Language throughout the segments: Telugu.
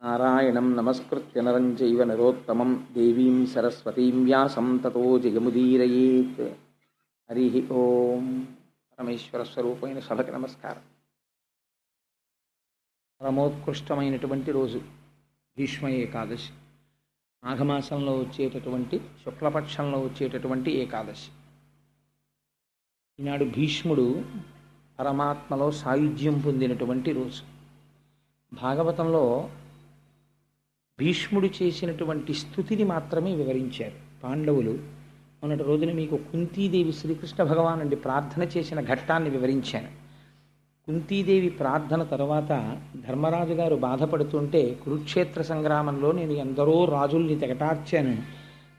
నారాయణం నమస్కృత్య నరం చైవ నరోత్తమం దేవీం సరస్వతీం వ్యాసం తతో జయముదీరయేత్. హరి ఓం. పరమేశ్వర స్వరూపమైన సభకి నమస్కారం. పరమోత్కృష్టమైనటువంటి రోజు భీష్మ ఏకాదశి. మాఘమాసంలో వచ్చేటటువంటి శుక్లపక్షంలో వచ్చేటటువంటి ఏకాదశి. ఈనాడు భీష్ముడు పరమాత్మలో సాయుధ్యం పొందినటువంటి రోజు. భాగవతంలో భీష్ముడు చేసినటువంటి స్థుతిని మాత్రమే వివరించారు పాండవులు. మొన్నటి రోజున మీకు కుంతీదేవి శ్రీకృష్ణ భగవానుడి ప్రార్థన చేసిన ఘట్టాన్ని వివరించాను. కుంతీదేవి ప్రార్థన తర్వాత ధర్మరాజు గారు బాధపడుతుంటే, కురుక్షేత్ర సంగ్రామంలో నేను ఎందరో రాజుల్ని తెగటార్చాను,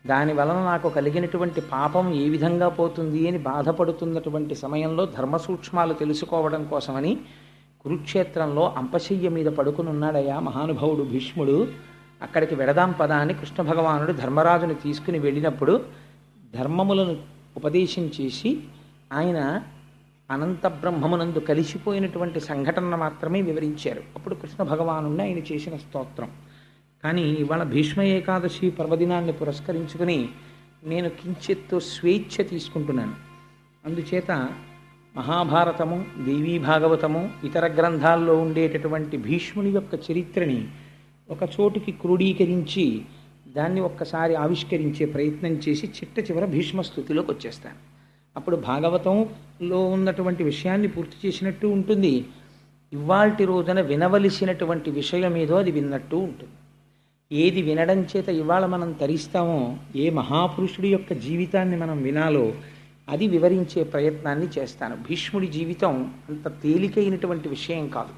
దాని వలన నాకు కలిగినటువంటి పాపం ఏ విధంగా పోతుంది అని బాధపడుతున్నటువంటి సమయంలో ధర్మ సూక్ష్మాలు తెలుసుకోవడం కోసమని కురుక్షేత్రంలో అంపశయ్య మీద పడుకుని ఉన్నాడయ్యా మహానుభావుడు భీష్ముడు. అక్కడికి వెడదాం పదా అని కృష్ణ భగవానుడు ధర్మరాజుని తీసుకుని వెళ్ళినప్పుడు ధర్మములను ఉపదేశం చేసి ఆయన అనంత బ్రహ్మమునందు కలిసిపోయినటువంటి సంఘటన మాత్రమే వివరించారు. అప్పుడు కృష్ణ భగవానుడిని ఆయన చేసిన స్తోత్రం. కానీ ఇవాళ భీష్మ ఏకాదశి పర్వదినాన్ని పురస్కరించుకుని నేను కించిత్తు స్వేచ్ఛ తీసుకుంటున్నాను. అందుచేత మహాభారతము, దేవీ భాగవతము, ఇతర గ్రంథాల్లో ఉండేటటువంటి భీష్ముని యొక్క చరిత్రని ఒక చోటుకి క్రోడీకరించి దాన్ని ఒక్కసారి ఆవిష్కరించే ప్రయత్నం చేసి చిట్ట చివర భీష్మస్థుతిలోకి వచ్చేస్తాను. అప్పుడు భాగవతంలో ఉన్నటువంటి విషయాన్ని పూర్తి చేసినట్టు ఉంటుంది, ఇవాల్టి రోజున వినవలసినటువంటి విషయం ఏదో అది విన్నట్టు ఉంటుంది. ఏది వినడం చేత ఇవాళ మనం తరిస్తామో, ఏ మహాపురుషుడి యొక్క జీవితాన్ని మనం వినాలో అది వివరించే ప్రయత్నాన్ని చేస్తాను. భీష్ముడి జీవితం అంత తేలికైనటువంటి విషయం కాదు.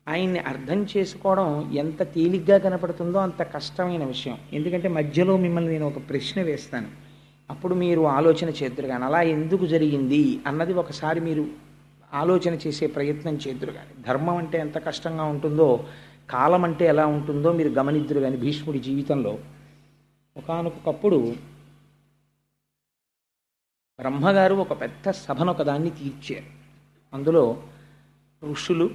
ఆయన్ని అర్థం చేసుకోవడం ఎంత తేలిగ్గా కనపడుతుందో అంత కష్టమైన విషయం. ఎందుకంటే మధ్యలో మిమ్మల్ని నేను ఒక ప్రశ్న వేస్తాను, అప్పుడు మీరు ఆలోచన చేద్దురు కానీ అలా ఎందుకు జరిగింది అన్నది ఒకసారి మీరు ఆలోచన చేసే ప్రయత్నం చేద్దురు కానీ. ధర్మం అంటే ఎంత కష్టంగా ఉంటుందో, కాలం అంటే ఎలా ఉంటుందో మీరు గమనిద్దురు కానీ. భీష్ముడి జీవితంలో ఒకానొకప్పుడు బ్రహ్మగారు ఒక పెద్ద సభను ఒకదాన్ని తీర్చారు. అందులో ఋషులు,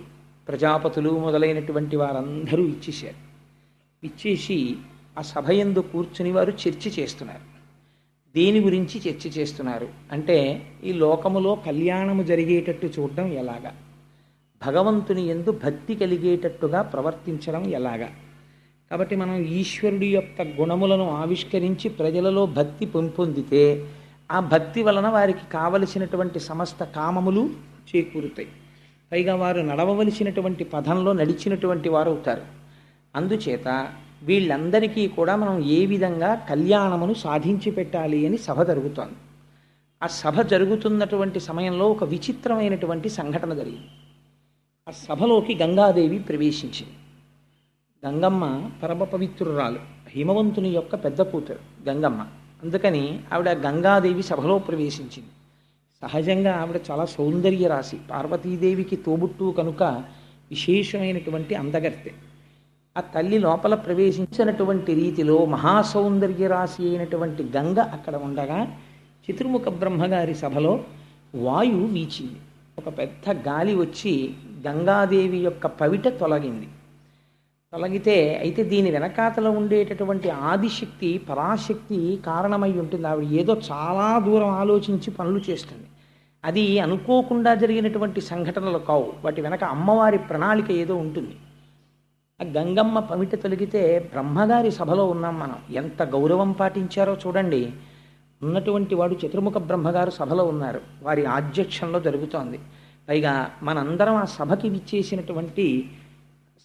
ప్రజాపతులు మొదలైనటువంటి వారందరూ ఇచ్చేశారు. ఇచ్చేసి ఆ సభ యందు కూర్చుని వారు చర్చ చేస్తున్నారు. దేని గురించి చర్చ చేస్తున్నారు అంటే, ఈ లోకములో కళ్యాణము జరిగేటట్టు చూడడం ఎలాగా, భగవంతుని యందు భక్తి కలిగేటట్టుగా ప్రవర్తించడం ఎలాగా. కాబట్టి మనం ఈశ్వరుడి యొక్క గుణములను ఆవిష్కరించి ప్రజలలో భక్తి పెంపొందితే ఆ భక్తి వలన వారికి కావలసినటువంటి సమస్త కామములు చేకూరుతాయి. పైగా వారు నడవవలసినటువంటి పదంలో నడిచినటువంటి వారు అవుతారు. అందుచేత వీళ్ళందరికీ కూడా మనం ఏ విధంగా కళ్యాణమును సాధించి పెట్టాలి అని సభ జరుగుతోంది. ఆ సభ జరుగుతున్నటువంటి సమయంలో ఒక విచిత్రమైనటువంటి సంఘటన జరిగింది. ఆ సభలోకి గంగాదేవి ప్రవేశించింది. గంగమ్మ పరమ పవిత్రురాలు, హిమవంతుని యొక్క పెద్ద కూతురు గంగమ్మ. అందుకని ఆవిడ గంగాదేవి సభలో ప్రవేశించింది. సహజంగా ఆవిడ చాలా సౌందర్య రాశి, పార్వతీదేవికి తోబుట్టు కనుక విశేషమైనటువంటి అందగత్తె. ఆ తల్లి లోపల ప్రవేశించినటువంటి రీతిలో మహాసౌందర్య రాశి అయినటువంటి గంగ అక్కడ ఉండగా చతుర్ముఖ బ్రహ్మగారి సభలో వాయువు వీచింది. ఒక పెద్ద గాలి వచ్చి గంగాదేవి యొక్క పవిట తొలగింది. తొలగితే అయితే దీని వెనకాతల ఉండేటటువంటి ఆదిశక్తి, పరాశక్తి కారణమై ఉంటుంది. ఆవిడ ఏదో చాలా దూరం ఆలోచించి పనులు చేస్తుంది. అది అనుకోకుండా జరిగినటువంటి సంఘటనలు కావు, వాటి వెనక అమ్మవారి ప్రణాళిక ఏదో ఉంటుంది. ఆ గంగమ్మ పవిట తొలగితే బ్రహ్మగారి సభలో ఉన్నాం మనం, ఎంత గౌరవం పాటించారో చూడండి. ఉన్నటువంటి వాడు చతుర్ముఖ బ్రహ్మగారు సభలో ఉన్నారు, వారి ఆధ్యక్షంలో జరుగుతోంది. పైగా మనందరం ఆ సభకి విచ్చేసినటువంటి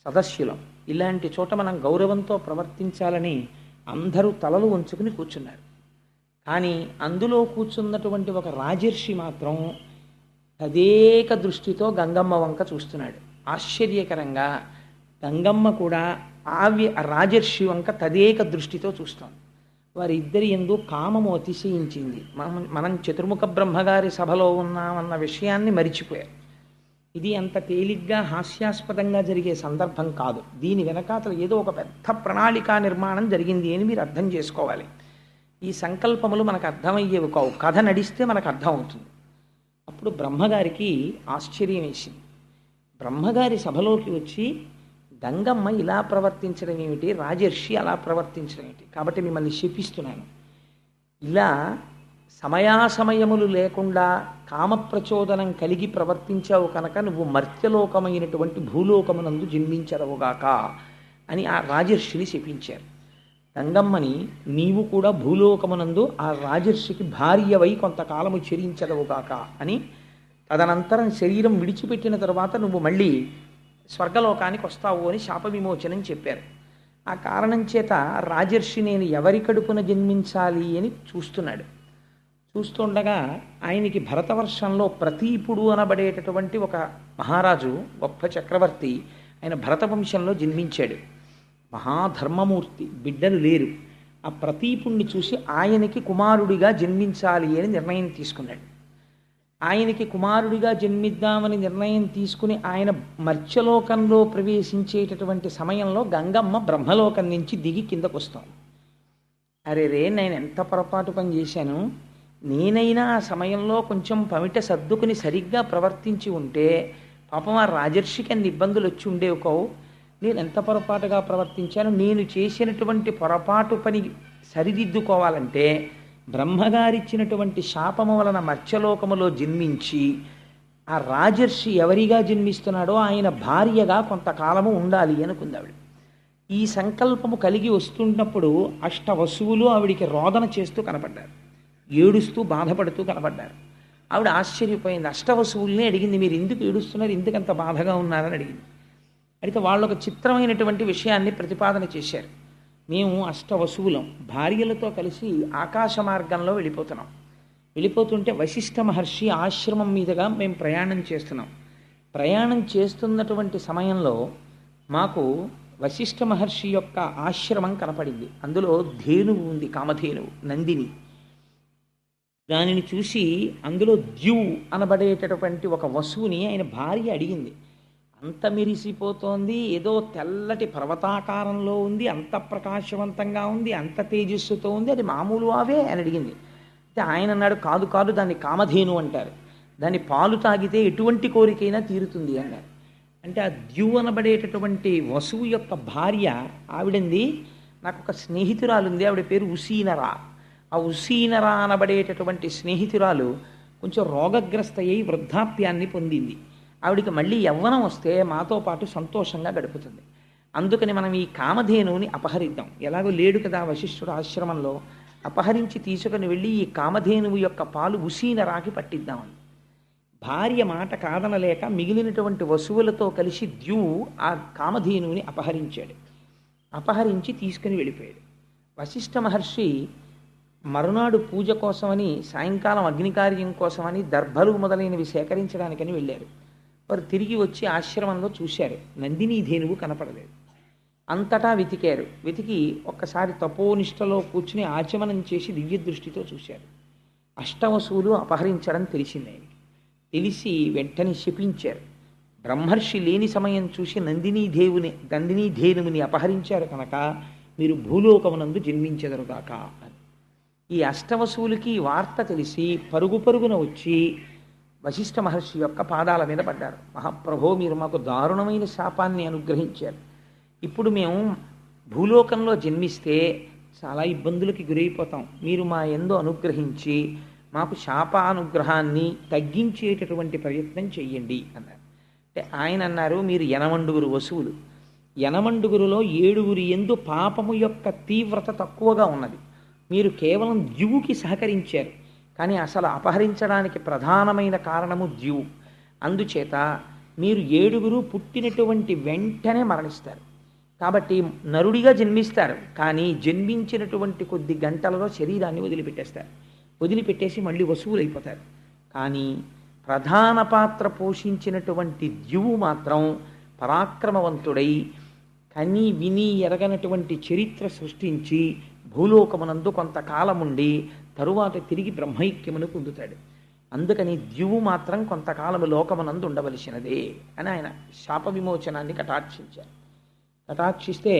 సదస్యులం. ఇలాంటి చోట మనం గౌరవంతో ప్రవర్తించాలని అందరూ తలలు ఉంచుకుని కూర్చున్నారు. కానీ అందులో కూర్చున్నటువంటి ఒక రాజర్షి మాత్రం తదేక దృష్టితో గంగమ్మ వంక చూస్తున్నాడు. ఆశ్చర్యకరంగా గంగమ్మ కూడా రాజర్షి వంక తదేక దృష్టితో చూస్తోంది. వారిద్దరి యందు కామము అతిశయించింది. మనం చతుర్ముఖ బ్రహ్మగారి సభలో ఉన్నామన్న విషయాన్ని మరిచిపోయారు. ఇది అంత తేలిగ్గా హాస్యాస్పదంగా జరిగే సందర్భం కాదు. దీని వెనకాతల ఏదో ఒక పెద్ద ప్రణాళికా నిర్మాణం జరిగింది అని మీరు అర్థం చేసుకోవాలి. ఈ సంకల్పములు మనకు అర్థమయ్యేవి కావు, కథ నడిస్తే మనకు అర్థం అవుతుంది. అప్పుడు బ్రహ్మగారికి ఆశ్చర్యం వేసింది. బ్రహ్మగారి సభలోకి వచ్చి గంగమ్మ ఇలా ప్రవర్తించడం ఏమిటి, రాజర్షి అలా ప్రవర్తించడం ఏమిటి, కాబట్టి మిమ్మల్ని శపిస్తున్నాను. ఇలా సమయాసమయములు లేకుండా కామప్రచోదనం కలిగి ప్రవర్తించావు కనుక నువ్వు మర్త్యలోకమైనటువంటి భూలోకమునందు జన్మించదవుగాక అని ఆ రాజర్షిని శపించారు. గంగమ్మని నీవు కూడా భూలోకమునందు ఆ రాజర్షికి భార్యవై కొంతకాలము చెరించదవుగాక అని, తదనంతరం శరీరం విడిచిపెట్టిన తర్వాత నువ్వు మళ్ళీ స్వర్గలోకానికి వస్తావు అని శాప విమోచనం చెప్పారు. ఆ కారణం చేత రాజర్షి నేను ఎవరి కడుపున జన్మించాలి అని చూస్తున్నాడు. చూస్తుండగా ఆయనకి భరతవర్షంలో ప్రతీపుడు అనబడేటటువంటి ఒక మహారాజు, గొప్ప చక్రవర్తి, ఆయన భరతవంశంలో జన్మించాడు. మహాధర్మమూర్తి, బిడ్డలు లేరు. ఆ ప్రతీపుణ్ణి చూసి ఆయనకి కుమారుడిగా జన్మించాలి అని నిర్ణయం తీసుకున్నాడు. ఆయనకి కుమారుడిగా జన్మిద్దామని నిర్ణయం తీసుకుని ఆయన మర్త్యలోకంలో ప్రవేశించేటటువంటి సమయంలో గంగమ్మ బ్రహ్మలోకం నుంచి దిగి కిందకు వస్తాం. అరే నేను ఎంత పొరపాటు పని చేశాను, నేనైనా ఆ సమయంలో కొంచెం పమిట సర్దుకుని సరిగ్గా ప్రవర్తించి ఉంటే పాపం ఆ రాజర్షికి అన్ని ఇబ్బందులు వచ్చి ఉండేవి కావు. నేను ఎంత పొరపాటుగా ప్రవర్తించాను, నేను చేసినటువంటి పొరపాటు పని సరిదిద్దుకోవాలంటే బ్రహ్మగారిచ్చినటువంటి శాపము వలన మర్త్యలోకములో జన్మించి ఆ రాజర్షి ఎవరిగా జన్మిస్తున్నాడో ఆయన భార్యగా కొంతకాలము ఉండాలి అనుకుందావిడ. ఈ సంకల్పము కలిగి వస్తున్నప్పుడు అష్టవసువులు ఆవిడికి రోదన చేస్తూ కనపడ్డారు, ఏడుస్తూ బాధపడుతూ కనపడ్డారు. ఆవిడ ఆశ్చర్యపోయింది. అష్టవసువుల్ని అడిగింది, మీరు ఎందుకు ఏడుస్తున్నారు, ఎందుకంత బాధగా ఉన్నారని అడిగింది. అయితే వాళ్ళు ఒక చిత్రమైనటువంటి విషయాన్ని ప్రతిపాదన చేశారు. మేము అష్టవసువులం భార్యలతో కలిసి ఆకాశ మార్గంలో వెళ్ళిపోతుంటే వశిష్ఠ మహర్షి ఆశ్రమం మీదుగా మేము ప్రయాణం చేస్తున్నాం. ప్రయాణం చేస్తున్నటువంటి సమయంలో మాకు వశిష్ఠ మహర్షి యొక్క ఆశ్రమం కనపడింది. అందులో ధేనువు ఉంది, కామధేనువు, నందిని. దానిని చూసి అందులో ద్యు అనబడేటటువంటి ఒక వసువుని ఆయన భార్య అడిగింది. అంత మెరిసిపోతోంది, ఏదో తెల్లటి పర్వతాకారంలో ఉంది, అంత ప్రకాశవంతంగా ఉంది, అంత తేజస్సుతో ఉంది, అది మామూలు అవే అని అడిగింది. అయితే ఆయన అన్నాడు, కాదు కాదు, దాన్ని కామధేను అంటారు, దాన్ని పాలు తాగితే ఎటువంటి కోరికైనా తీరుతుంది అన్నారు. అంటే ఆ ద్యు అనబడేటటువంటి వసువు యొక్క భార్య ఆవిడంది, నాకు ఒక స్నేహితురాలు ఉంది, ఆవిడ పేరు ఉసీనరా. ఆ ఉసీనరా అనబడేటటువంటి స్నేహితురాలు కొంచెం రోగగ్రస్త అయి వృద్ధాప్యాన్ని పొందింది. ఆవిడికి మళ్ళీ యవ్వనం వస్తే మాతో పాటు సంతోషంగా గడుపుతుంది. అందుకని మనం ఈ కామధేనువుని అపహరిద్దాం. ఎలాగో లేడు కదా వశిష్ఠుడు ఆశ్రమంలో, అపహరించి తీసుకుని వెళ్ళి ఈ కామధేనువు యొక్క పాలు ఉసీనరాకి పట్టిద్దామని. భార్య మాట కాదనలేక మిగిలినటువంటి వసువులతో కలిసి ద్యు ఆ కామధేనువుని అపహరించి తీసుకుని వెళ్ళిపోయాడు. వశిష్ఠ మహర్షి మరునాడు పూజ కోసమని, సాయంకాలం అగ్నికార్యం కోసమని దర్భలు మొదలైనవి సేకరించడానికని వెళ్ళారు. వారు తిరిగి వచ్చి ఆశ్రమంలో చూశారు, నందినీ ధేనువు కనపడలేదు. అంతటా వెతికి ఒక్కసారి తపోనిష్టలో కూర్చుని ఆచమనం చేసి దివ్య దృష్టితో చూశారు. అష్టవసువులు అపహరించడం తెలిసింది ఆయనకి. తెలిసి వెంటనే శపించారు. బ్రహ్మర్షి లేని సమయం చూసి నందినీ ధేనువుని అపహరించారు కనుక మీరు భూలోకమునందు జన్మించెదరుగాక అని. ఈ అష్టవసువులకి వార్త తెలిసి పరుగున వచ్చి వశిష్ఠ మహర్షి యొక్క పాదాల మీద పడ్డారు. మహాప్రభో, మీరు మాకు దారుణమైన శాపాన్ని అనుగ్రహించారు. ఇప్పుడు మేము భూలోకంలో జన్మిస్తే చాలా ఇబ్బందులకి గురైపోతాం. మీరు మా యందు అనుగ్రహించి మాకు శాపానుగ్రహాన్ని తగ్గించేటటువంటి ప్రయత్నం చెయ్యండి అన్నారు. అంటే ఆయన అన్నారు, మీరు 80 వసువులు, 80గురులో 7 యందు పాపము యొక్క తీవ్రత తక్కువగా ఉన్నది. మీరు కేవలం ద్యువుకి సహకరించారు, కానీ అసలు అపహరించడానికి ప్రధానమైన కారణము ద్యువు. అందుచేత మీరు 7 పుట్టినటువంటి వెంటనే మరణిస్తారు. కాబట్టి నరుడిగా జన్మిస్తారు, కానీ జన్మించినటువంటి కొద్ది గంటలలో శరీరాన్ని వదిలిపెట్టేసి మళ్ళీ వసువులైపోతారు. కానీ ప్రధాన పాత్ర పోషించినటువంటి ద్యువు మాత్రం పరాక్రమవంతుడై కని విని ఎరగనటువంటి చరిత్ర సృష్టించి భూలోకమునందు కొంతకాలముండి తరువాత తిరిగి బ్రహ్మైక్యమును పొందుతాడు. అందుకని ద్యువు మాత్రం కొంతకాలము లోకమునందు ఉండవలసినదే అని ఆయన శాప విమోచనాన్ని కటాక్షిస్తే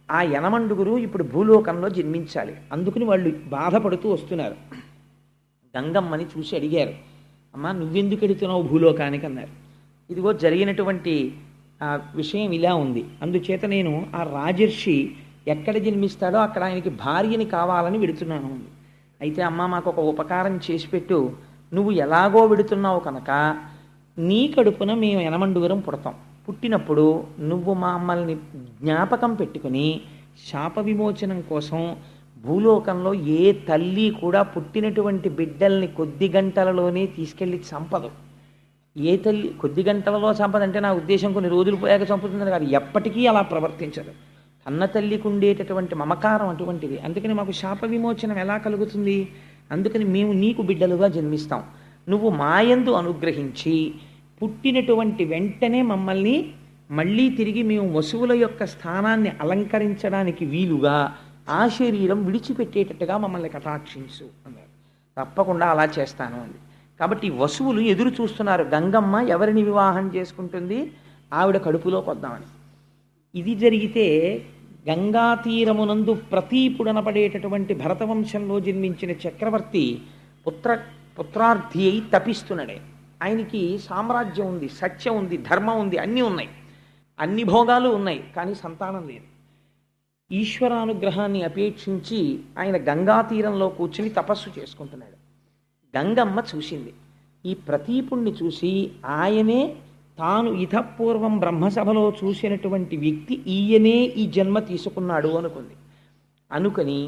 ఆ 80 ఇప్పుడు భూలోకంలో జన్మించాలి. అందుకని వాళ్ళు బాధపడుతూ వస్తున్నారు. గంగమ్మని చూసి అడిగారు, అమ్మా నువ్వెందుకు ఎడుతున్నావు భూలోకానికి అన్నారు. ఇదిగో జరిగినటువంటి ఆ విషయం ఇలా ఉంది. అందుచేత నేను ఆ రాజర్షి ఎక్కడ జన్మిస్తాడో అక్కడ ఆయనకి భార్యని కావాలని వెడుతున్నాను అంది. అయితే అమ్మ మాకు ఒక ఉపకారం చేసి పెట్టు, నువ్వు ఎలాగో వెడుతున్నావు కనుక నీ కడుపున మేము ఎనమండుగురం పుడతాం. పుట్టినప్పుడు నువ్వు మమ్మల్ని జ్ఞాపకం పెట్టుకుని శాప విమోచనం కోసం భూలోకంలో ఏ తల్లి కూడా పుట్టినటువంటి బిడ్డల్ని కొద్ది గంటలలోనే తీసుకెళ్ళి చంపదు. ఏ తల్లి కొద్ది గంటలలో చంపదంటే నా ఉద్దేశం కొన్ని రోజులు పోయాక చంపుతుందని కాదు, ఎప్పటికీ అలా ప్రవర్తించదు. కన్న తల్లికి ఉండేటటువంటి మమకారం అటువంటిది. అందుకని మాకు శాప విమోచనం ఎలా కలుగుతుంది? అందుకని మేము నీకు బిడ్డలుగా జన్మిస్తాం. నువ్వు మాయందు అనుగ్రహించి పుట్టినటువంటి వెంటనే మమ్మల్ని మళ్ళీ తిరిగి మేము వసువుల యొక్క స్థానాన్ని అలంకరించడానికి వీలుగా ఆ శరీరం విడిచిపెట్టేటట్టుగా మమ్మల్ని కటాక్షించు అన్నారు. తప్పకుండా అలా చేస్తాను అంది. కాబట్టి వసువులు ఎదురు చూస్తున్నారు, గంగమ్మ ఎవరిని వివాహం చేసుకుంటుంది, ఆవిడ కడుపులోకి వద్దామని. ఇది జరిగితే గంగా తీరమునందు ప్రతీపుడనపడేటటువంటి భరతవంశంలో జన్మించిన చక్రవర్తి పుత్రార్థి అయి తపిస్తున్నాడే. ఆయనకి సామ్రాజ్యం ఉంది, సత్యం ఉంది, ధర్మం ఉంది, అన్నీ ఉన్నాయి, అన్ని భోగాలు ఉన్నాయి, కానీ సంతానం లేదు. ఈశ్వరానుగ్రహాన్ని అపేక్షించి ఆయన గంగా తీరంలో కూర్చుని తపస్సు చేసుకుంటున్నాడు. గంగమ్మ చూసింది. ఈ ప్రతీపుణ్ణి చూసి ఆయనే తాను ఇతపూర్వం బ్రహ్మసభలో చూసినటువంటి వ్యక్తి ఈయనే ఈ జన్మ తీసుకున్నాడు అనుకుని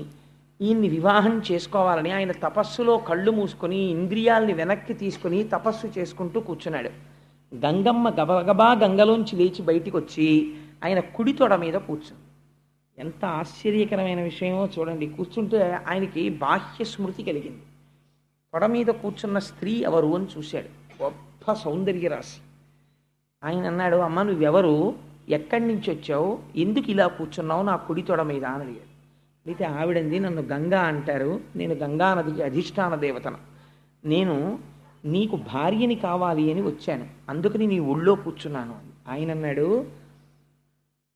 ఈయన్ని వివాహం చేసుకోవాలని ఆయన తపస్సులో కళ్ళు మూసుకొని ఇంద్రియాల్ని వెనక్కి తీసుకుని తపస్సు చేసుకుంటూ కూర్చున్నాడు. గంగమ్మ గబగబా గంగలోంచి లేచి బయటికి వచ్చి ఆయన కుడి తొడ మీద కూర్చుంది. ఎంత ఆశ్చర్యకరమైన విషయమో చూడండి. కూర్చుంటే ఆయనకి బాహ్య స్మృతి కలిగింది. తొడ మీద కూర్చున్న స్త్రీ ఎవరు అని చూశాడు. గొప్ప సౌందర్య రాశి. ఆయన అన్నాడు, అమ్మ నువ్వెవరు, ఎక్కడి నుంచి వచ్చావు, ఎందుకు ఇలా కూర్చున్నావు నా కుడి తొడ మీద అని అడిగాడు. అయితే ఆవిడంది, నన్ను గంగా అంటారు, నేను గంగా నదికి అధిష్టాన దేవతను, నేను నీకు భార్యని కావాలి అని వచ్చాను, అందుకని నీ ఒళ్ళో కూర్చున్నాను అని. ఆయన అన్నాడు,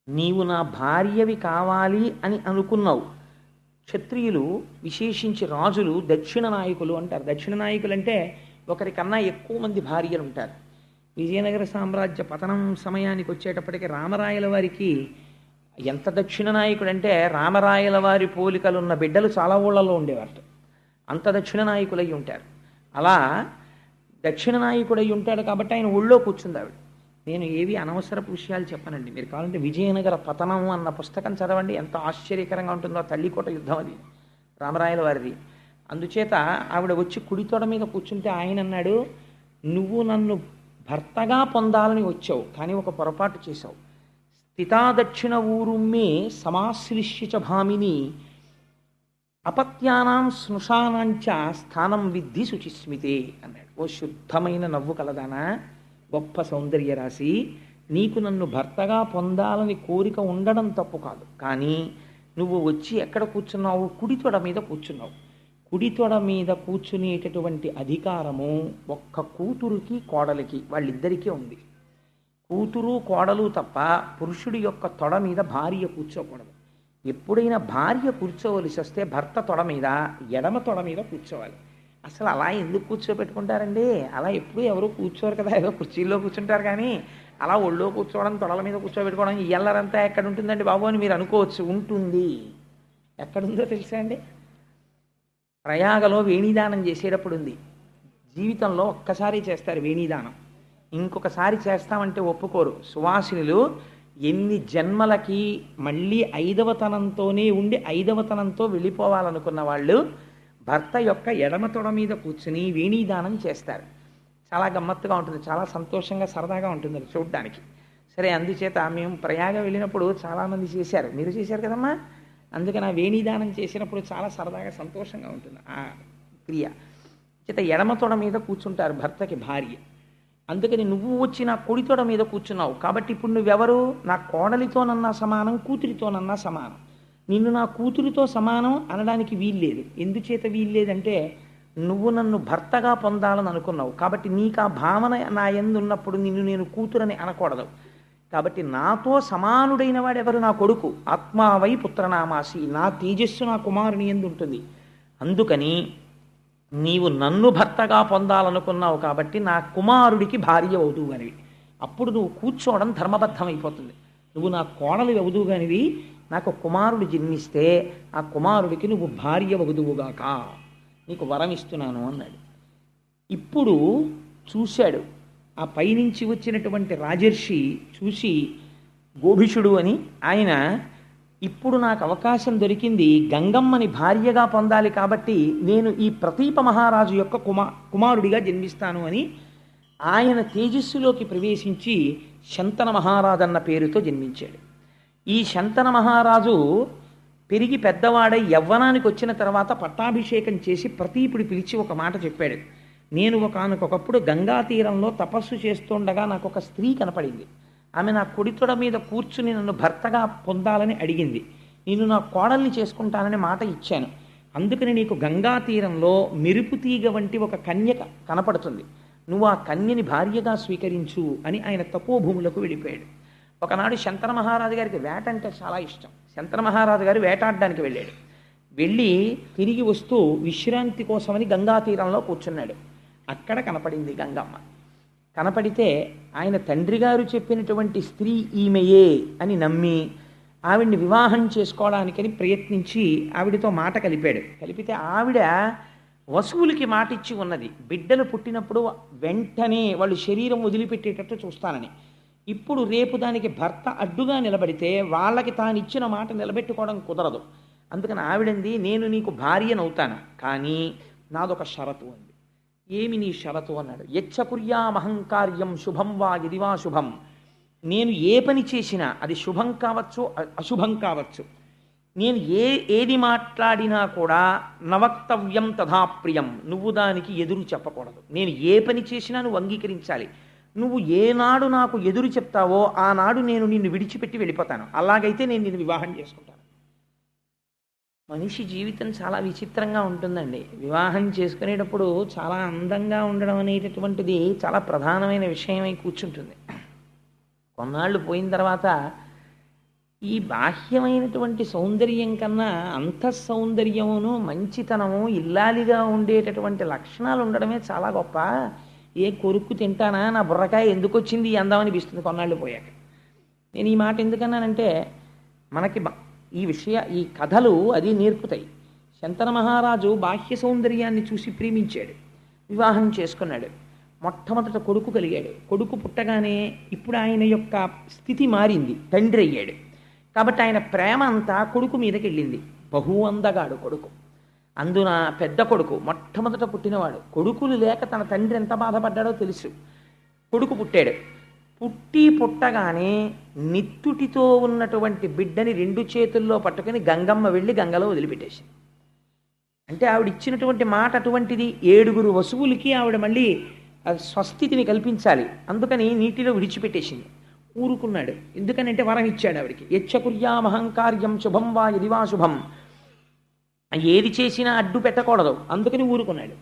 నీవు నా భార్యవి కావాలి అని అనుకున్నావు. క్షత్రియులు విశేషించి రాజులు దక్షిణ నాయకులు అంటారు. దక్షిణ నాయకులు అంటే ఒకరికన్నా ఎక్కువ మంది భార్యలు ఉంటారు. విజయనగర సామ్రాజ్య పతనం సమయానికి వచ్చేటప్పటికి రామరాయల వారికి ఎంత దక్షిణ నాయకుడు అంటే రామరాయల వారి పోలికలున్న బిడ్డలు చాలా ఊళ్ళలో ఉండేవారు. అంత దక్షిణ నాయకులై ఉంటారు. అలా దక్షిణ నాయకుడై ఉంటాడు కాబట్టి ఆయన ఒళ్ళో కూర్చుంది ఆవిడ. నేను ఏవి అనవసరపు విషయాలు చెప్పనండి, మీరు కావాలంటే విజయనగర పతనం అన్న పుస్తకం చదవండి, ఎంత ఆశ్చర్యకరంగా ఉంటుందో. తల్లికోట యుద్ధం అది రామరాయల వారిది. అందుచేత ఆవిడ వచ్చి కుడితోడ మీద కూర్చుంటే ఆయన అన్నాడు, నువ్వు నన్ను భర్తగా పొందాలని వచ్చావు, కానీ ఒక పొరపాటు చేశావు. స్థితాదక్షిణ ఊరుమ్మే సమాశ్లిష్య చ భామిని అపత్యానాం స్నుషానాంచ స్థానం విద్ధి శుచిస్మితే అన్నాడు. ఓ శుద్ధమైన నవ్వు కలదానా, గొప్ప సౌందర్య రాశి, నీకు నన్ను భర్తగా పొందాలని కోరిక ఉండడం తప్పు కాదు, కానీ నువ్వు వచ్చి ఎక్కడ కూర్చున్నావు, కుడితొడ మీద కూర్చున్నావు. కుడితొడ మీద కూర్చునేటటువంటి అధికారము ఒక్క కూతురుకి కోడలికి వాళ్ళిద్దరికీ ఉంది. కూతురు కోడలు తప్ప పురుషుడి యొక్క తొడ మీద భార్య కూర్చోకూడదు. ఎప్పుడైనా భార్య కూర్చోవలసి వస్తే భర్త తొడ మీద, ఎడమ తొడ మీద కూర్చోవాలి. అసలు అలా ఎందుకు కూర్చోబెట్టుకుంటారండి? అలా ఎప్పుడు ఎవరు కూర్చోరు కదా, ఏదో కుర్చీల్లో కూర్చుంటారు, కానీ అలా ఒళ్ళో కూర్చోవడం, తొడల మీద కూర్చోబెట్టుకోవడం ఎల్లరంతా ఎక్కడ ఉంటుందండి బాబు అని మీరు అనుకోవచ్చు. ఉంటుంది. ఎక్కడుందో తెలుసా అండి? ప్రయాగలో వేణీదానం చేసేటప్పుడు ఉంది. జీవితంలో ఒక్కసారి చేస్తారు వేణీదానం, ఇంకొకసారి చేస్తామంటే ఒప్పుకోరు. సువాసినులు ఎన్ని జన్మలకి మళ్ళీ ఐదవతనంతోనే ఉండి ఐదవతనంతో వెళ్ళిపోవాలనుకున్న వాళ్ళు భర్త యొక్క ఎడమ తొడ మీద కూర్చుని వేణీదానం చేస్తారు. చాలా గమ్మత్తుగా ఉంటుంది, చాలా సంతోషంగా సరదాగా ఉంటుంది అది చూడ్డానికి. సరే, అందుచేత మేము ప్రయాగ వెళ్ళినప్పుడు చాలామంది చేశారు, మీరు చేశారు కదమ్మా, అందుకని ఆ వేణీదానం చేసినప్పుడు చాలా సరదాగా సంతోషంగా ఉంటుంది ఆ క్రియ. చేత ఎడమ తొడ మీద కూర్చుంటారు భర్తకి భార్య. అందుకని నువ్వు వచ్చి నా కుడితొడ మీద కూర్చున్నావు కాబట్టి ఇప్పుడు నువ్వెవరు, నా కోడలితోనన్నా సమానం, కూతురితోనన్నా సమానం. నిన్ను నా కూతురితో సమానం అనడానికి వీల్లేదు. ఎందుచేత వీల్లేదంటే నువ్వు నన్ను భర్తగా పొందాలని అనుకున్నావు కాబట్టి నీకు ఆ భావన నా యందు ఉన్నప్పుడు నిన్ను నేను కూతురని అనకూడదు. కాబట్టి నాతో సమానుడైన వాడెవరు, నా కొడుకు. ఆత్మావై పుత్రనామాసి, నా తేజస్సు నా కుమారుని యందు ఉంటుంది. అందుకని నీవు నన్ను భర్తగా పొందాలనుకున్నావు కాబట్టి నా కుమారుడికి భార్య అవుదువు అని. అప్పుడు నువ్వు కూర్చోవడం ధర్మబద్ధమైపోతుంది. నువ్వు నా కోడలు అవుదువుగానివి, నాకు కుమారుడు జన్మిస్తే ఆ కుమారుడికి నువ్వు భార్య అవుదువుగాక, నీకు వరం ఇస్తున్నాను అన్నాడు. ఇప్పుడు చూశాడు ఆ పైనుంచి వచ్చినటువంటి రాజర్షి చూసి, గోభిషుడు అని ఆయన, ఇప్పుడు నాకు అవకాశం దొరికింది గంగమ్మని భార్యగా పొందాలి కాబట్టి నేను ఈ ప్రతీప మహారాజు యొక్క కుమారుడిగా జన్మిస్తాను అని ఆయన తేజస్సులోకి ప్రవేశించి శంతన మహారాజన్న పేరుతో జన్మించాడు. ఈ శంతన మహారాజు పెరిగి పెద్దవాడై యవ్వనానికి వచ్చిన తర్వాత పట్టాభిషేకం చేసి ప్రతీపుడి పిలిచి ఒక మాట చెప్పాడు. నేను ఒకనకొకప్పుడు గంగా తీరంలో తపస్సు చేస్తుండగా నాకు ఒక స్త్రీ కనపడింది. ఆమె నా కుడితొడ మీద కూర్చుని నన్ను భర్తగా పొందాలని అడిగింది. నేను నా కోడల్ని చేసుకుంటానని మాట ఇచ్చాను. అందుకని నీకు గంగా తీరంలో మెరుపు తీగ వంటి ఒక కన్య కనపడుతుంది, నువ్వు ఆ కన్యని భార్యగా స్వీకరించు అని ఆయన తపోభూములకు వెళ్ళిపోయాడు. ఒకనాడు శంతన మహారాజు గారికి వేట అంటే చాలా ఇష్టం. శంతన మహారాజు గారు వేటాడడానికి వెళ్ళాడు. వెళ్ళి తిరిగి వస్తూ విశ్రాంతి కోసమని గంగా తీరంలో కూర్చున్నాడు. అక్కడ కనపడింది గంగమ్మ. కనపడితే ఆయన తండ్రి గారు చెప్పినటువంటి స్త్రీ ఈమెయే అని నమ్మి ఆవిడ్ని వివాహం చేసుకోవడానికని ప్రయత్నించి ఆవిడతో మాట కలిపాడు. కలిపితే ఆవిడ వసువులకి మాట ఇచ్చి ఉన్నది, బిడ్డలు పుట్టినప్పుడు వెంటనే వాళ్ళు శరీరం వదిలిపెట్టేటట్టు చూస్తానని. ఇప్పుడు రేపు దానికి భర్త అడ్డుగా నిలబడితే వాళ్ళకి తాను ఇచ్చిన మాట నిలబెట్టుకోవడం కుదరదు. అందుకని ఆవిడంది, నేను నీకు భార్యనవుతాను, కానీ నాదొక షరతు అంది. ఏమి నీ షరతు అన్నాడు. యచ్చకుర్యామహంకార్యం శుభం వా ఇది వా శుభం, నేను ఏ పని చేసినా అది శుభం కావచ్చు అశుభం కావచ్చు, నేను ఏది మాట్లాడినా కూడా నవక్తవ్యం తథాప్రియం, నువ్వు దానికి ఎదురు చెప్పకూడదు. నేను ఏ పని చేసినా నువ్వు అంగీకరించాలి. నువ్వు ఏనాడు నాకు ఎదురు చెప్తావో ఆనాడు నేను నిన్ను విడిచిపెట్టి వెళ్ళిపోతాను. అలాగైతే నేను నిన్ను వివాహం చేసుకుంటాను. మనిషి జీవితం చాలా విచిత్రంగా ఉంటుందండి. వివాహం చేసుకునేటప్పుడు చాలా అందంగా ఉండడం అనేటటువంటిది చాలా ప్రధానమైన విషయమై కూర్చుంటుంది. కొన్నాళ్ళు పోయిన తర్వాత ఈ బాహ్యమైనటువంటి సౌందర్యం కన్నా అంతఃసౌందర్యమును మంచితనము ఇల్లాలిగా ఉండేటటువంటి లక్షణాలు ఉండడమే చాలా గొప్ప. ఏ కొరుక్కు తింటానా, నా బుర్రకాయ ఎందుకు వచ్చింది ఈ అందం అనిపిస్తుంది కొన్నాళ్ళు పోయాక. నేను ఈ మాట ఎందుకన్నానంటే మనకి ఈ కథలు అది నేర్పుతాయి. శంతన మహారాజు బాహ్య సౌందర్యాన్ని చూసి ప్రేమించాడు, వివాహం చేసుకున్నాడు. మొట్టమొదట కొడుకు కలిగాడు. కొడుకు పుట్టగానే ఇప్పుడు ఆయన యొక్క స్థితి మారింది, తండ్రి అయ్యాడు. కాబట్టి ఆయన ప్రేమ అంతా కొడుకు మీదకి వెళ్ళింది. బహు అందగాడు కొడుకు. అందున పెద్ద కొడుకు మొట్టమొదట పుట్టినవాడు. కొడుకులు లేక తన తండ్రి ఎంత బాధపడ్డాడో తెలుసు. కొడుకు పుట్టాడు. పుట్టగానే నిత్తుటితో ఉన్నటువంటి బిడ్డని రెండు చేతుల్లో పట్టుకుని గంగమ్మ వెళ్ళి గంగలో వదిలిపెట్టేసింది. అంటే ఆవిడ ఇచ్చినటువంటి మాట అటువంటిది. 7 వసువులకి ఆవిడ మళ్ళీ స్వస్థితిని కల్పించాలి, అందుకని నీటిలో విడిచిపెట్టేసింది. ఊరుకున్నాడు. ఎందుకనంటే వరం ఇచ్చాడు ఆవిడికి. యచ్చకుర్యామహంకార్యం శుభం వా ఇది వా శుభం, ఏది చేసినా అడ్డు పెట్టకూడదు, అందుకని ఊరుకున్నాడు.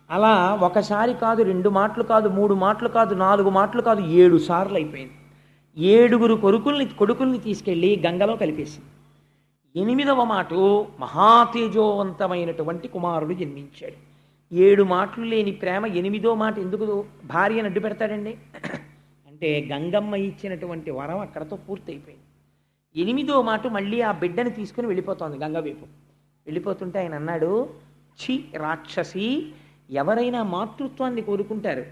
అలా ఒకసారి కాదు, 2 మాటలు కాదు, 3 మాటలు కాదు, 4 మాటలు కాదు, 7 సార్లు అయిపోయింది. 7 కొడుకుల్ని తీసుకెళ్ళి గంగలో కలిపేసింది. 8వ మాట మహాతేజోవంతమైనటువంటి కుమారుడు జన్మించాడు. 7 మాటలు లేని ప్రేమ 8వ మాట ఎందుకు భార్యను అడ్డు పెడతాడండి? అంటే గంగమ్మ ఇచ్చినటువంటి వరం అక్కడతో పూర్తయిపోయింది. 8వ మాట మళ్ళీ ఆ బిడ్డని తీసుకుని వెళ్ళిపోతోంది గంగ వైపు. వెళ్ళిపోతుంటే ఆయన అన్నాడు, ఛీ రాక్షసి, ఎవరైనా మాతృత్వాన్ని కోరుకుంటారు,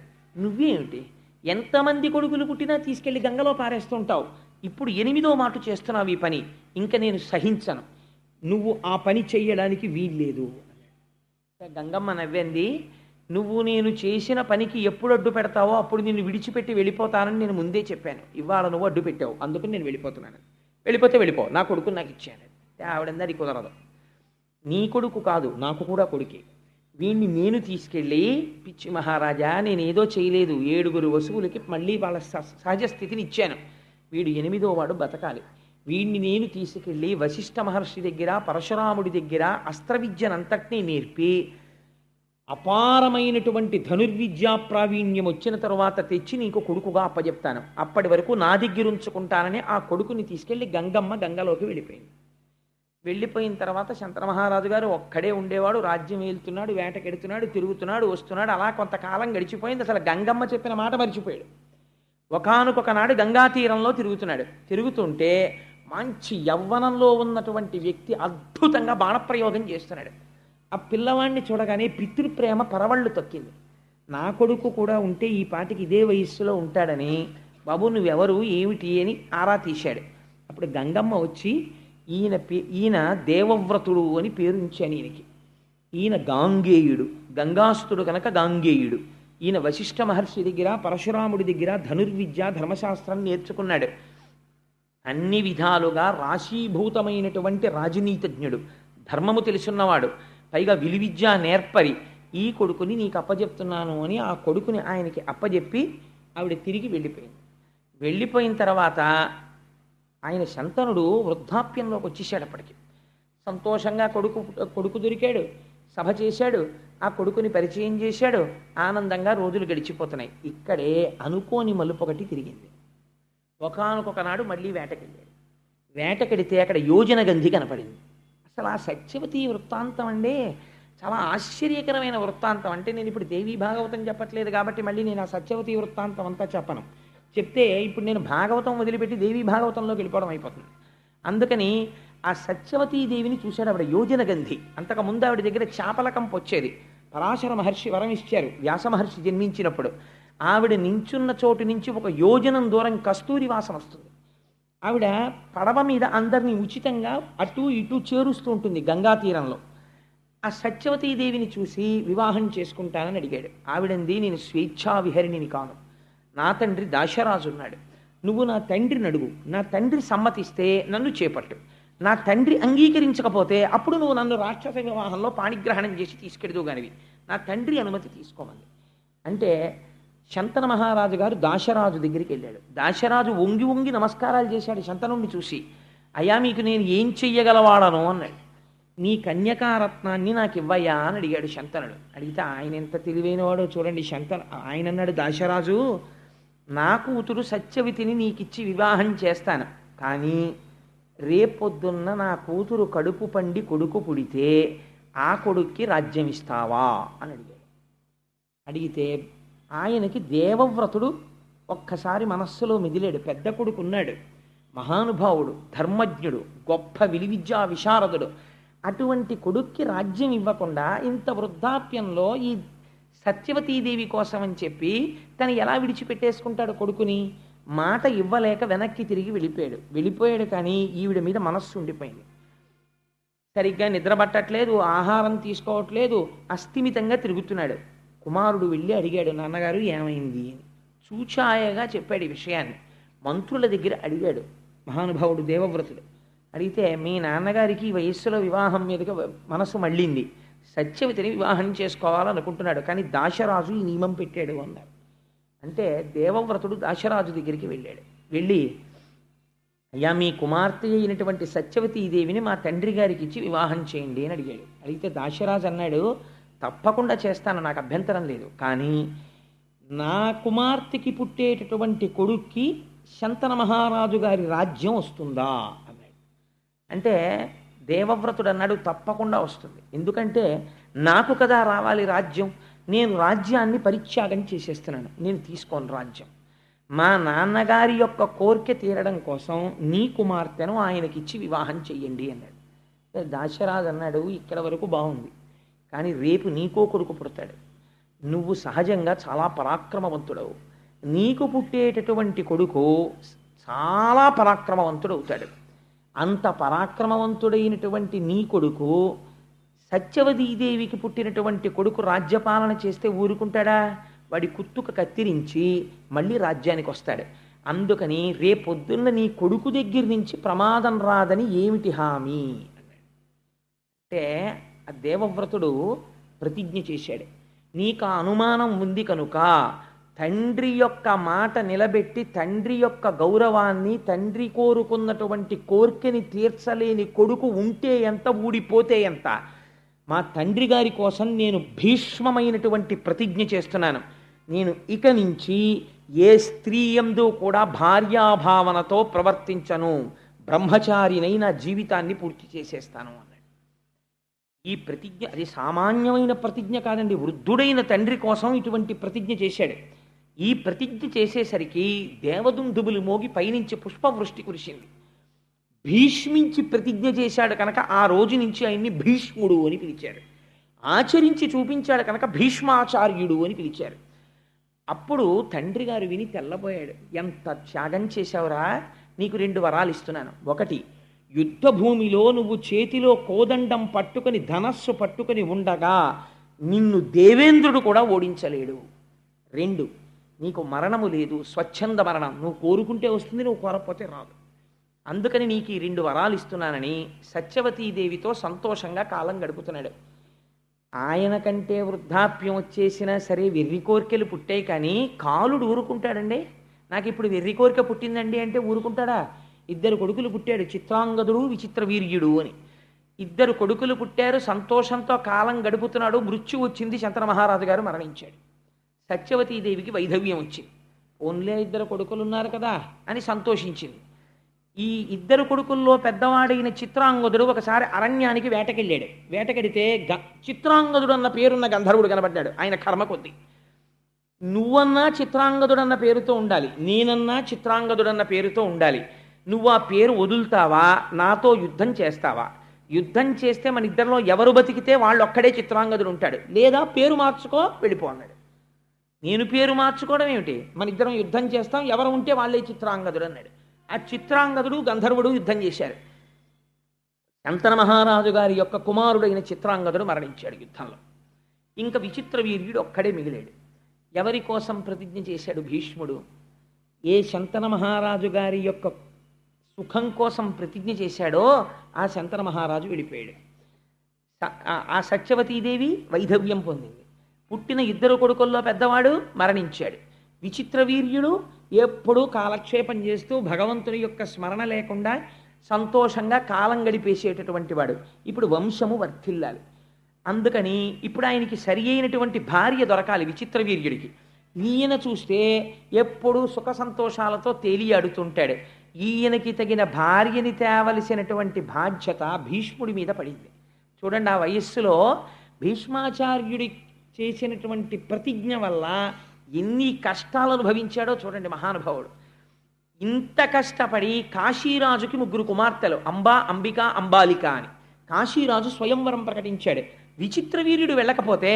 నువ్వేమిటి ఎంతమంది కొడుకులు పుట్టినా తీసుకెళ్లి గంగలో పారేస్తుంటావు, ఇప్పుడు 8వ మాట చేస్తున్నావు ఈ పని, ఇంకా నేను సహించను, నువ్వు ఆ పని చెయ్యడానికి వీల్లేదు. గంగమ్మ నవ్వింది, నువ్వు నేను చేసిన పనికి ఎప్పుడు అడ్డు పెడతావో అప్పుడు నిన్ను విడిచిపెట్టి వెళ్ళిపోతానని నేను ముందే చెప్పాను. ఇవాళ నువ్వు అడ్డు పెట్టావు, అందుకని నేను వెళ్ళిపోతున్నాను. వెళ్ళిపో, నా కొడుకు నాకు ఇచ్చాను. ఆవిడంది అది కుదరదు. నీ కొడుకు కాదు, నాకు కూడా కొడుకే. వీడిని నేను తీసుకెళ్ళి, పిచ్చి మహారాజా నేనేదో చేయలేదు, 7 వసువులకి మళ్ళీ వాళ్ళ సహజ స్థితిని ఇచ్చాను, వీడు 8వ వాడు బతకాలి. వీడిని నేను తీసుకెళ్ళి వశిష్ఠ మహర్షి దగ్గర, పరశురాముడి దగ్గర అస్త్రవిద్యనంతటినీ నేర్పి అపారమైనటువంటి ధనుర్విద్యా ప్రావీణ్యం వచ్చిన తరువాత తెచ్చి నీకు కొడుకుగా అప్పచెప్తాను, అప్పటి వరకు నా దగ్గర ఉంచుకుంటానని ఆ కొడుకుని తీసుకెళ్ళి గంగమ్మ గంగలోకి వెళ్ళిపోయింది. వెళ్ళిపోయిన తర్వాత శంతన మహారాజు గారు ఒక్కడే ఉండేవాడు, రాజ్యం వెళ్తున్నాడు, వేటకెడుతున్నాడు, తిరుగుతున్నాడు, వస్తున్నాడు. అలా కొంతకాలం గడిచిపోయింది. అసలు గంగమ్మ చెప్పిన మాట మర్చిపోయాడు. ఒకానొకనాడు గంగా తీరంలో తిరుగుతున్నాడు. తిరుగుతుంటే మంచి యవ్వనంలో ఉన్నటువంటి వ్యక్తి అద్భుతంగా బాణప్రయోగం చేస్తున్నాడు. ఆ పిల్లవాడిని చూడగానే పితృప్రేమ పరవళ్ళు తొక్కింది. నా కొడుకు కూడా ఉంటే ఈ పాటికి ఇదే వయస్సులో ఉంటాడని, బాబు నువ్వెవరు ఏమిటి అని ఆరా తీశాడు. అప్పుడు గంగమ్మ వచ్చి ఈయన దేవవ్రతుడు అని పేరు ఇచ్చాను ఈయనకి. ఈయన గాంగేయుడు, గంగాస్తుడు కనుక గాంగేయుడు. ఈయన వశిష్ఠ మహర్షి దగ్గర పరశురాముడి దగ్గర ధనుర్విద్య ధర్మశాస్త్రం నేర్చుకున్నాడు. అన్ని విధాలుగా రాశీభూతమైనటువంటి రాజనీతిజ్ఞుడు, ధర్మము తెలుసున్నవాడు, పైగా విలువిద్య నేర్పరి. ఈ కొడుకుని నీకు అప్పచెప్తున్నాను అని ఆ కొడుకుని ఆయనకి అప్పచెప్పి ఆవిడ తిరిగి వెళ్ళిపోయింది. వెళ్ళిపోయిన తర్వాత ఆయన శంతనుడు వృద్ధాప్యంలోకి వచ్చేసాడు. అప్పటికి సంతోషంగా కొడుకు దొరికాడు, సభ చేశాడు, ఆ కొడుకుని పరిచయం చేశాడు, ఆనందంగా రోజులు గడిచిపోతున్నాయి. ఇక్కడే అనుకోని మలుపు ఒకటి తిరిగింది. ఒకానొకనాడు మళ్ళీ వేటకెళ్ళాడు. వేటకెడితే అక్కడ యోజన గంధి కనపడింది. అసలు ఆ సత్యవతి వృత్తాంతం అండి చాలా ఆశ్చర్యకరమైన వృత్తాంతం. అంటే నేను ఇప్పుడు దేవీ భాగవతం చెప్పట్లేదు కాబట్టి మళ్ళీ నేను ఆ సత్యవతి వృత్తాంతం అంతా చెప్పను. చెప్తే ఇప్పుడు నేను భాగవతం వదిలిపెట్టి దేవీ భాగవతంలోకి వెళ్ళిపోవడం అయిపోతుంది. అందుకని ఆ సత్యవతీదేవిని చూశాడు ఆవిడ యోజన గంధి. అంతకుముందు ఆవిడ దగ్గర చాపలకంపు వచ్చేది. పరాశర మహర్షి వరం ఇచ్చారు వ్యాస మహర్షి జన్మించినప్పుడు. ఆవిడ నించున్న చోటు నుంచి ఒక యోజనం దూరం కస్తూరి వాసన వస్తుంది. ఆవిడ పడవ మీద అందరినీ ఉచితంగా అటు ఇటు చేరుస్తూ ఉంటుంది గంగా తీరంలో. ఆ సత్యవతీదేవిని చూసి వివాహం చేసుకుంటానని అడిగాడు. ఆవిడంది నేను స్వేచ్ఛా విహరిణిని కాను, నా తండ్రి దాశరాజు ఉన్నాడు, నువ్వు నా తండ్రిని అడుగు, నా తండ్రి సమ్మతిస్తే నన్ను చేపట్టు, నా తండ్రి అంగీకరించకపోతే అప్పుడు నువ్వు నన్ను రాక్షస వివాహంలో పాణిగ్రహణం చేసి తీసుకెడుదు గానివి, నా తండ్రి అనుమతి తీసుకోమంది. అంటే శంతన మహారాజు గారు దాశరాజు దగ్గరికి వెళ్ళాడు. దాశరాజు వంగి వంగి నమస్కారాలు చేశాడు శంతనుణ్ణి చూసి. అయ్యా మీకు నేను ఏం చెయ్యగలవాడను అన్నాడు. నీ కన్యకారత్నాన్ని నాకు ఇవ్వయ్యా అని అడిగాడు శంతనుడు. అడిగితే ఆయన ఎంత తెలివైనవాడో చూడండి. ఆయన అన్నాడు దాశరాజు, నా కూతురు సత్యవతిని నీకిచ్చి వివాహం చేస్తాను, కానీ రేపొద్దున్న నా కూతురు కడుపు పండి కొడుకు పుడితే ఆ కొడుక్కి రాజ్యం ఇస్తావా అని అడిగాడు. అడిగితే ఆయనకి దేవవ్రతుడు ఒక్కసారి మనస్సులో మిదిలాడు. పెద్ద కొడుకు ఉన్నాడు, మహానుభావుడు, ధర్మజ్ఞుడు, గొప్ప విలువిద్యా విశారదుడు. అటువంటి కొడుక్కి రాజ్యం ఇవ్వకుండా ఇంత వృద్ధాప్యంలో ఈ సత్యవతీదేవి కోసం అని చెప్పి తను ఎలా విడిచిపెట్టేసుకుంటాడు కొడుకుని? మాట ఇవ్వలేక వెనక్కి తిరిగి వెళ్ళిపోయాడు. కానీ ఈవిడ మీద మనస్సు ఉండిపోయింది. సరిగ్గా నిద్రపట్టట్లేదు, ఆహారం తీసుకోవట్లేదు, అస్థిమితంగా తిరుగుతున్నాడు. కుమారుడు వెళ్ళి అడిగాడు, నాన్నగారు ఏమైంది అని. చూచాయగా చెప్పాడు ఈ విషయాన్ని. మంత్రుల దగ్గర అడిగాడు మహానుభావుడు దేవవ్రతుడు. అడిగితే మీ నాన్నగారికి ఈ వయస్సులో వివాహం మీదుగా మనసు మళ్ళింది, సత్యవతిని వివాహం చేసుకోవాలనుకుంటున్నాడు, కానీ దాశరాజు ఈ నియమం పెట్టాడు అన్నారు. అంటే దేవవ్రతుడు దాశరాజు దగ్గరికి వెళ్ళాడు. వెళ్ళి అయ్యా మీ కుమార్తె అయినటువంటి సత్యవతీదేవిని మా తండ్రి గారికి ఇచ్చి వివాహం చేయండి అని అడిగాడు. అడిగితే దాశరాజు అన్నాడు, తప్పకుండా చేస్తాను, నాకు అభ్యంతరం లేదు, కానీ నా కుమార్తెకి పుట్టేటటువంటి కొడుక్కి శంతన మహారాజు గారి రాజ్యం వస్తుందా అన్నాడు. అంటే దేవవ్రతుడు అన్నాడు, తప్పకుండా వస్తుంది, ఎందుకంటే నాకు కదా రావాలి రాజ్యం, నేను రాజ్యాన్ని పరిత్యాగం చేసేస్తున్నాను, నేను తీసుకోను రాజ్యం. మా నాన్నగారి యొక్క కోరిక తీరడం కోసం నీ కుమార్తెను ఆయనకిచ్చి వివాహం చెయ్యండి అన్నాడు. దాశరాజు అన్నాడు, ఇక్కడ వరకు బాగుంది, కానీ రేపు నీకో కొడుకు పుడతాడు, నువ్వు సహజంగా చాలా పరాక్రమవంతుడవు, నీకు పుట్టేటటువంటి కొడుకు చాలా పరాక్రమవంతుడు అవుతాడు. అంత పరాక్రమవంతుడైనటువంటి నీ కొడుకు సత్యవతీదేవికి పుట్టినటువంటి కొడుకు రాజ్యపాలన చేస్తే ఊరుకుంటాడా? వాడి కుత్తుక కత్తిరించి మళ్ళీ రాజ్యానికి వస్తాడు. అందుకని రేపొద్దున్న నీ కొడుకు దగ్గర నుంచి ప్రమాదం రాదని ఏమిటి హామీ అన్నాడు. అంటే ఆ దేవవ్రతుడు ప్రతిజ్ఞ చేశాడు, నీకు ఆ అనుమానం ఉంది కనుక తండ్రి యొక్క మాట నిలబెట్టి తండ్రి యొక్క గౌరవాన్ని, తండ్రి కోరుకున్నటువంటి కోరికని తీర్చలేని కొడుకు ఉంటే ఎంత, ఊడిపోతే ఎంత, మా తండ్రి గారి కోసం నేను భీష్మమైనటువంటి ప్రతిజ్ఞ చేస్తున్నాను, నేను ఇక నుంచి ఏ స్త్రీ యందు కూడా భార్యాభావనతో ప్రవర్తించను, బ్రహ్మచారినై నా జీవితాన్ని పూర్తి చేసేస్తాను అన్నాడు. ఈ ప్రతిజ్ఞ అది సామాన్యమైన ప్రతిజ్ఞ కాదండి, వృద్ధుడైన తండ్రి కోసం ఇటువంటి ప్రతిజ్ఞ చేశాడు. ఈ ప్రతిజ్ఞ చేసేసరికి దేవదుందుబులు మోగి పైనుంచి పుష్పవృష్టి కురిసింది. భీష్మించి ప్రతిజ్ఞ చేశాడు కనుక ఆ రోజు నుంచి ఆయన్ని భీష్ముడు అని పిలిచారు. ఆచరించి చూపించాడు కనుక భీష్మాచార్యుడు అని పిలిచారు. అప్పుడు తండ్రి గారు విని తెల్లబోయాడు. ఎంత త్యాగం చేశావురా, నీకు 2 వరాలు ఇస్తున్నాను. 1, యుద్ధ భూమిలో నువ్వు చేతిలో కోదండం పట్టుకొని ధనస్సు పట్టుకొని ఉండగా నిన్ను దేవేంద్రుడు కూడా ఓడించలేడు. 2, నీకు మరణము లేదు, స్వచ్ఛంద మరణం. నువ్వు కోరుకుంటే వస్తుంది, నువ్వు కోరకపోతే రాదు. అందుకని నీకు ఈ 2 వరాలు ఇస్తున్నానని సత్యవతీదేవితో సంతోషంగా కాలం గడుపుతున్నాడు. ఆయన కంటే వృద్ధాప్యం వచ్చేసినా సరే వెర్రి కోరికలు పుట్టాయి, కానీ కాలుడు ఊరుకుంటాడండి. నాకు ఇప్పుడు వెర్రి కోరిక పుట్టిందండి అంటే ఊరుకుంటాడా? 2 కొడుకులు పుట్టాడు, చిత్రాంగదుడు విచిత్ర వీర్యుడు అని. 2 కొడుకులు పుట్టారు, సంతోషంతో కాలం గడుపుతున్నాడు. మృత్యు వచ్చింది, శంతన మహారాజు గారు మరణించాడు. సత్యవతీదేవికి వైధవ్యం వచ్చింది. ఓన్లే 2 కొడుకులు ఉన్నారు కదా అని సంతోషించింది. ఈ 2 కొడుకుల్లో పెద్దవాడైన చిత్రాంగదుడు ఒకసారి అరణ్యానికి వేటకెళ్ళాడు. వేటకెడితే చిత్రాంగదుడు అన్న పేరున్న గంధర్వుడు కనబడ్డాడు. ఆయన కర్మ కొద్ది. నువ్వన్నా చిత్రాంగదుడు అన్న పేరుతో ఉండాలి, నేనన్నా చిత్రాంగదుడు అన్న పేరుతో ఉండాలి. నువ్వు ఆ పేరు వదులుతావా, నాతో యుద్ధం చేస్తావా? యుద్ధం చేస్తే మన ఇద్దరిలో ఎవరు బతికితే వాళ్ళు ఒక్కడే చిత్రాంగదుడు ఉంటాడు, లేదా పేరు మార్చుకో వెళ్ళిపో అన్నాడు. నేను పేరు మార్చుకోవడం ఏమిటి, మన ఇద్దరం యుద్ధం చేస్తాం, ఎవరు ఉంటే వాళ్ళే చిత్రాంగదుడు అన్నాడు. ఆ చిత్రాంగదుడు గంధర్వుడు యుద్ధం చేశారు. శంతన మహారాజు గారి యొక్క కుమారుడైన చిత్రాంగదుడు మరణించాడు యుద్ధంలో. ఇంకా విచిత్ర వీర్యుడు ఒక్కడే మిగిలాడు. ఎవరి కోసం ప్రతిజ్ఞ చేశాడు భీష్ముడు? ఏ శంతన మహారాజు గారి యొక్క సుఖం కోసం ప్రతిజ్ఞ చేశాడో ఆ శంతన మహారాజు వెళ్ళిపోయాడు. ఆ సత్యవతీదేవి వైధవ్యం పొందింది. పుట్టిన 2 కొడుకుల్లో పెద్దవాడు మరణించాడు. విచిత్ర వీర్యుడు ఎప్పుడూ కాలక్షేపం చేస్తూ భగవంతుని యొక్క స్మరణ లేకుండా సంతోషంగా కాలం గడిపేసేటటువంటి వాడు. ఇప్పుడు వంశము వర్ధిల్లాలి. అందుకని ఇప్పుడు ఆయనకి సరి అయినటువంటి భార్య దొరకాలి విచిత్ర వీర్యుడికి. ఈయన చూస్తే ఎప్పుడూ సుఖ సంతోషాలతో తేలియాడుతుంటాడు. ఈయనకి తగిన భార్యని తేవలసినటువంటి బాధ్యత భీష్ముడి మీద పడింది. చూడండి, ఆ వయస్సులో భీష్మాచార్యుడి చేసినటువంటి ప్రతిజ్ఞ వల్ల ఎన్ని కష్టాలు అనుభవించాడో చూడండి మహానుభావుడు. ఇంత కష్టపడి కాశీరాజుకి 3 కుమార్తెలు, అంబా, అంబిక, అంబాలిక అని. కాశీరాజు స్వయంవరం ప్రకటించాడు. విచిత్ర వీర్యుడు వెళ్ళకపోతే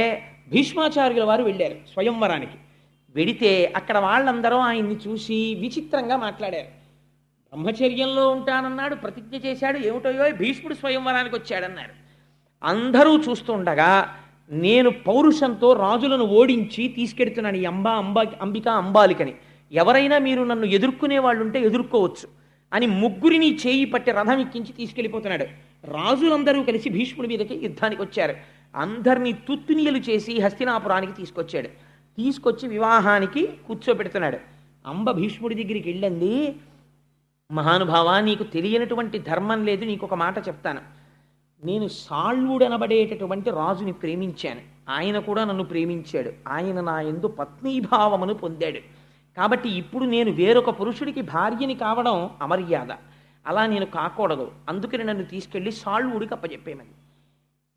భీష్మాచార్యుల వారు వెళ్ళారు స్వయంవరానికి. వెడితే అక్కడ వాళ్ళందరూ ఆయన్ని చూసి విచిత్రంగా మాట్లాడారు. బ్రహ్మచర్యంలో ఉంటానన్నాడు, ప్రతిజ్ఞ చేశాడు, ఏమిటో భీష్ముడు స్వయంవరానికి వచ్చాడన్నారు. అందరూ చూస్తుండగా నేను పౌరుషంతో రాజులను ఓడించి తీసుకెడుతున్నాను ఈ అంబిక, అంబాలికని. ఎవరైనా మీరు నన్ను ఎదుర్కొనే వాళ్ళు ఉంటే ఎదుర్కోవచ్చు అని 3 చేయి పట్టి రథం ఎక్కించి తీసుకెళ్ళిపోతున్నాడు. రాజులందరూ కలిసి భీష్ముడి మీదకి యుద్ధానికి వచ్చారు. అందరినీ తుత్తునియలు చేసి హస్తినాపురానికి తీసుకొచ్చాడు. తీసుకొచ్చి వివాహానికి కూర్చోబెడుతున్నాడు. అంబ భీష్ముడి దగ్గరికి వెళ్ళింది, మహానుభావ, నీకు తెలియనటువంటి ధర్మం లేదు, నీకు ఒక మాట చెప్తాను. నేను సాళ్వుడనబడేటటువంటి రాజుని ప్రేమించాను, ఆయన కూడా నన్ను ప్రేమించాడు. ఆయన నా యందు పత్నీభావమును పొందాడు. కాబట్టి ఇప్పుడు నేను వేరొక పురుషుడికి భార్యని కావడం అమర్యాద, అలా నేను కాకూడదు. అందుకని నన్ను తీసుకెళ్ళి సాళ్వుడికి అప్పచెప్పేమని.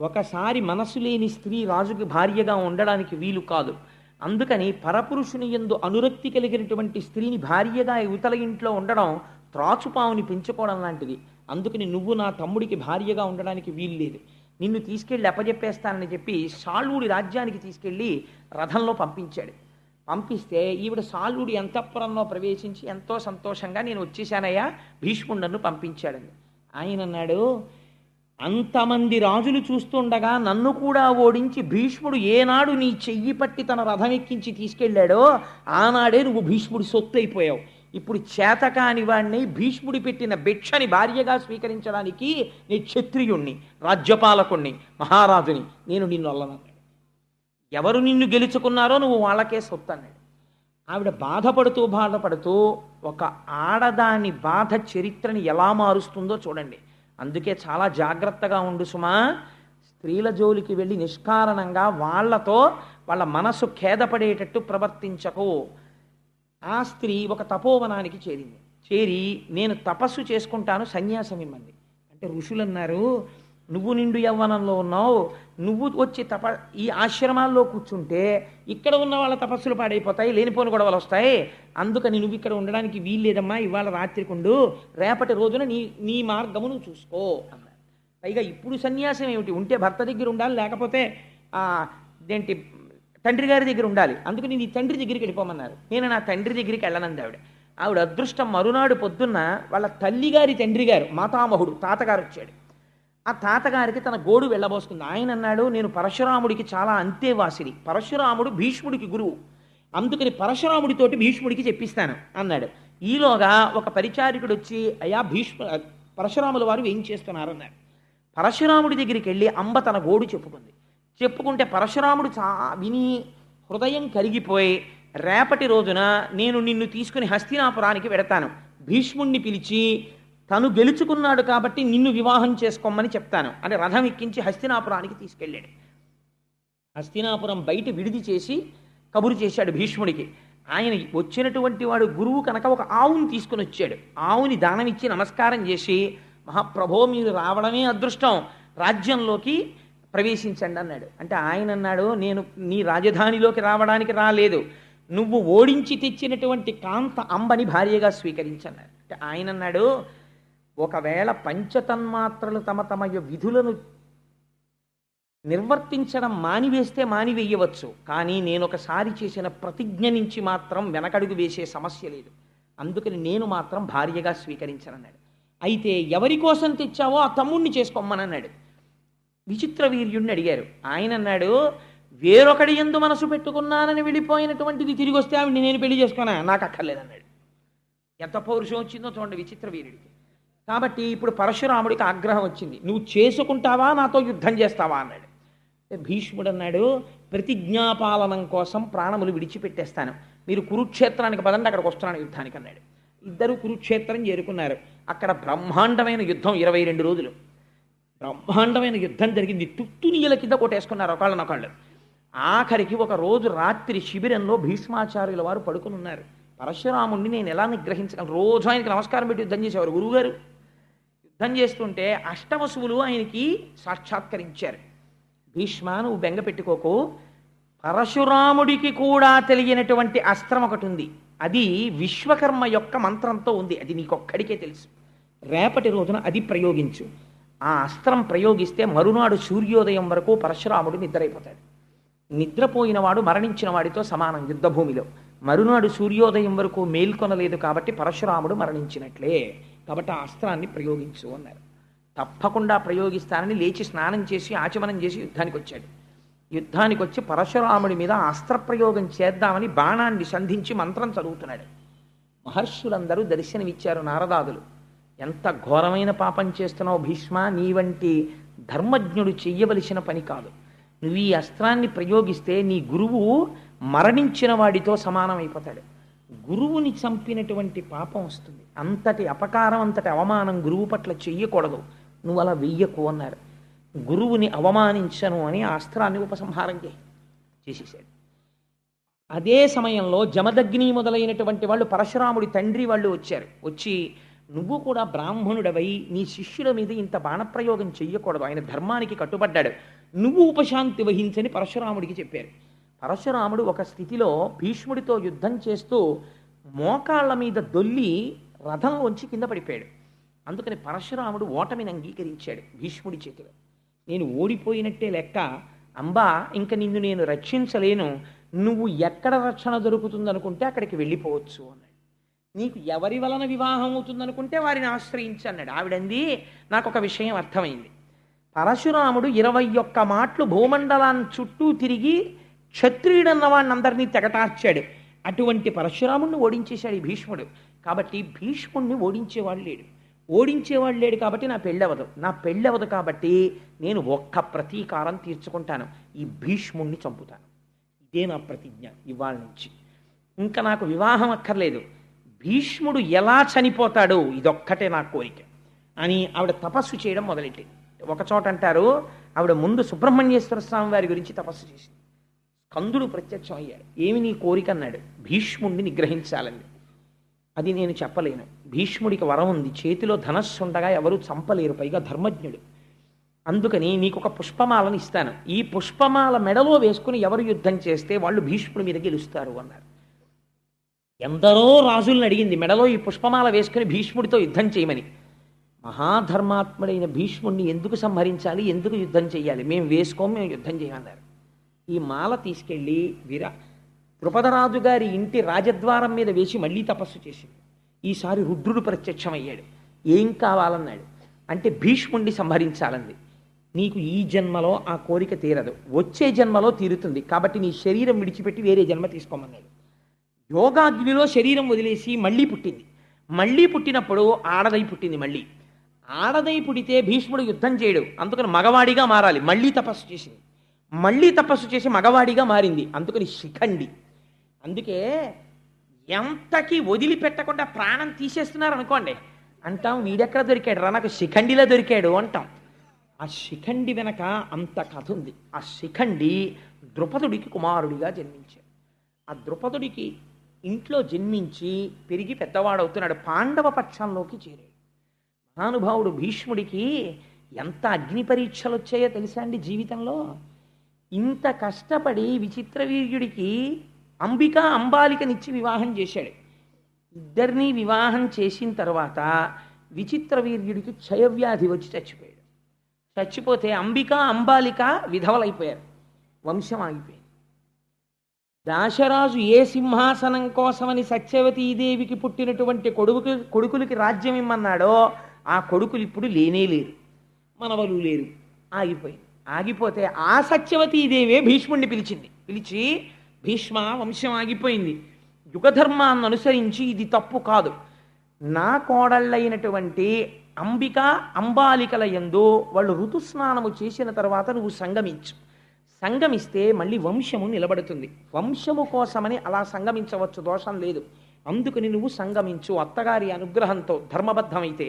ఒకసారి మనసు లేని స్త్రీ రాజుకి భార్యగా ఉండడానికి వీలు కాదు. అందుకని పరపురుషుని యందు అనురక్తి కలిగినటువంటి స్త్రీని భార్యగా యువతల ఇంట్లో ఉండడం త్రాచుపావుని పెంచుకోవడం లాంటిది. అందుకని నువ్వు నా తమ్ముడికి భార్యగా ఉండడానికి వీలు లేదు, నిన్ను తీసుకెళ్ళి అప్పచెప్పేస్తానని చెప్పి సాళ్వుడి రాజ్యానికి తీసుకెళ్ళి రథంలో పంపించాడు. పంపిస్తే ఈవిడ సాళ్వుడి అంతఃపురంలో ప్రవేశించి ఎంతో సంతోషంగా నేను వచ్చేసానయ్యా, భీష్ముడు నన్ను పంపించాడని. ఆయన అన్నాడు, అంతమంది రాజులు చూస్తుండగా నన్ను కూడా ఓడించి భీష్ముడు ఏనాడు నీ చెయ్యి పట్టి తన రథం ఎక్కించి తీసుకెళ్ళాడో ఆనాడే నువ్వు భీష్ముడి సొత్తు అయిపోయావు. ఇప్పుడు చేతకాని వాడిని భీష్ముడి పెట్టిన భిక్షని భార్యగా స్వీకరించడానికి నీ క్షత్రియుణ్ణి, రాజ్యపాలకుణ్ణి, మహారాజుని, నేను నిన్ను అల్లనన్నాడు. ఎవరు నిన్ను గెలుచుకున్నారో నువ్వు వాళ్ళకే సొత్తు అన్నాడు. ఆవిడ బాధపడుతూ ఒక ఆడదాని బాధ చరిత్రని ఎలా మారుస్తుందో చూడండి. అందుకే చాలా జాగ్రత్తగా ఉండు సుమా. స్త్రీల జోలికి వెళ్ళి నిష్కారణంగా వాళ్ళతో వాళ్ళ మనసు ఖేదపడేటట్టు ప్రవర్తించకు. ఆ స్త్రీ ఒక తపోవనానికి చేరి నేను తపస్సు చేసుకుంటాను, సన్యాసం ఇమ్మంది. అంటే ఋషులు అన్నారు, నువ్వు నిండు యవ్వనంలో ఉన్నావు, నువ్వు వచ్చి ఈ ఆశ్రమాల్లో కూర్చుంటే ఇక్కడ ఉన్న వాళ్ళ తపస్సులు పాడైపోతాయి, లేనిపోని గొడవలు వస్తాయి. అందుకని నువ్వు ఇక్కడ ఉండడానికి వీల్లేదమ్మా, ఇవాళ రాత్రికుండు, రేపటి రోజున నీ నీ మార్గము నువ్వు చూసుకో అన్నారు. పైగా ఇప్పుడు సన్యాసం ఏమిటి, ఉంటే భర్త దగ్గర ఉండాలి, లేకపోతే ఇదేంటి తండ్రి గారి దగ్గర ఉండాలి. అందుకని నీ తండ్రి దగ్గరికి వెళ్ళిపోమన్నారు. నేను నా తండ్రి దగ్గరికి వెళ్ళనంది ఆవిడ అదృష్టం. మరునాడు పొద్దున్న వాళ్ళ తల్లిగారి తండ్రి గారు మాతామహుడు తాతగారు వచ్చాడు. ఆ తాతగారికి తన గోడు వెళ్ళబోసుకుంది. ఆయన అన్నాడు, నేను పరశురాముడికి చాలా అంతేవాసిని, పరశురాముడు భీష్ముడికి గురువు, అందుకని పరశురాముడితోటి భీష్ముడికి చెప్పిస్తాను అన్నాడు. ఈలోగా ఒక పరిచారికుడు వచ్చి, అయ్యా పరశురాముల వారు ఏం చేస్తున్నారన్నాడు. పరశురాముడి దగ్గరికి వెళ్ళి అంబ తన గోడు చెప్పుకుంటే పరశురాముడు విని హృదయం కరిగిపోయి, రేపటి రోజున నేను నిన్ను తీసుకుని హస్తినాపురానికి వెడతాను, భీష్ముణ్ణి పిలిచి తను గెలుచుకున్నాడు కాబట్టి నిన్ను వివాహం చేసుకోమని చెప్తాను అని రథం ఎక్కించి హస్తినాపురానికి తీసుకెళ్ళాడు. హస్తినాపురం బయట విడిది చేసి కబురు చేశాడు భీష్ముడికి. ఆయన వచ్చినటువంటి వాడు గురువు కనుక ఒక ఆవుని తీసుకుని వచ్చాడు. ఆవుని దానం ఇచ్చి నమస్కారం చేసి, మహాప్రభో మీరు రావడమే అదృష్టం, రాజ్యంలోకి ప్రవేశించండి అన్నాడు. అంటే ఆయన అన్నాడు, నేను నీ రాజధానిలోకి రావడానికి రాలేదు, నువ్వు ఓడించి తెచ్చినటువంటి కాంత అంబని భార్యగా స్వీకరించన్నాడు. అంటే ఆయన అన్నాడు, ఒకవేళ పంచతన్మాత్రలు తమ తమ విధులను నిర్వర్తించడం మానివేస్తే మానివేయవచ్చు, కానీ నేను ఒకసారి చేసిన ప్రతిజ్ఞ నుంచి మాత్రం వెనకడుగు వేసే సమస్య లేదు, అందుకని నేను మాత్రం భార్యగా స్వీకరించనన్నాడు. అయితే ఎవరి కోసం తెచ్చావో ఆ తమ్ముణ్ణి చేసుకోమనన్నాడు. విచిత్ర వీర్యుణ్ణి అడిగారు. ఆయన అన్నాడు, వేరొకడి యందు మనసు పెట్టుకున్నానని వెళ్ళిపోయినటువంటిది తిరిగి వస్తే ఆవిడ నేను పెళ్లి చేసుకున్నా, నాకు అక్కర్లేదన్నాడు. ఎంత పౌరుషం వచ్చిందో చూడండి విచిత్ర వీరుడికి. కాబట్టి ఇప్పుడు పరశురాముడికి ఆగ్రహం వచ్చింది, నువ్వు చేసుకుంటావా నాతో యుద్ధం చేస్తావా అన్నాడు. భీష్ముడు అన్నాడు, ప్రతిజ్ఞాపాలనం కోసం ప్రాణములు విడిచిపెట్టేస్తాను, మీరు కురుక్షేత్రానికి పదండి, అక్కడికి వస్తున్నాను యుద్ధానికి అన్నాడు. ఇద్దరు కురుక్షేత్రం చేరుకున్నారు. అక్కడ బ్రహ్మాండమైన యుద్ధం 22 రోజులు బ్రహ్మాండమైన యుద్ధం జరిగింది. తుత్తునీయల కింద కొట్టేసుకున్నారు ఒకళ్ళనొకళ్ళు. ఆఖరికి ఒక రోజు రాత్రి శిబిరంలో భీష్మాచార్యుల వారు పడుకుని ఉన్నారు. పరశురాముడిని నేను ఎలా నిగ్రహించగలను, రోజు ఆయనకి నమస్కారం పెట్టి యుద్ధం చేసేవారు గురువుగారు. యుద్ధం చేస్తుంటే అష్టవసువులు ఆయనకి సాక్షాత్కరించారు. భీష్మ, నువ్వు బెంగ పెట్టుకోకు, పరశురాముడికి కూడా తెలియనటువంటి అస్త్రం ఒకటి ఉంది, అది విశ్వకర్మ యొక్క మంత్రంతో ఉంది, అది నీకొక్కడికే తెలుసు, రేపటి రోజున అది ప్రయోగించు. ఆ అస్త్రం ప్రయోగిస్తే మరునాడు సూర్యోదయం వరకు పరశురాముడు నిద్రైపోతాడు. నిద్రపోయినవాడు మరణించిన వాడితో సమానం యుద్ధభూమిలో. మరునాడు సూర్యోదయం వరకు మేల్కొనలేదు కాబట్టి పరశురాముడు మరణించినట్లే, కాబట్టి ఆ అస్త్రాన్ని ప్రయోగించు అన్నారు. తప్పకుండా ప్రయోగిస్తానని లేచి స్నానం చేసి ఆచమనం చేసి యుద్ధానికి వచ్చాడు. యుద్ధానికి వచ్చి పరశురాముడి మీద అస్త్రప్రయోగం చేద్దామని బాణాన్ని సంధించి మంత్రం చదువుతున్నాడు. మహర్షులందరూ దర్శనమిచ్చారు. నారదాదులు, ఎంత ఘోరమైన పాపం చేస్తున్నావు భీష్మ, నీ వంటి ధర్మజ్ఞుడు చెయ్యవలసిన పని కాదు, నువ్వు ఈ అస్త్రాన్ని ప్రయోగిస్తే నీ గురువు మరణించిన వాడితో సమానమైపోతాడు, గురువుని చంపినటువంటి పాపం వస్తుంది, అంతటి అపకారం అంతటి అవమానం గురువు పట్ల చెయ్యకూడదు, నువ్వు అలా వెయ్యకు అన్నారు. గురువుని అవమానించను అని ఆ అస్త్రాన్ని ఉపసంహారం చేసేసాడు. అదే సమయంలో జమదగ్ని మొదలైనటువంటి వాళ్ళు పరశురాముడి తండ్రి వాళ్ళు వచ్చారు. వచ్చి, నువ్వు కూడా బ్రాహ్మణుడవై నీ శిష్యుల మీద ఇంత బాణప్రయోగం చెయ్యకూడదు, ఆయన ధర్మానికి కట్టుబడ్డాడు, నువ్వు ఉపశాంతి వహించని పరశురాముడికి చెప్పారు. పరశురాముడు ఒక స్థితిలో భీష్ముడితో యుద్ధం చేస్తూ మోకాళ్ళ మీద దొల్లి రథంలోంచి కింద పడిపోయాడు. అందుకని పరశురాముడు ఓటమిని అంగీకరించాడు భీష్ముడి చేతిలో. నేను ఓడిపోయినట్టే లెక్క, అంబా ఇంక నిన్ను నేను రక్షించలేను, నువ్వు ఎక్కడ రక్షణ దొరుకుతుందనుకుంటే అక్కడికి వెళ్ళిపోవచ్చు అన్నాడు. నీకు ఎవరి వలన వివాహం అవుతుందనుకుంటే వారిని ఆశ్రయించి అన్నాడు. ఆవిడంది, నాకు ఒక విషయం అర్థమైంది, పరశురాముడు 21 మాటలు భూమండలాన్ని చుట్టూ తిరిగి క్షత్రియుడన్న వాడిని అందరినీ తెగటార్చాడు, అటువంటి పరశురాముడిని ఓడించేశాడు ఈ భీష్ముడు. కాబట్టి భీష్ముడిని ఓడించేవాడు లేడు కాబట్టి నా పెళ్ళవదు కాబట్టి నేను ఒక్క ప్రతీకారం తీర్చుకుంటాను, ఈ భీష్ముడిని చంపుతాను, ఇదే నా ప్రతిజ్ఞ ఇవాళ నుంచి, ఇంకా నాకు వివాహం అక్కర్లేదు, భీష్ముడు ఎలా చనిపోతాడో ఇదొక్కటే నా కోరిక అని ఆవిడ తపస్సు చేయడం మొదలెట్టింది. ఒక చోట అంటారు, ఆవిడ ముందు సుబ్రహ్మణ్యేశ్వర స్వామి వారి గురించి తపస్సు చేసింది. స్కందుడు ప్రత్యక్షం అయ్యాడు. ఏమి నీ కోరిక అన్నాడు. భీష్ముడిని నిగ్రహించాలని. అది నేను చెప్పలేను, భీష్ముడికి వరం ఉంది, చేతిలో ధనస్సు ఉండగా ఎవరూ చంపలేరు, పైగా ధర్మజ్ఞుడు, అందుకని నీకు ఒక పుష్పమాలను ఇస్తాను, ఈ పుష్పమాల మెడలో వేసుకుని ఎవరు యుద్ధం చేస్తే వాళ్ళు భీష్ముడి మీద గెలుస్తారు అన్నారు. ఎందరో రాజుల్ని అడిగింది మెడలో ఈ పుష్పమాల వేసుకుని భీష్ముడితో యుద్ధం చేయమని. మహాధర్మాత్ముడైన భీష్ముడిని ఎందుకు సంహరించాలి, ఎందుకు యుద్ధం చేయాలి, మేము మేము యుద్ధం చేయమన్నారు. ఈ మాల తీసుకెళ్ళి ద్రుపదరాజు గారి ఇంటి రాజద్వారం మీద వేసి మళ్ళీ తపస్సు చేసింది. ఈసారి రుద్రుడు ప్రత్యక్షమయ్యాడు. ఏం కావాలన్నాడు. అంటే భీష్ముడిని సంహరించాలంది. నీకు ఈ జన్మలో ఆ కోరిక తీరదు, వచ్చే జన్మలో తీరుతుంది, కాబట్టి నీ శరీరం విడిచిపెట్టి వేరే జన్మ తీసుకోమన్నాడు. యోగాగ్నిలో శరీరం వదిలేసి మళ్ళీ పుట్టింది. మళ్ళీ పుట్టినప్పుడు ఆడదై పుట్టింది. మళ్ళీ ఆడదై పుడితే భీష్ముడు యుద్ధం చేయడు, అందుకని మగవాడిగా మారాలి. మళ్ళీ తపస్సు చేసింది, మళ్ళీ తపస్సు చేసి మగవాడిగా మారింది, అందుకని శిఖండి. అందుకే ఎంతకి వదిలిపెట్టకుండా ప్రాణం తీసేస్తున్నారు అనుకోండి, అంటాం వీడెక్కడ దొరికాడు రా, నాకు శిఖండిలో దొరికాడు అంటాం. ఆ శిఖండి వెనక అంత కథ ఉంది. ఆ శిఖండి ద్రుపదుడికి కుమారుడిగా జన్మించాడు. ఆ ద్రుపదుడికి ఇంట్లో జన్మించి పెరిగి పెద్దవాడవుతున్నాడు. పాండవ పక్షంలోకి చేరాడు. మహానుభావుడు భీష్ముడికి ఎంత అగ్ని పరీక్షలు వచ్చాయో తెలుసా అండి జీవితంలో. ఇంత కష్టపడి విచిత్రవీర్యుడికి అంబిక అంబాలికనిచ్చి వివాహం చేశాడు. ఇద్దరినీ వివాహం చేసిన తర్వాత విచిత్రవీర్యుడికి క్షయవ్యాధి వచ్చి చచ్చిపోయాడు. చచ్చిపోతే అంబిక అంబాలిక విధవలైపోయారు, వంశం ఆగిపోయింది. దాశరాజు ఏ సింహాసనం కోసమని సత్యవతీదేవికి పుట్టినటువంటి కొడుకులకి రాజ్యం ఇమ్మన్నాడో ఆ కొడుకులు ఇప్పుడు లేనేలేరు, మనవలు లేరు, ఆగిపోయింది. ఆగిపోతే ఆ సత్యవతీదేవే భీష్ముడిని పిలిచి భీష్మ, వంశం ఆగిపోయింది, యుగధర్మాన్ని అనుసరించి ఇది తప్పు కాదు, నా కోడళ్ళైనటువంటి అంబిక అంబాలికల యందు వాళ్ళు ఋతుస్నానము చేసిన తర్వాత నువ్వు సంగమిస్తే మళ్ళీ వంశము నిలబడుతుంది, వంశము కోసమని అలా సంగమించవచ్చు, దోషం లేదు, అందుకని నువ్వు సంగమించు అత్తగారి అనుగ్రహంతో ధర్మబద్ధమైతే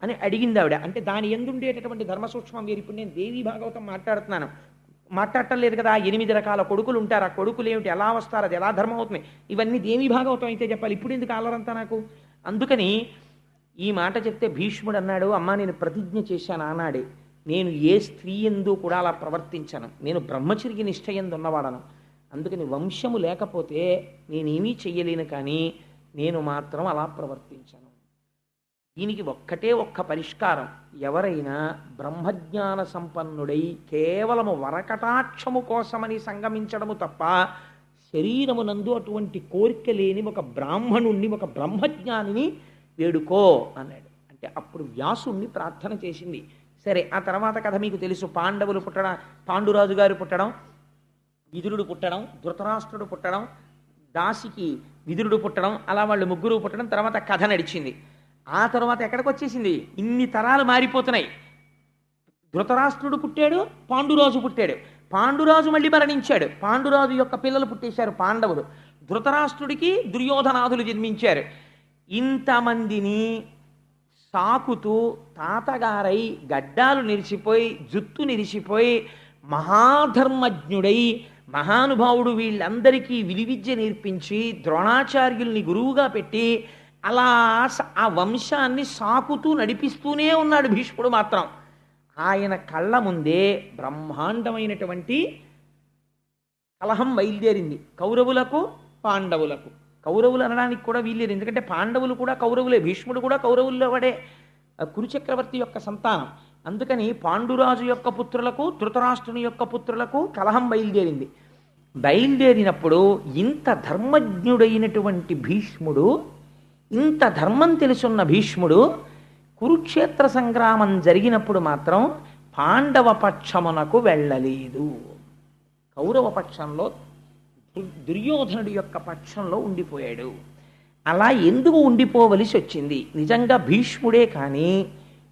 అని అడిగింది ఆవిడ. అంటే దాని ఎందుండేటటువంటి ధర్మ సూక్ష్మం వేరు. ఇప్పుడు నేను దేవీ భాగవతం మాట్లాడటం లేదు కదా. 8 రకాల కొడుకులు ఉంటారు, ఆ కొడుకులు ఏమిటి, ఎలా వస్తారు, అది ఎలా ధర్మం అవుతుంది, ఇవన్నీ దేవీ భాగవతం అయితే చెప్పాలి. ఇప్పుడు ఎందుకు ఆలరంతా నాకు. అందుకని ఈ మాట చెప్తే భీష్ముడు అన్నాడు, అమ్మా నేను ప్రతిజ్ఞ చేశాను ఆనాడే, నేను ఏ స్త్రీ ఎందు కూడా అలా ప్రవర్తించను, నేను బ్రహ్మచర్య నిష్ఠ యందు ఉన్నవాడను, అందుకని వంశము లేకపోతే నేనేమీ చెయ్యలేను, కానీ నేను మాత్రం అలా ప్రవర్తించను. దీనికి ఒక్క పరిష్కారం, ఎవరైనా బ్రహ్మజ్ఞాన సంపన్నుడై కేవలము వరకటాక్షము కోసమని సంగమించడము తప్ప శరీరమునందు అటువంటి కోరిక లేని ఒక బ్రాహ్మణుణ్ణి, ఒక బ్రహ్మజ్ఞానిని వేడుకో అన్నాడు. అంటే అప్పుడు వ్యాసుణ్ణి ప్రార్థన చేసింది. సరే, ఆ తర్వాత కథ మీకు తెలుసు. పాండవులు పుట్టడం, పాండురాజు గారు పుట్టడం, విదురుడు పుట్టడం, ధృతరాష్ట్రుడు పుట్టడం, దాసికి విదురుడు పుట్టడం, అలా వాళ్ళు ముగ్గురు పుట్టడం, తర్వాత కథ నడిచింది. ఆ తర్వాత ఎక్కడికి వచ్చేసింది, ఇన్ని తరాలు మారిపోతున్నాయి. ధృతరాష్ట్రుడు పుట్టాడు, పాండురాజు పుట్టాడు, పాండురాజు మళ్ళీ మరణించాడు, పాండురాజు యొక్క పిల్లలు పుట్టేశారు పాండవులు, ధృతరాష్ట్రుడికి దుర్యోధనాదులు జన్మించారు. ఇంతమందిని సాకుతూ తాతగారై గడ్డాలు నిరిచిపోయి జుత్తు నిరిచిపోయి మహాధర్మజ్ఞుడై మహానుభావుడు వీళ్ళందరికీ విలువిద్య నేర్పించి ద్రోణాచార్యుల్ని గురువుగా పెట్టి అలా ఆ వంశాన్ని సాకుతూ నడిపిస్తూనే ఉన్నాడు భీష్ముడు. మాత్రం ఆయన కళ్ళ ముందే బ్రహ్మాండమైనటువంటి కలహం బయలుదేరింది, కౌరవులకు పాండవులకు. కౌరవులు అనడానికి కూడా వీల్లేదు, ఎందుకంటే పాండవులు కూడా కౌరవులే, భీష్ముడు కూడా కౌరవుల్లో వాడే, కురుచక్రవర్తి యొక్క సంతానం. అందుకని పాండురాజు యొక్క పుత్రులకు ధృతరాష్ట్రుని యొక్క పుత్రులకు కలహం బయలుదేరింది. బయలుదేరినప్పుడు ఇంత ధర్మజ్ఞుడైనటువంటి భీష్ముడు, ఇంత ధర్మం తెలుసున్న భీష్ముడు కురుక్షేత్ర సంగ్రామం జరిగినప్పుడు మాత్రం పాండవ పక్షమునకు వెళ్ళలేదు, కౌరవ పక్షంలో దుర్యోధనుడి యొక్క పక్షంలో ఉండిపోయాడు. అలా ఎందుకు ఉండిపోవలసి వచ్చింది? నిజంగా భీష్ముడే కానీ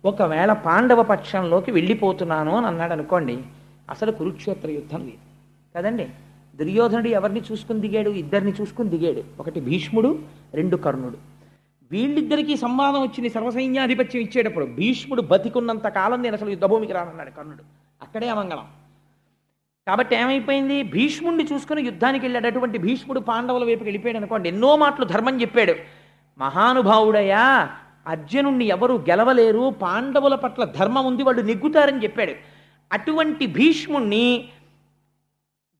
ఒకవేళ పాండవ పక్షంలోకి వెళ్ళిపోతున్నాను అని అన్నాడు అనుకోండి, అసలు కురుక్షేత్ర యుద్ధం లేదు కదండి. దుర్యోధనుడు ఎవరిని చూసుకుని దిగాడు? ఇద్దరిని చూసుకుని దిగాడు. ఒకటి భీష్ముడు, 2 కర్ణుడు. వీళ్ళిద్దరికీ సంవాదం వచ్చింది. సర్వసైన్యాధిపత్యం ఇచ్చేటప్పుడు భీష్ముడు బతికున్నంత కాలం నేను అసలు యుద్ధభూమికి రానన్నాడు కర్ణుడు. అక్కడే అమంగళం. కాబట్టి ఏమైపోయింది, భీష్ముడిని చూసుకుని యుద్ధానికి వెళ్ళాడు. అటువంటి భీష్ముడు పాండవుల వైపుకి వెళ్ళిపోయాడు అనుకోండి, ఎన్నో మాటలు ధర్మం చెప్పాడు. మహానుభావుడయ్యా, అర్జునుణ్ణి ఎవరు గెలవలేరు, పాండవుల పట్ల ధర్మం ఉంది, వాళ్ళు నెగ్గుతారని చెప్పాడు. అటువంటి భీష్ముణ్ణి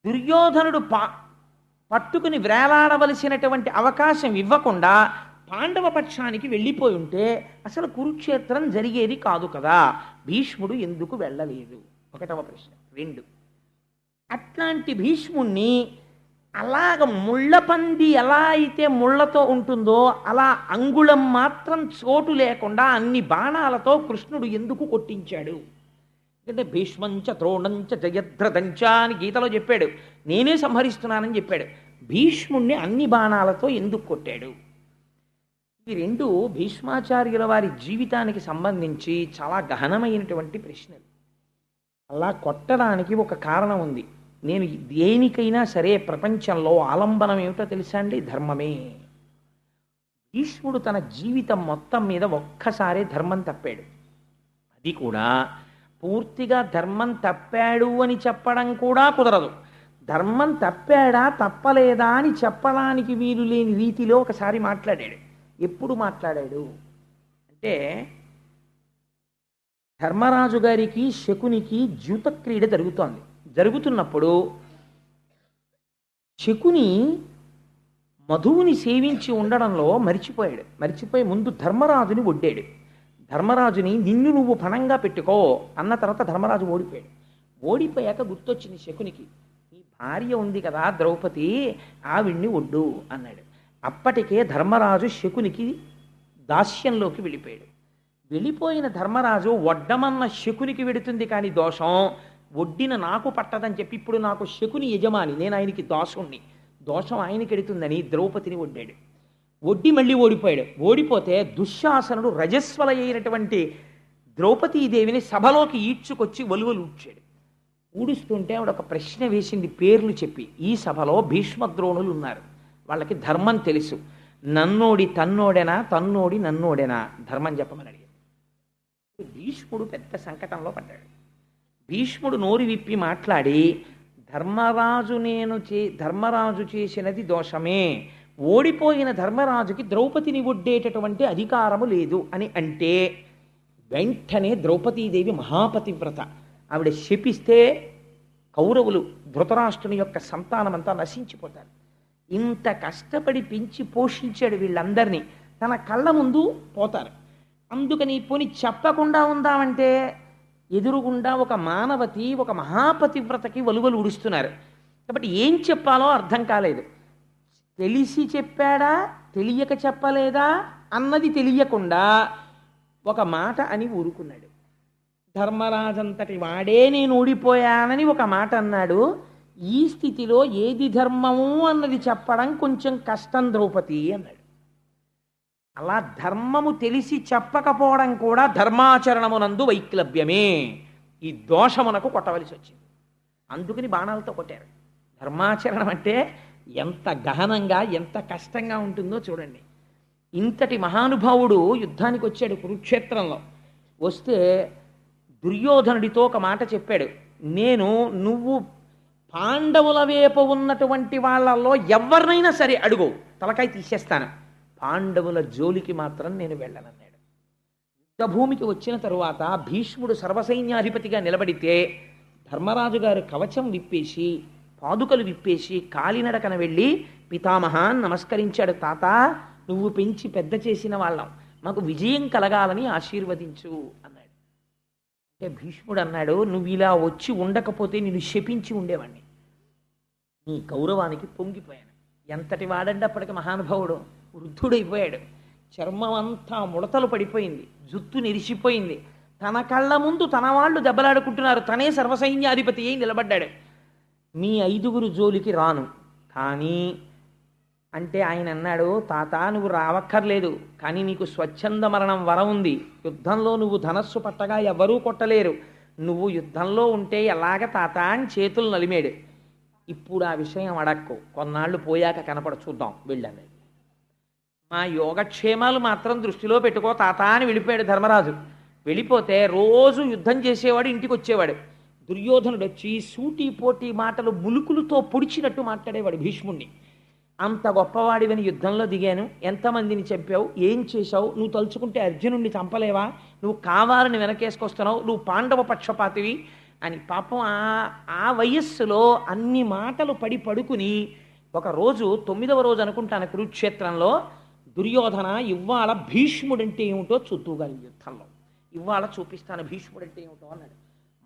దుర్యోధనుడు పట్టుకుని వేలాడవలసినటువంటి అవకాశం ఇవ్వకుండా పాండవ పక్షానికి వెళ్ళిపోయి ఉంటే అసలు కురుక్షేత్రం జరిగేది కాదు కదా. భీష్ముడు ఎందుకు వెళ్ళలేదు? ఒకటవ ప్రశ్న. 2, అట్లాంటి భీష్ముణ్ణి అలాగ ముళ్ళపంది ఎలా అయితే ముళ్ళతో ఉంటుందో అలా అంగుళం మాత్రం చోటు లేకుండా అన్ని బాణాలతో కృష్ణుడు ఎందుకు కొట్టించాడు? ఎందుకంటే భీష్మంచ ద్రోణంచ జయద్రథంచ అని గీతలో చెప్పాడు. నేనే సంహరిస్తున్నానని చెప్పాడు. భీష్ముణ్ణి అన్ని బాణాలతో ఎందుకు కొట్టాడు? ఈ 2 భీష్మాచార్యుల వారి జీవితానికి సంబంధించి చాలా గహనమైనటువంటి ప్రశ్నలు. అలా కొట్టడానికి ఒక కారణం ఉంది. నేను దేనికైనా సరే ప్రపంచంలో ఆలంబనం ఏమిటో తెలుసా అండి? ధర్మమే. భీష్ముడు తన జీవితం మొత్తం మీద ఒక్కసారే ధర్మం తప్పాడు. అది కూడా పూర్తిగా ధర్మం తప్పాడు అని చెప్పడం కూడా కుదరదు. ధర్మం తప్పాడా తప్పలేదా అని చెప్పడానికి వీలు లేని రీతిలో ఒకసారి మాట్లాడాడు. ఎప్పుడు మాట్లాడాడు అంటే, ధర్మరాజు గారికి శకునికి ద్యూత క్రీడ జరుగుతున్నప్పుడు శకుని మధువుని సేవించి ఉండడంలో మరిచిపోయి ముందు ధర్మరాజుని ఒడ్డాడు. ధర్మరాజుని నిన్ను నువ్వు పణంగా పెట్టుకో అన్న తర్వాత ధర్మరాజు ఓడిపోయాక గుర్తొచ్చింది శకునికి, నీ భార్య ఉంది కదా ద్రౌపది, ఆవిడ్ని ఒడ్డు అన్నాడు. అప్పటికే ధర్మరాజు శకునికి దాస్యంలోకి వెళ్ళిపోయిన ధర్మరాజు వడ్డమన్న శకునికి వెడుతుంది కానీ దోషం వడ్డిన నాకు పట్టదని చెప్పి ఇప్పుడు నాకు శకుని యజమాని, నేను ఆయనకి దాసుణ్ణి, దోషం ఆయనకి ఎడుతుందని ద్రౌపదిని ఒడ్డి మళ్ళీ ఓడిపోతే దుశ్శాసనుడు రజస్వల అయినటువంటి ద్రౌపదీదేవిని సభలోకి ఈడ్చుకొచ్చి ఒలువలు ఊడుస్తుంటే ఆవిడ ఒక ప్రశ్న వేసింది పేర్లు చెప్పి. ఈ సభలో భీష్మద్రోణులు ఉన్నారు, వాళ్ళకి ధర్మం తెలుసు. నన్నోడి తన్నోడెనా, తన్నోడి నన్నోడెనా, ధర్మం చెప్పమని అడిగారు. భీష్ముడు పెద్ద సంకటంలో పడ్డాడు. భీష్ముడు నోరు విప్పి మాట్లాడి, ధర్మరాజు చేసినది దోషమే, ఓడిపోయిన ధర్మరాజుకి ద్రౌపదిని ఒడ్డేటటువంటి అధికారము లేదు అని అంటే వెంటనే ద్రౌపదీదేవి మహాపతివ్రత, ఆవిడ శపిస్తే కౌరవులు ధృతరాష్ట్రుని యొక్క సంతానమంతా నశించిపోతారు. ఇంత కష్టపడి పెంచి పోషించాడు వీళ్ళందరినీ, తన కళ్ళ ముందు పోతారు. అందుకని పోని చెప్పకుండా ఉందామంటే ఎదురుగుండా ఒక మానవతి, ఒక మహాపతివ్రతకి వలువలు ఉడుస్తున్నారు. కాబట్టి ఏం చెప్పాలో అర్థం కాలేదు. తెలిసి చెప్పాడా తెలియక చెప్పలేదా అన్నది తెలియకుండా ఒక మాట అని ఊరుకున్నాడు. ధర్మరాజంతటి వాడే నేను ఓడిపోయానని ఒక మాట అన్నాడు. ఈ స్థితిలో ఏది ధర్మము అన్నది చెప్పడం కొంచెం కష్టం ద్రౌపది అన్నాడు. అలా ధర్మము తెలిసి చెప్పకపోవడం కూడా ధర్మాచరణమునందు వైక్లభ్యమే. ఈ దోషమునకు కొట్టవలసి వచ్చింది. అందుకని బాణాలతో కొట్టారు. ధర్మాచరణం అంటే ఎంత గహనంగా ఎంత కష్టంగా ఉంటుందో చూడండి. ఇంతటి మహానుభావుడు యుద్ధానికి వచ్చాడు కురుక్షేత్రంలో. వస్తే దుర్యోధనుడితో ఒక మాట చెప్పాడు, నువ్వు పాండవుల వైపు ఉన్నటువంటి వాళ్ళల్లో ఎవరినైనా సరే అడుగు, తలకాయ తీసేస్తాను, పాండవుల జోలికి మాత్రం నేను వెళ్ళనన్నాడు. యుద్ధభూమికి వచ్చిన తరువాత భీష్ముడు సర్వసైన్యాధిపతిగా నిలబడితే ధర్మరాజు గారు కవచం విప్పేసి పాదుకలు విప్పేసి కాలినడకన వెళ్ళి పితామహాన్ నమస్కరించాడు. తాత, నువ్వు పెంచి పెద్ద చేసిన వాళ్ళం, మాకు విజయం కలగాలని ఆశీర్వదించు అన్నాడు. అంటే భీష్ముడు అన్నాడు, నువ్వు ఇలా వచ్చి ఉండకపోతే నేను శపించి ఉండేవాడిని. నీ గౌరవానికి పొంగిపోయాను. ఎంతటి వాడండి అప్పటికి మహానుభావుడు, వృద్ధుడైపోయాడు. చర్మం అంతా ముడతలు పడిపోయింది, జుత్తు నెరిసిపోయింది. తన కళ్ళ ముందు తన వాళ్ళు దెబ్బలాడుకుంటున్నారు, తనే సర్వసైన్యాధిపతి అయి నిలబడ్డాడు. మీ 5గురు జోలికి రాను కానీ అంటే ఆయన అన్నాడు, తాత నువ్వు రావక్కర్లేదు, కానీ నీకు స్వచ్ఛంద మరణం వరం ఉంది. యుద్ధంలో నువ్వు ధనస్సు పట్టగా ఎవరూ కొట్టలేరు, నువ్వు యుద్ధంలో ఉంటే ఎలాగ తాత అని చేతులు నలిమాడు. ఇప్పుడు ఆ విషయం అడక్కు, కొన్నాళ్ళు పోయాక కనపడ చూద్దాం వెళ్ళాను. మా యోగక్షేమాలు మాత్రం దృష్టిలో పెట్టుకో తాత అని వెళ్ళిపోయాడు ధర్మరాజు. వెళ్ళిపోతే రోజు యుద్ధం చేసేవాడు, ఇంటికి వచ్చేవాడు. దుర్యోధనుడు వచ్చి సూటి పోటీ మాటలు ములుకులతో పొడిచినట్టు మాట్లాడేవాడు భీష్ముణ్ణి. అంత గొప్పవాడివని యుద్ధంలో దిగాను, ఎంతమందిని చంపావు, ఏం చేశావు, నువ్వు తలుచుకుంటే అర్జునుడిని చంపలేవా, నువ్వు కావాలని వెనకేసుకొస్తున్నావు, నువ్వు పాండవ పక్షపాతివి అని పాపం ఆ వయస్సులో అన్ని మాటలు పడి పడుకుని ఒకరోజు 9వ రోజు అనుకుంటాను కురుక్షేత్రంలో దుర్యోధన ఇవాళ భీష్ముడంటే ఏమిటో చూద్దుగాలి యుద్ధంలో ఇవాళ చూపిస్తాను భీష్ముడంటే ఏమిటో అన్నాడు.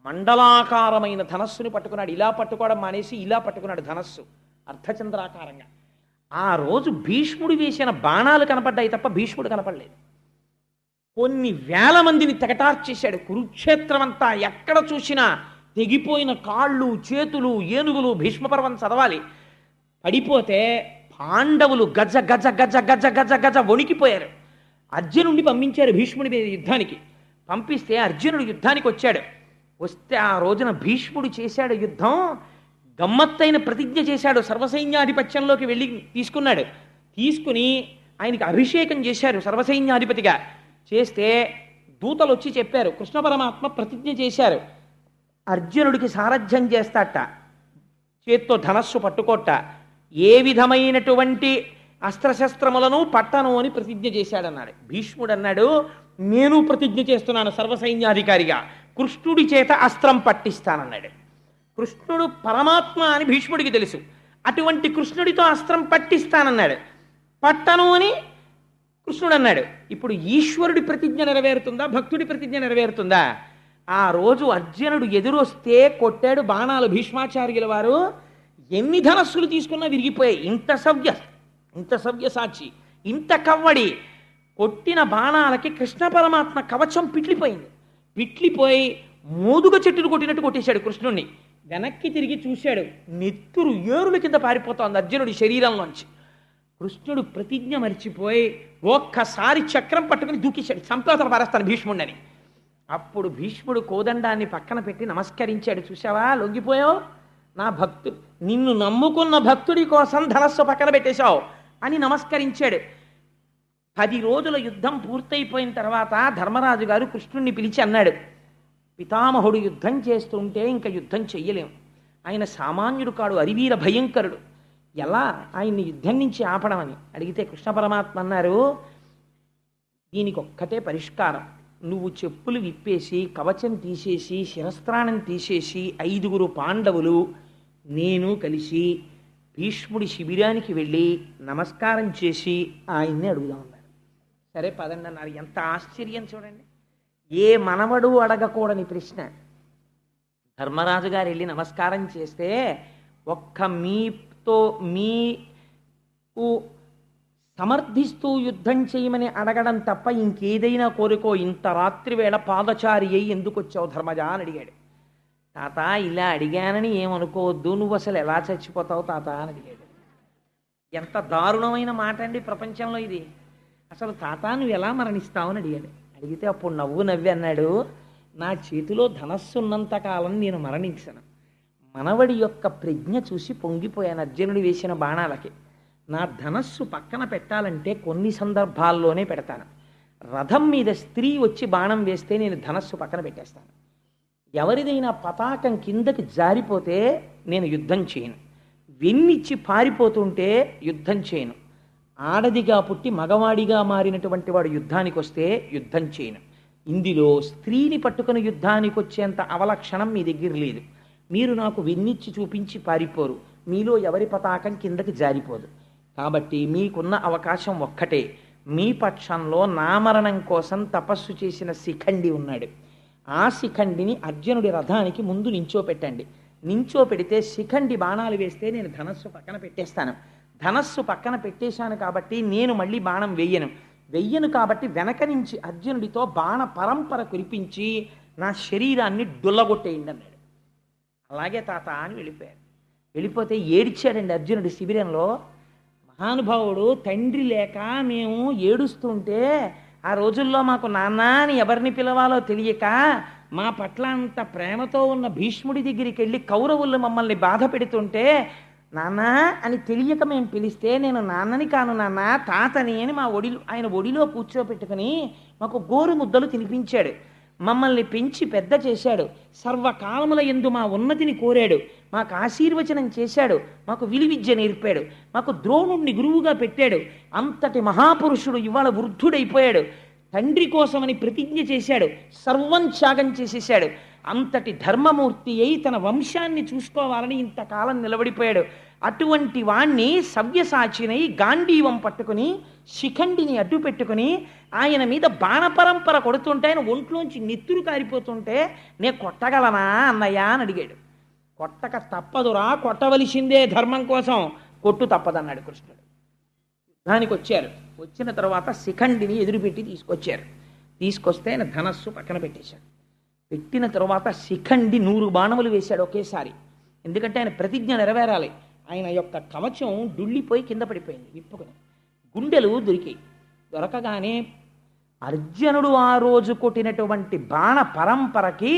మండలాకారమైన ధనస్సుని పట్టుకున్నాడు. ఇలా పట్టుకోవడం మానేసి ఇలా పట్టుకున్నాడు ధనస్సు అర్ధచంద్రాకారంగా. ఆ రోజు భీష్ముడు వేసిన బాణాలు కనపడ్డాయి తప్ప భీష్ముడు కనపడలేదు. కొన్ని వేల మందిని తెగటార్చేశాడు. కురుక్షేత్రం అంతా ఎక్కడ చూసినా తెగిపోయిన కాళ్ళు చేతులు ఏనుగులు. భీష్మపర్వం చదవాలి. పడిపోతే పాండవులు గజ గజ గజ గజ గజ గజ వణికిపోయారు. అర్జునుడిని పంపించారు భీష్ముడి మీద యుద్ధానికి. పంపిస్తే అర్జునుడు యుద్ధానికి వచ్చాడు. వస్తే ఆ రోజున భీష్ముడు చేశాడు యుద్ధం. గమ్మత్తైన ప్రతిజ్ఞ చేశాడు. సర్వసైన్యాధిపత్యంలోకి వెళ్ళి తీసుకున్నాడు. తీసుకుని ఆయనకి అభిషేకం చేశారు సర్వసైన్యాధిపతిగా. చేస్తే దూతలు వచ్చి చెప్పారు కృష్ణ పరమాత్మ ప్రతిజ్ఞ చేశారు అర్జునుడికి సారథ్యం చేస్తాట, చేత్తో ధనస్సు పట్టుకోట, ఏ విధమైనటువంటి అస్త్రశస్త్రములను పట్టను అని ప్రతిజ్ఞ చేశాడన్నాడు. భీష్ముడు అన్నాడు నేను ప్రతిజ్ఞ చేస్తున్నాను సర్వసైన్యాధికారిగా, కృష్ణుడి చేత అస్త్రం పట్టిస్తానన్నాడు. కృష్ణుడు పరమాత్మ అని భీష్ముడికి తెలుసు. అటువంటి కృష్ణుడితో అస్త్రం పట్టిస్తానన్నాడు. పట్టను అని కృష్ణుడు అన్నాడు. ఇప్పుడు ఈశ్వరుడి ప్రతిజ్ఞ నెరవేరుతుందా భక్తుడి ప్రతిజ్ఞ నెరవేరుతుందా? ఆ రోజు అర్జునుడు ఎదురొస్తే కొట్టాడు బాణాలు. భీష్మాచార్యుల వారు ఎన్ని ధనస్సులు తీసుకున్నా విరిగిపోయాయి. ఇంత సవ్యసాచి ఇంత కవ్వడి కొట్టిన బాణాలకి కృష్ణ పరమాత్మ కవచం పిట్లిపోయింది. పిట్లిపోయి మోదుగ చెట్టును కొట్టినట్టు కొట్టేశాడు కృష్ణుణ్ణి. వెనక్కి తిరిగి చూశాడు, నెత్తురు ఏరుల కింద పారిపోతోంది అర్జునుడి శరీరంలోంచి. కృష్ణుడు ప్రతిజ్ఞ మరిచిపోయి ఒక్కసారి చక్రం పట్టుకుని దూకేశాడు, సంప్రోతన పారేస్తాను భీష్ముడిని. అప్పుడు భీష్ముడు కోదండాన్ని పక్కన పెట్టి నమస్కరించాడు. చూసావా లొంగిపోయావు, నా నిన్ను నమ్ముకున్న భక్తుడి కోసం ధనస్సు పక్కన పెట్టేశావు అని నమస్కరించాడు. 10 రోజుల యుద్ధం పూర్తయిపోయిన తర్వాత ధర్మరాజు గారు కృష్ణుణ్ణి పిలిచి అన్నాడు, పితామహుడు యుద్ధం చేస్తుంటే ఇంకా యుద్ధం చెయ్యలేము, ఆయన సామాన్యుడు కాడు, అరివీర భయంకరుడు, ఎలా ఆయన్ని యుద్ధం నుంచి ఆపడమని అడిగితే కృష్ణ పరమాత్మ అన్నారు, దీనికి ఒక్కటే పరిష్కారం, నువ్వు చెప్పులు విప్పేసి కవచం తీసేసి శిరస్త్రాణం తీసేసి 5గురు పాండవులు నేను కలిసి భీష్ముడి శిబిరానికి వెళ్ళి నమస్కారం చేసి ఆయన్ని అడుగుదామన్నారు. సరే పదండి అన్నారు. ఎంత ఆశ్చర్యం చూడండి, ఏ మనవడు అడగకూడని ప్రశ్న. ధర్మరాజు గారు వెళ్ళి నమస్కారం చేస్తే ఒక్క మీకు సమర్థిస్తూ యుద్ధం చేయమని అడగడం తప్ప ఇంకేదైనా కోరుకో, ఇంత రాత్రి వేళ పాదచారి అయి ఎందుకు వచ్చావు ధర్మజ అని అడిగాడు. తాత ఇలా అడిగానని ఏమనుకోవద్దు, నువ్వు అసలు ఎలా చచ్చిపోతావు తాత అని అడిగాడు. ఎంత దారుణమైన మాట అండి ప్రపంచంలో ఇది. అసలు తాత నువ్వు ఎలా మరణిస్తావు అని అడిగాడు. అడిగితే అప్పుడు నవ్వి అన్నాడు, నా చేతిలో ధనస్సు ఉన్నంతకాలం నేను మరణించను. మనవడి యొక్క ప్రజ్ఞ చూసి పొంగిపోయాను అర్జునుడు వేసిన బాణాలకి. నా ధనస్సు పక్కన పెట్టాలంటే కొన్ని సందర్భాల్లోనే పెడతాను. రథం మీద స్త్రీ వచ్చి బాణం వేస్తే నేను ధనస్సు పక్కన పెట్టేస్తాను. ఎవరిదైనా పతాకం కిందకి జారిపోతే నేను యుద్ధం చేయను. వెన్నిచ్చి పారిపోతుంటే యుద్ధం చేయను. ఆడదిగా పుట్టి మగవాడిగా మారినటువంటి వాడు యుద్ధానికి వస్తే యుద్ధం చేయను. ఇందులో స్త్రీని పట్టుకుని యుద్ధానికి వచ్చేంత అవలక్షణం మీ దగ్గర లేదు. మీరు నాకు వెన్నిచ్చి చూపించి పారిపోరు, మీలో ఎవరి పతాకం కిందకి జారిపోదు. కాబట్టి మీకున్న అవకాశం ఒక్కటే, మీ పక్షంలో నామరణం కోసం తపస్సు చేసిన శిఖండి ఉన్నాడు. ఆ శిఖండిని అర్జునుడి రథానికి ముందు నించోపెట్టండి. నించోపెడితే శిఖండి బాణాలు వేస్తే నేను ధనస్సు పక్కన పెట్టేస్తాను. ధనస్సు పక్కన పెట్టేశాను కాబట్టి నేను మళ్ళీ బాణం వెయ్యను కాబట్టి వెనక నుంచి అర్జునుడితో బాణ పరంపర కురిపించి నా శరీరాన్ని డుల్లగొట్టేయండి అన్నాడు. అలాగే తాత అని వెళ్ళిపోయాడు. వెళ్ళిపోతే ఏడ్చాడండి అర్జునుడి శిబిరంలో. మహానుభావుడు తండ్రి లేక మేము ఏడుస్తుంటే ఆ రోజుల్లో మాకు నాన్న అని ఎవరిని పిలవాలో తెలియక మా పట్ల అంత ప్రేమతో ఉన్న భీష్ముడి దగ్గరికి వెళ్ళి కౌరవులు మమ్మల్ని బాధ పెడుతుంటే నాన్న అని తెలియక మేము పిలిస్తే నేను నాన్నని కాను నాన్న తాతని అని ఆయన ఒడిలో కూర్చోపెట్టుకుని మాకు గోరు ముద్దలు తినిపించాడు. మమ్మల్ని పెంచి పెద్ద చేశాడు. సర్వకాలముల యందు మా ఉన్నతిని కోరాడు. మాకు ఆశీర్వచనం చేశాడు. మాకు విలువిద్య నేర్పాడు. మాకు ద్రోణుణ్ణి గురువుగా పెట్టాడు. అంతటి మహాపురుషుడు ఇవాళ వృద్ధుడైపోయాడు. తండ్రి కోసమని ప్రతిజ్ఞ చేశాడు. సర్వం త్యాగం చేసేశాడు. అంతటి ధర్మమూర్తి అయి తన వంశాన్ని చూసుకోవాలని ఇంతకాలం నిలబడిపోయాడు. అటువంటి వాణ్ణి సవ్యసాచినై గాంధీవం పట్టుకుని శిఖండిని అడ్డు పెట్టుకుని ఆయన మీద బాణపరంపర కొడుతుంటే ఆయన ఒంట్లోంచి నెత్తురు కారిపోతుంటే నే కొట్టగలనా అన్నయ్య అని అడిగాడు. కొట్టక తప్పదురా, కొట్టవలసిందే ధర్మం కోసం, కొట్టు తప్పదన్నాడు కృష్ణుడు. దానికి వచ్చారు. వచ్చిన తర్వాత శిఖండిని ఎదురుపెట్టి తీసుకొచ్చారు. తీసుకొస్తే ఆయన ధనస్సు పక్కన పెట్టేశాడు. పెట్టిన తర్వాత శిఖండి 100 బాణములు వేశాడు ఒకేసారి. ఎందుకంటే ఆయన ప్రతిజ్ఞ నెరవేరాలి. ఆయన యొక్క కవచం డుళ్ళిపోయి కింద పడిపోయింది విప్పుకుని. గుండెలు దొరికాయి. దొరకగానే అర్జునుడు ఆ రోజు కొట్టినటువంటి బాణ పరంపరకి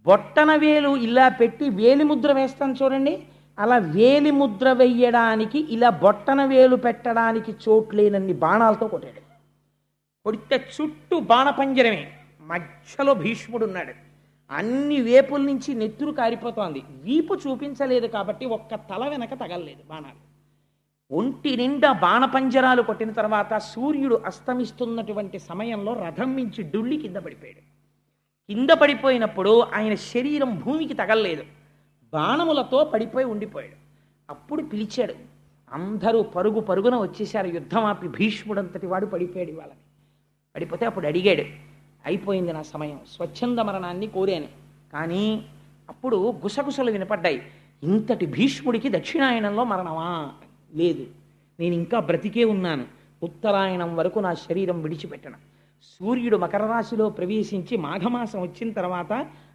బొట్టన వేలు ఇలా పెట్టి వేలి ముద్ర వేస్తాం చూడండి, అలా వేలి ముద్ర వెయ్యడానికి ఇలా బొట్టన వేలు పెట్టడానికి చోట్లేనన్ని బాణాలతో కొట్టాడు. కొడితే చుట్టూ బాణపంజరమే, మధ్యలో భీష్ముడు ఉన్నాడు. అన్ని వేపుల నుంచి నెత్తురు కారిపోతోంది. వీపు చూపించలేదు కాబట్టి ఒక్క తల వెనక తగలలేదు బాణాలు. ఒంటి నిండా బాణపంజరాలు కొట్టిన తర్వాత సూర్యుడు అస్తమిస్తున్నటువంటి సమయంలో రథం మించి డుళ్ళి కింద పడిపోయాడు. కింద పడిపోయినప్పుడు ఆయన శరీరం భూమికి తగలలేదు, బాణములతో పడిపోయి ఉండిపోయాడు. అప్పుడు పిలిచాడు. అందరూ పరుగు పరుగున వచ్చేశారు. యుద్ధం ఆపి భీష్ముడంతటి వాడు పడిపోయాడు వాళ్ళని. పడిపోతే అప్పుడు అడిగాడు, అయిపోయింది నా సమయం, స్వచ్ఛంద మరణాన్ని కోరాను. కానీ అప్పుడు గుసగుసలు వినపడ్డాయి. ఇంతటి భీష్ముడికి దక్షిణాయనంలో మరణమా? లేదు, నేను ఇంకా బ్రతికే ఉన్నాను. ఉత్తరాయణం వరకు నా శరీరం విడిచిపెట్టను. సూర్యుడు మకర రాశిలో ప్రవేశించి మాఘమాసం వచ్చిన తర్వాత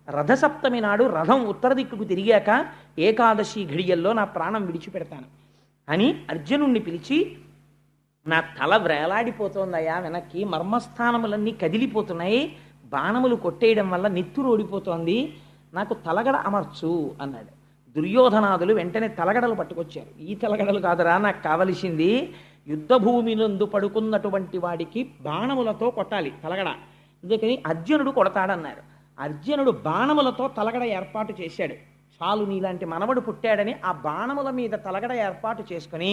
రథసప్తమి నాడు రథం ఉత్తర దిక్కుకు తిరిగాక ఏకాదశి ఘడియల్లో నా ప్రాణం విడిచిపెడతాను అని అర్జునుణ్ణి పిలిచి, నా తల వ్రేలాడిపోతోందయ్యా వెనక్కి, మర్మస్థానములన్నీ కదిలిపోతున్నాయి, బాణములు కొట్టేయడం వల్ల నెత్తురు ఓడిపోతోంది, నాకు తలగడ అమర్చు అన్నాడు. దుర్యోధనాదులు వెంటనే తలగడలు పట్టుకొచ్చారు. ఈ తలగడలు కాదురా నాకు కావలసింది, యుద్ధభూమిలందు పడుకున్నటువంటి వాడికి బాణములతో కొట్టాలి తలగడ, అందుకని అర్జునుడు కొడతాడన్నారు. అర్జునుడు బాణములతో తలగడ ఏర్పాటు చేశాడు. చాలు నీలాంటి మనవడు పుట్టాడని ఆ బాణముల మీద తలగడ ఏర్పాటు చేసుకుని,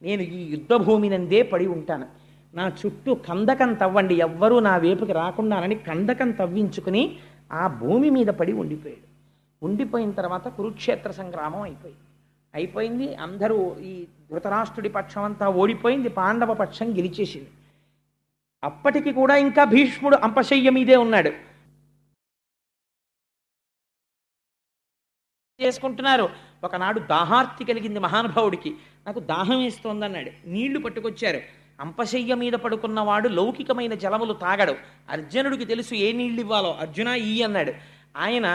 నేను ఈ యుద్ధభూమినందే పడి ఉంటాను, నా చుట్టూ కందకం తవ్వండి, ఎవ్వరూ నా వైపుకి రాకుండానని కందకం తవ్వించుకుని ఆ భూమి మీద పడి ఉండిపోయాడు. ఉండిపోయిన తర్వాత కురుక్షేత్ర సంగ్రామం అయిపోయింది. అందరూ ఈ ధృతరాష్ట్రుడి పక్షం అంతా ఓడిపోయింది, పాండవ పక్షం గెలిచేసింది. అప్పటికి కూడా ఇంకా భీష్ముడు అంపశయ్య మీదే ఉన్నాడు. చేసుకుంటున్నారు. ఒకనాడు దాహార్తి కలిగింది మహానుభావుడికి, నాకు దాహం వేస్తోందన్నాడు. నీళ్లు పట్టుకొచ్చారు. అంపశయ్య మీద పడుకున్నవాడు లౌకికమైన జలములు తాగడు. అర్జునుడికి తెలుసు ఏ నీళ్ళు ఇవ్వాలో. అర్జున ఈ అన్నాడు. ఆయన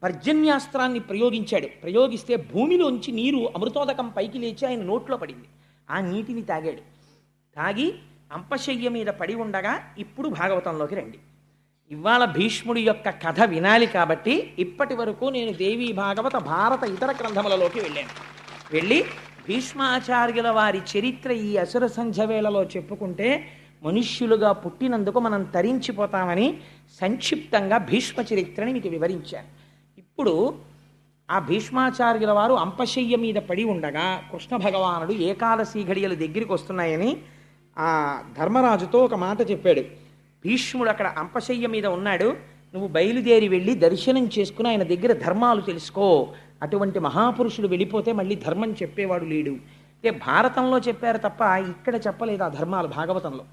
పర్జన్యాస్త్రాన్ని ప్రయోగించాడు. ప్రయోగిస్తే భూమిలోంచి నీరు అమృతోదకం పైకి లేచి ఆయన నోట్లో పడింది. ఆ నీటిని తాగాడు. తాగి అంపశయ్య మీద పడి ఉండగా ఇప్పుడు భాగవతంలోకి రండి. ఇవాళ భీష్ముడి యొక్క కథ వినాలి కాబట్టి ఇప్పటి వరకు నేను దేవీ భాగవత భారత ఇతర గ్రంథములలోకి వెళ్ళి భీష్మాచార్యుల వారి చరిత్ర ఈ అసుర సంధ్య వేళలో చెప్పుకుంటే మనుష్యులుగా పుట్టినందుకు మనం తరించిపోతామని సంక్షిప్తంగా భీష్మ చరిత్రని మీకు వివరించాను. ఇప్పుడు ఆ భీష్మాచార్యుల వారు అంపశయ్య మీద పడి ఉండగా కృష్ణ భగవానుడు ఏకాదశి ఘడియలు దగ్గరికి వస్తున్నాయని ఆ ధర్మరాజుతో ఒక మాట చెప్పాడు. భీష్ముడు అక్కడ అంపశయ్య మీద ఉన్నాడు, నువ్వు బయలుదేరి వెళ్ళి దర్శనం చేసుకుని ఆయన దగ్గర ధర్మాలు తెలుసుకో. అటువంటి మహాపురుషుడు వెళ్ళిపోతే మళ్ళీ ధర్మం చెప్పేవాడు లేడు. అంటే భారతంలో చెప్పారు తప్ప ఇక్కడ చెప్పలేదు ఆ ధర్మాలు భాగవతంలో.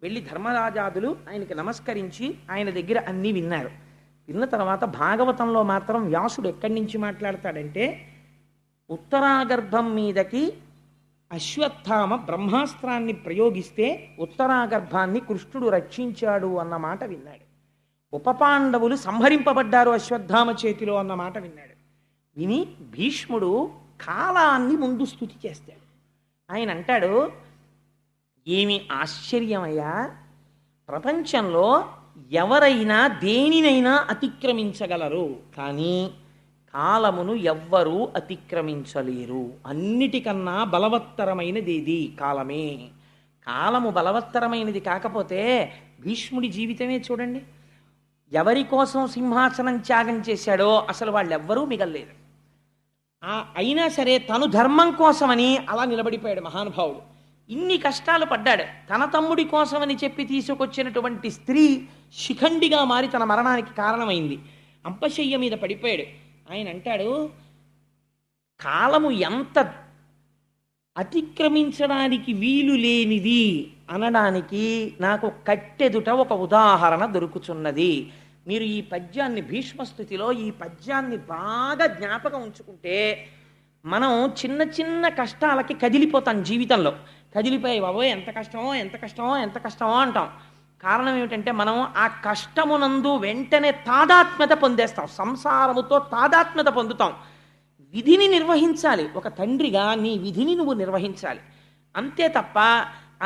వెళ్ళి ధర్మరాజాదులు ఆయనకి నమస్కరించి ఆయన దగ్గర అన్నీ విన్నారు. విన్న తర్వాత భాగవతంలో మాత్రం వ్యాసుడు ఎక్కడి నుంచి మాట్లాడతాడంటే, ఉత్తరాగర్భం మీదకి అశ్వత్థామ బ్రహ్మాస్త్రాన్ని ప్రయోగిస్తే ఉత్తరాగర్భాన్ని కృష్ణుడు రక్షించాడు అన్న మాట విన్నాడు. ఉపపాండవులు సంహరింపబడ్డారు అశ్వత్థామ చేతిలో అన్న మాట విన్నాడు. విని భీష్ముడు కాలాన్ని ముందు స్తుతి చేస్తాడు. ఆయన అంటాడు, ఏమి ఆశ్చర్యమయ్యా, ప్రపంచంలో ఎవరైనా దేనినైనా అతిక్రమించగలరు, కానీ కాలమును ఎవ్వరూ అతిక్రమించలేరు. అన్నిటికన్నా బలవత్తరమైనది ఇది కాలమే. కాలము బలవత్తరమైనది కాకపోతే భీష్ముడి జీవితమే చూడండి. ఎవరి కోసం సింహాసనం త్యాగం చేశాడో అసలు వాళ్ళెవ్వరూ మిగల్లేదు. అయినా సరే తను ధర్మం కోసమని అలా నిలబడిపోయాడు మహానుభావుడు. ఇన్ని కష్టాలు పడ్డాడు. తన తమ్ముడి కోసమని చెప్పి తీసుకొచ్చినటువంటి స్త్రీ శిఖండిగా మారి తన మరణానికి కారణమైంది. అంపశయ్య మీద పడిపోయాడు. ఆయన అంటాడు, కాలము ఎంత అతిక్రమించడానికి వీలు లేనిది అనడానికి నాకు కట్టెదుట ఒక ఉదాహరణ దొరుకుతున్నది. మీరు ఈ పద్యాన్ని, భీష్మస్థుతిలో ఈ పద్యాన్ని బాగా జ్ఞాపకం ఉంచుకుంటే మనం చిన్న చిన్న కష్టాలకి కదిలిపోతాం. జీవితంలో కదిలిపోయి బాబోయ్ ఎంత కష్టమో ఎంత కష్టమో ఎంత కష్టమో అంటాం. కారణం ఏమిటంటే మనం ఆ కష్టమునందు వెంటనే తాదాత్మ్యత పొందేస్తాం, సంసారముతో తాదాత్మ్యత పొందుతాం. విధిని నిర్వహించాలి, ఒక తండ్రిగా నీ విధిని నువ్వు నిర్వహించాలి అంతే తప్ప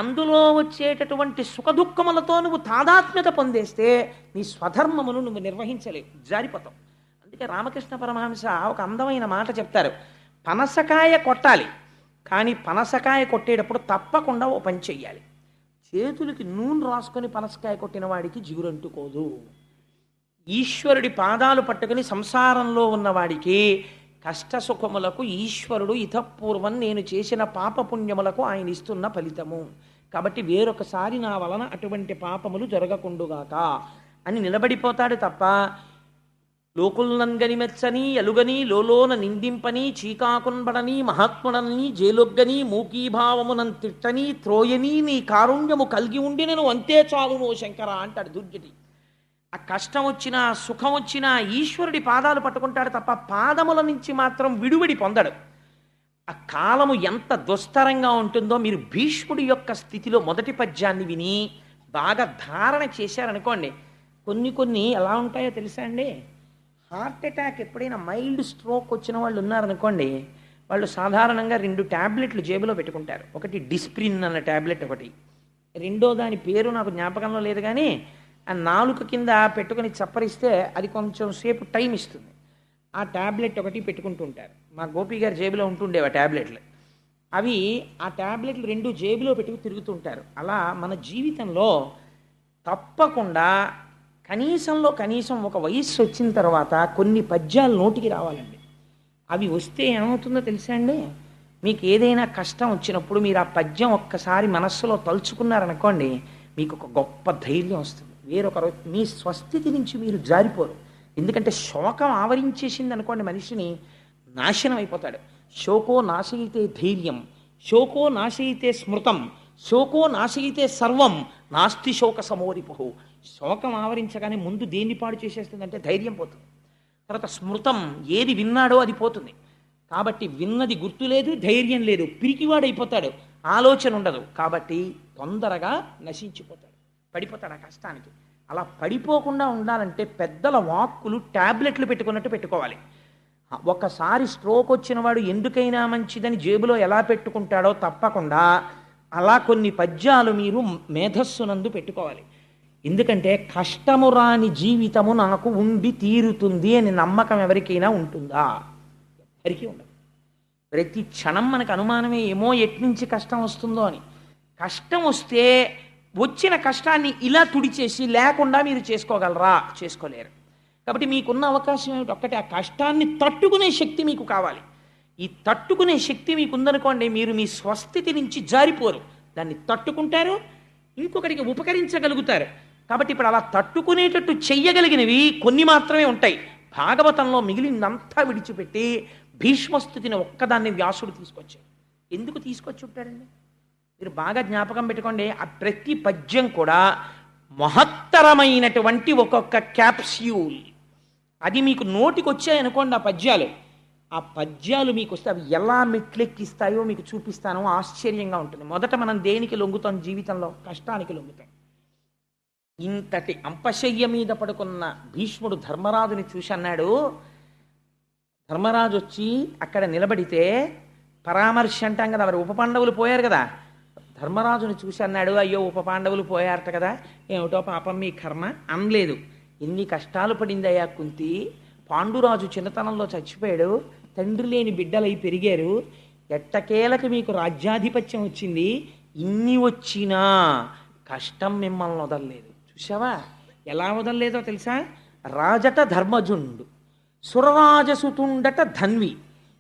అందులో వచ్చేటటువంటి సుఖదుఖములతో నువ్వు తాదాత్మ్యత పొందేస్తే నీ స్వధర్మమును నువ్వు నిర్వహించలేవు, జారిపోతావు. అందుకే రామకృష్ణ పరమహంస ఒక అందమైన మాట చెప్తారు, పనసకాయ కొట్టాలి కానీ పనసకాయ కొట్టేటప్పుడు తప్పకుండా ఓ పని చెయ్యాలి. చేతులకి నూనె రాసుకొని పనసకాయ కొట్టిన వాడికి జిగురంటుకోదు. ఈశ్వరుడి పాదాలు పట్టుకుని సంసారంలో ఉన్నవాడికి కష్ట సుఖములకు ఈశ్వరుడు ఇతపూర్వం నేను చేసిన పాపపుణ్యములకు ఆయన ఇస్తున్న ఫలితము. కాబట్టి వేరొకసారి నా వలన అటువంటి పాపములు జరగకుండుగాక అని నిలబడిపోతాడు తప్ప లోకుల్నంగని మెచ్చని ఎలుగని లోలోన నిందింపని చీకాకున్బడని మహాత్ముడని జేలొగ్గని మూకీభావమునం తిట్టని త్రోయని నీ కారుణ్యము కలిగి ఉండి నేను అంతే చాలును శంకర అంటాడు దుర్జటి. ఆ కష్టం వచ్చినా సుఖం వచ్చినా ఈశ్వరుడి పాదాలు పట్టుకుంటాడు తప్ప పాదముల నుంచి మాత్రం విడువడి పొందడు. ఆ కాలము ఎంత దుస్తరంగా ఉంటుందో మీరు భీష్ముడి యొక్క స్థితిలో మొదటి పద్యాన్ని విని బాగా ధారణ చేశారనుకోండి. కొన్ని ఎలా ఉంటాయో తెలుసా అండి, హార్ట్ అటాక్ ఎప్పుడైనా మైల్డ్ స్ట్రోక్ వచ్చిన వాళ్ళు ఉన్నారనుకోండి, వాళ్ళు సాధారణంగా 2 ట్యాబ్లెట్లు జేబులో పెట్టుకుంటారు. ఒకటి డిస్ప్రిన్ అన్న ట్యాబ్లెట్, ఒకటి రెండో దాని పేరు నాకు జ్ఞాపకంలో లేదు కానీ ఆ నాలుక కింద పెట్టుకుని చప్పరిస్తే అది కొంచెం సేపు టైం ఇస్తుంది. ఆ ట్యాబ్లెట్ ఒకటి పెట్టుకుంటూ ఉంటారు. మా గోపి గారి జేబులో ఉంటుండేవి ఆ ట్యాబ్లెట్లు. అవి ఆ ట్యాబ్లెట్లు 2 జేబులో పెట్టుకు తిరుగుతుంటారు. అలా మన జీవితంలో తప్పకుండా కనీసం ఒక వయస్సు వచ్చిన తర్వాత కొన్ని పద్యాలు నోటికి రావాలండి. అవి వస్తే ఏమవుతుందో తెలుసా అండి, మీకు ఏదైనా కష్టం వచ్చినప్పుడు మీరు ఆ పద్యం ఒక్కసారి మనస్సులో తలుచుకున్నారనుకోండి, మీకు ఒక గొప్ప ధైర్యం వస్తుంది. వేరొకరు మీ స్వస్థితి నుంచి మీరు జారిపోరు. ఎందుకంటే శోకం ఆవరించేసింది అనుకోండి, మనిషిని నాశనం అయిపోతాడు. శోకో నాశయితే ధైర్యం, శోకో నాశయితే స్మృతం, శోకో నాశయితే సర్వం, నాస్తి శోక సమోరిపు. శోకం ఆవరించగానే ముందు దేన్ని పాడు చేసేస్తుందంటే ధైర్యం పోతుంది. తర్వాత స్మృతం, ఏది విన్నాడో అది పోతుంది. కాబట్టి విన్నది గుర్తు లేదు, ధైర్యం లేదు, పిరికివాడైపోతాడు, ఆలోచన ఉండదు. కాబట్టి తొందరగా నశించిపోతాడు, పడిపోతాడు ఆ కష్టానికి. అలా పడిపోకుండా ఉండాలంటే పెద్దల వాక్కులు ట్యాబ్లెట్లు పెట్టుకున్నట్టు పెట్టుకోవాలి. ఒకసారి స్ట్రోక్ వచ్చిన వాడు ఎందుకైనా మంచిదని జేబులో ఎలా పెట్టుకుంటాడో తప్పకుండా అలా కొన్ని పద్యాలు మీరు మేధస్సునందు పెట్టుకోవాలి. ఎందుకంటే కష్టము రాని జీవితము నాకు ఉండి తీరుతుంది అని నమ్మకం ఎవరికైనా ఉంటుందా? ఎవరికీ ఉండదు. ప్రతి క్షణం మనకు అనుమానమే, ఏమో ఎట్నుంచి కష్టం వస్తుందో అని. కష్టం వస్తే వచ్చిన కష్టాన్ని ఇలా తుడిచేసి లేకుండా మీరు చేసుకోగలరా? చేసుకోలేరు. కాబట్టి మీకున్న అవకాశం ఏమిటి? ఒక్కటే, ఆ కష్టాన్ని తట్టుకునే శక్తి మీకు కావాలి. ఈ తట్టుకునే శక్తి మీకు ఉందనుకోండి, మీరు మీ స్వస్థితి నుంచి జారిపోరు, దాన్ని తట్టుకుంటారు, ఇంకొకరికి ఉపకరించగలుగుతారు. కాబట్టి ఇప్పుడు అలా తట్టుకునేటట్టు చెయ్యగలిగినవి కొన్ని మాత్రమే ఉంటాయి. భాగవతంలో మిగిలినంతా విడిచిపెట్టి భీష్మస్థుతిని ఒక్కదాన్ని వ్యాసుడు తీసుకొచ్చాడు. ఎందుకు తీసుకొచ్చి ఉంటాడండి? మీరు బాగా జ్ఞాపకం పెట్టుకోండి, ఆ ప్రతి పద్యం కూడా మహత్తరమైనటువంటి ఒక్కొక్క క్యాప్స్యూల్. అది మీకు నోటికి వచ్చాయనుకోండి ఆ పద్యాలు మీకు వస్తే అవి ఎలా మెట్లెక్కిస్తాయో మీకు చూపిస్తానో ఆశ్చర్యంగా ఉంటుంది. మొదట మనం దేనికి లొంగుతాం జీవితంలో? కష్టానికి లొంగుతాం. ఇంతటి అంపశయ్య మీద పడుకున్న భీష్ముడు ధర్మరాజుని చూసి అన్నాడు, ధర్మరాజు వచ్చి అక్కడ నిలబడితే పరామర్శ అంటాం కదా, మరి ఉప పాండవులు పోయారు కదా, ధర్మరాజుని చూసి అన్నాడు, అయ్యో ఉప పాండవులు పోయారట కదా, ఏమిటో పాపం మీ కర్మ అనలేదు. ఎన్ని కష్టాలు పడిందయ్యా కుంతి, పాండురాజు చిన్నతనంలో చచ్చిపోయాడు, తండ్రి లేని బిడ్డలై పెరిగారు, ఎట్టకేలకు మీకు రాజ్యాధిపత్యం వచ్చింది, ఇన్ని వచ్చినా కష్టం మిమ్మల్ని వదలలేదు. చూసావా ఎలా వదలలేదో తెలుసా? రాజట ధర్మజుండు, సురరాజసుతుండట ధన్వి,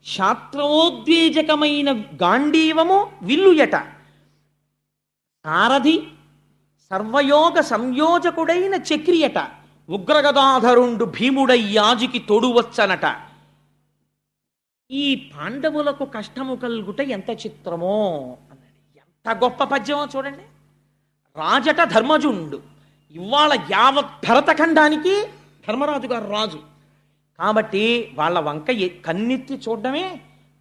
శాస్త్రోద్వేజకమైన గాంధీవము విల్లుయట, సారథి సర్వయోగ సంయోజకుడైన చక్రియట, ఉగ్రగదాధరుండు భీముడై యాజికి తొడువచ్చనట. ఈ పాండవులకు కష్టము కలుగుట ఎంత చిత్రమో అన్నాడు. ఎంత గొప్ప పద్యమో చూడండి. రాజట ధర్మజుండు, ఇవాళ యావత్ భరతఖండానికి ధర్మరాజు గారు రాజు కాబట్టి వాళ్ళ వంక కన్నెత్తి చూడడమే.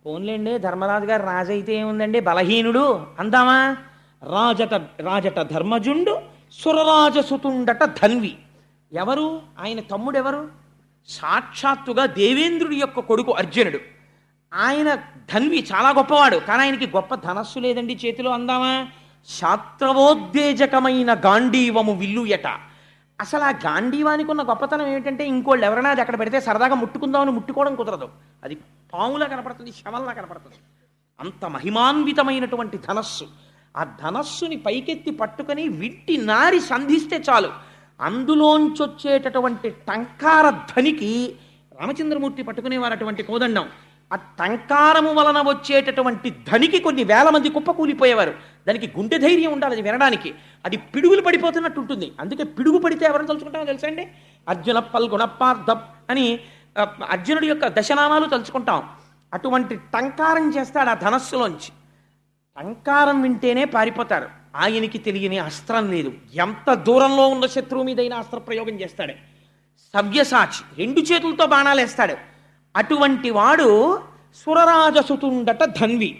పోన్లేండి, ధర్మరాజు గారు రాజు అయితే ఏముందండి, బలహీనుడు అందామా. రాజట ధర్మజుండు సురరాజసుతుండట ధన్వి. ఎవరు ఆయన తమ్ముడెవరు? సాక్షాత్తుగా దేవేంద్రుడి యొక్క కొడుకు అర్జునుడు. ఆయన ధన్వి, చాలా గొప్పవాడు. కానీ ఆయనకి గొప్ప ధనస్సు లేదండి చేతిలో అందామా. శాస్త్రవోద్వేజకమైన గాంధీవము విల్లుయట. అసలు ఆ గాంధీవానికి ఉన్న గొప్పతనం ఏమిటంటే, ఇంకోళ్ళు ఎవరైనా అది అక్కడ పెడితే సరదాగా ముట్టుకుందామని ముట్టుకోవడం కుదరదు. అది పాములా కనపడుతుంది, శవంలా కనపడుతుంది. అంత మహిమాన్వితమైనటువంటి ధనస్సు. ఆ ధనస్సుని పైకెత్తి పట్టుకొని విట్టి నారి సంధిస్తే చాలు, అందులోంచొచ్చేటటువంటి టంకార ధ్వనికి రామచంద్రమూర్తి పట్టుకునేవారు అటువంటి కోదండం. ఆ టంకారము వలన వచ్చేటటువంటి ధ్వనికి కొన్ని వేల మంది కుప్పకూలిపోయేవారు. దానికి గుండె ధైర్యం ఉండాలి అది వినడానికి. అది పిడుగులు పడిపోతున్నట్టు ఉంటుంది. అందుకే పిడుగు పడితే ఎవరిని తలుచుకుంటామో తెలుసా అండి? అర్జున పల్గుణ పార్థం అని అర్జునుడి యొక్క దశనామాలు తలుచుకుంటాం. అటువంటి టంకారం చేస్తాడు ఆ ధనస్సులోంచి. టంకారం వింటేనే పారిపోతారు. ఆయనకి తెలియని అస్త్రం లేదు. ఎంత దూరంలో ఉన్న శత్రువు మీదైనా అస్త్ర ప్రయోగం చేస్తాడు. సవ్యసాచి, రెండు చేతులతో బాణాలు వేస్తాడు. అటువంటి వాడు సురరాజసుతుండట ధన్వి.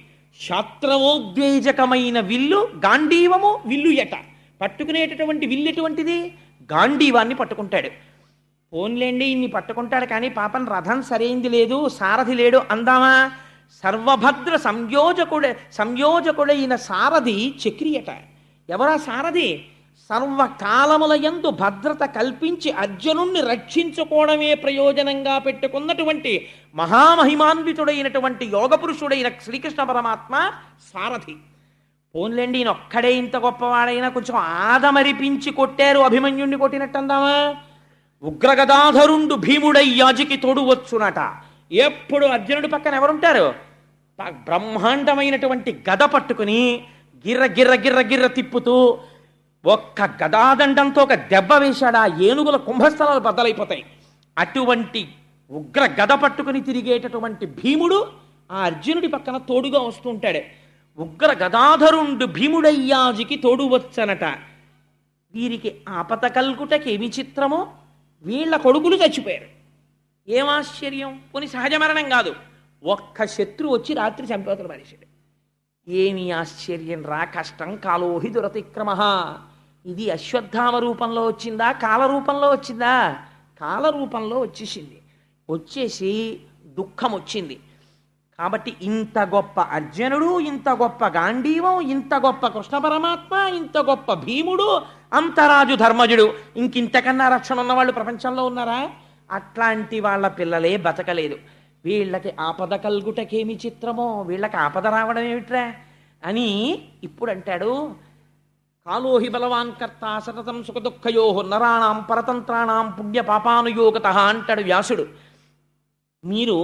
శాస్త్రవోద్వేజకమైన విల్లు గాంధీవము విల్లుయట. పట్టుకునేటటువంటి విల్లు ఎటువంటిది? గాంధీవాన్ని పట్టుకుంటాడు. పోన్లేండి, ఇన్ని పట్టుకుంటాడు కానీ పాపం రథం సరైంది లేదు, సారథి లేడు అందామా. సర్వభద్ర సంయోజకుడైన సారథి చక్రియట. ఎవరా సారథి? సర్వకాలములయందు భద్రత కల్పించి అర్జునుణ్ణి రక్షించుకోవడమే ప్రయోజనంగా పెట్టుకున్నటువంటి మహామహిమాన్వితుడైనటువంటి యోగపురుషుడైన శ్రీకృష్ణ పరమాత్మ సారథి. పోన్లేండి, ఈయన ఒక్కడే ఇంత గొప్పవాడైనా కొంచెం ఆదమరిపించి కొట్టారు, అభిమన్యుణ్ణి కొట్టినట్టు అందామా. ఉగ్రగదాధరుండు భీముడై యాజికి తోడువచ్చునట. ఎప్పుడు అర్జునుడి పక్కన ఎవరుంటారు? బ్రహ్మాండమైనటువంటి గద పట్టుకుని గిర్ర గిర్ర గిర్ర గిర్ర తిప్పుతూ ఒక్క గదాదండంతో ఒక దెబ్బ వేశాడా ఏనుగుల కుంభస్థలాలు బద్దలైపోతాయి. అటువంటి ఉగ్ర గద పట్టుకుని తిరిగేటటువంటి భీముడు ఆ అర్జునుడి పక్కన తోడుగా వస్తుంటాడు. ఉగ్ర గదాధరుండు భీముడయ్యాజికి తోడువచ్చనట. వీరికి ఆపత కల్గుటకేమి చిత్రమో, వీళ్ళ కొడుకులు చచ్చిపోయారు. ఏం ఆశ్చర్యం! పోనీ సహజ మరణం కాదు, ఒక్క శత్రువు వచ్చి రాత్రి చంపేతలు మనిషిడు. ఏమి ఆశ్చర్యం రా! కష్టం కాలోహి దురతిక్రమ. ఇది అశ్వత్థామ రూపంలో వచ్చిందా, కాల రూపంలో వచ్చిందా? కాల రూపంలో వచ్చేసింది. వచ్చేసి దుఃఖం వచ్చింది. కాబట్టి ఇంత గొప్ప అర్జునుడు, ఇంత గొప్ప గాంధీవం, ఇంత గొప్ప కృష్ణ పరమాత్మ, ఇంత గొప్ప భీముడు, అంతరాజు ధర్మజుడు, ఇంకింతకన్నా రక్షణ ఉన్నవాళ్ళు ప్రపంచంలో ఉన్నారా? అట్లాంటి వాళ్ళ పిల్లలే బతకలేదు. వీళ్ళకి ఆపద కల్గుటకేమి చిత్రమో, వీళ్ళకి ఆపద రావడం ఏమిట్రా అని ఇప్పుడు అంటాడు. కాలోహి బలవాన్ కర్త సతతం సుఖ దుఃఖయో నరాణం పరతంత్రాణం పుణ్య పాపానుయోగత అంటాడు వ్యాసుడు. మీరు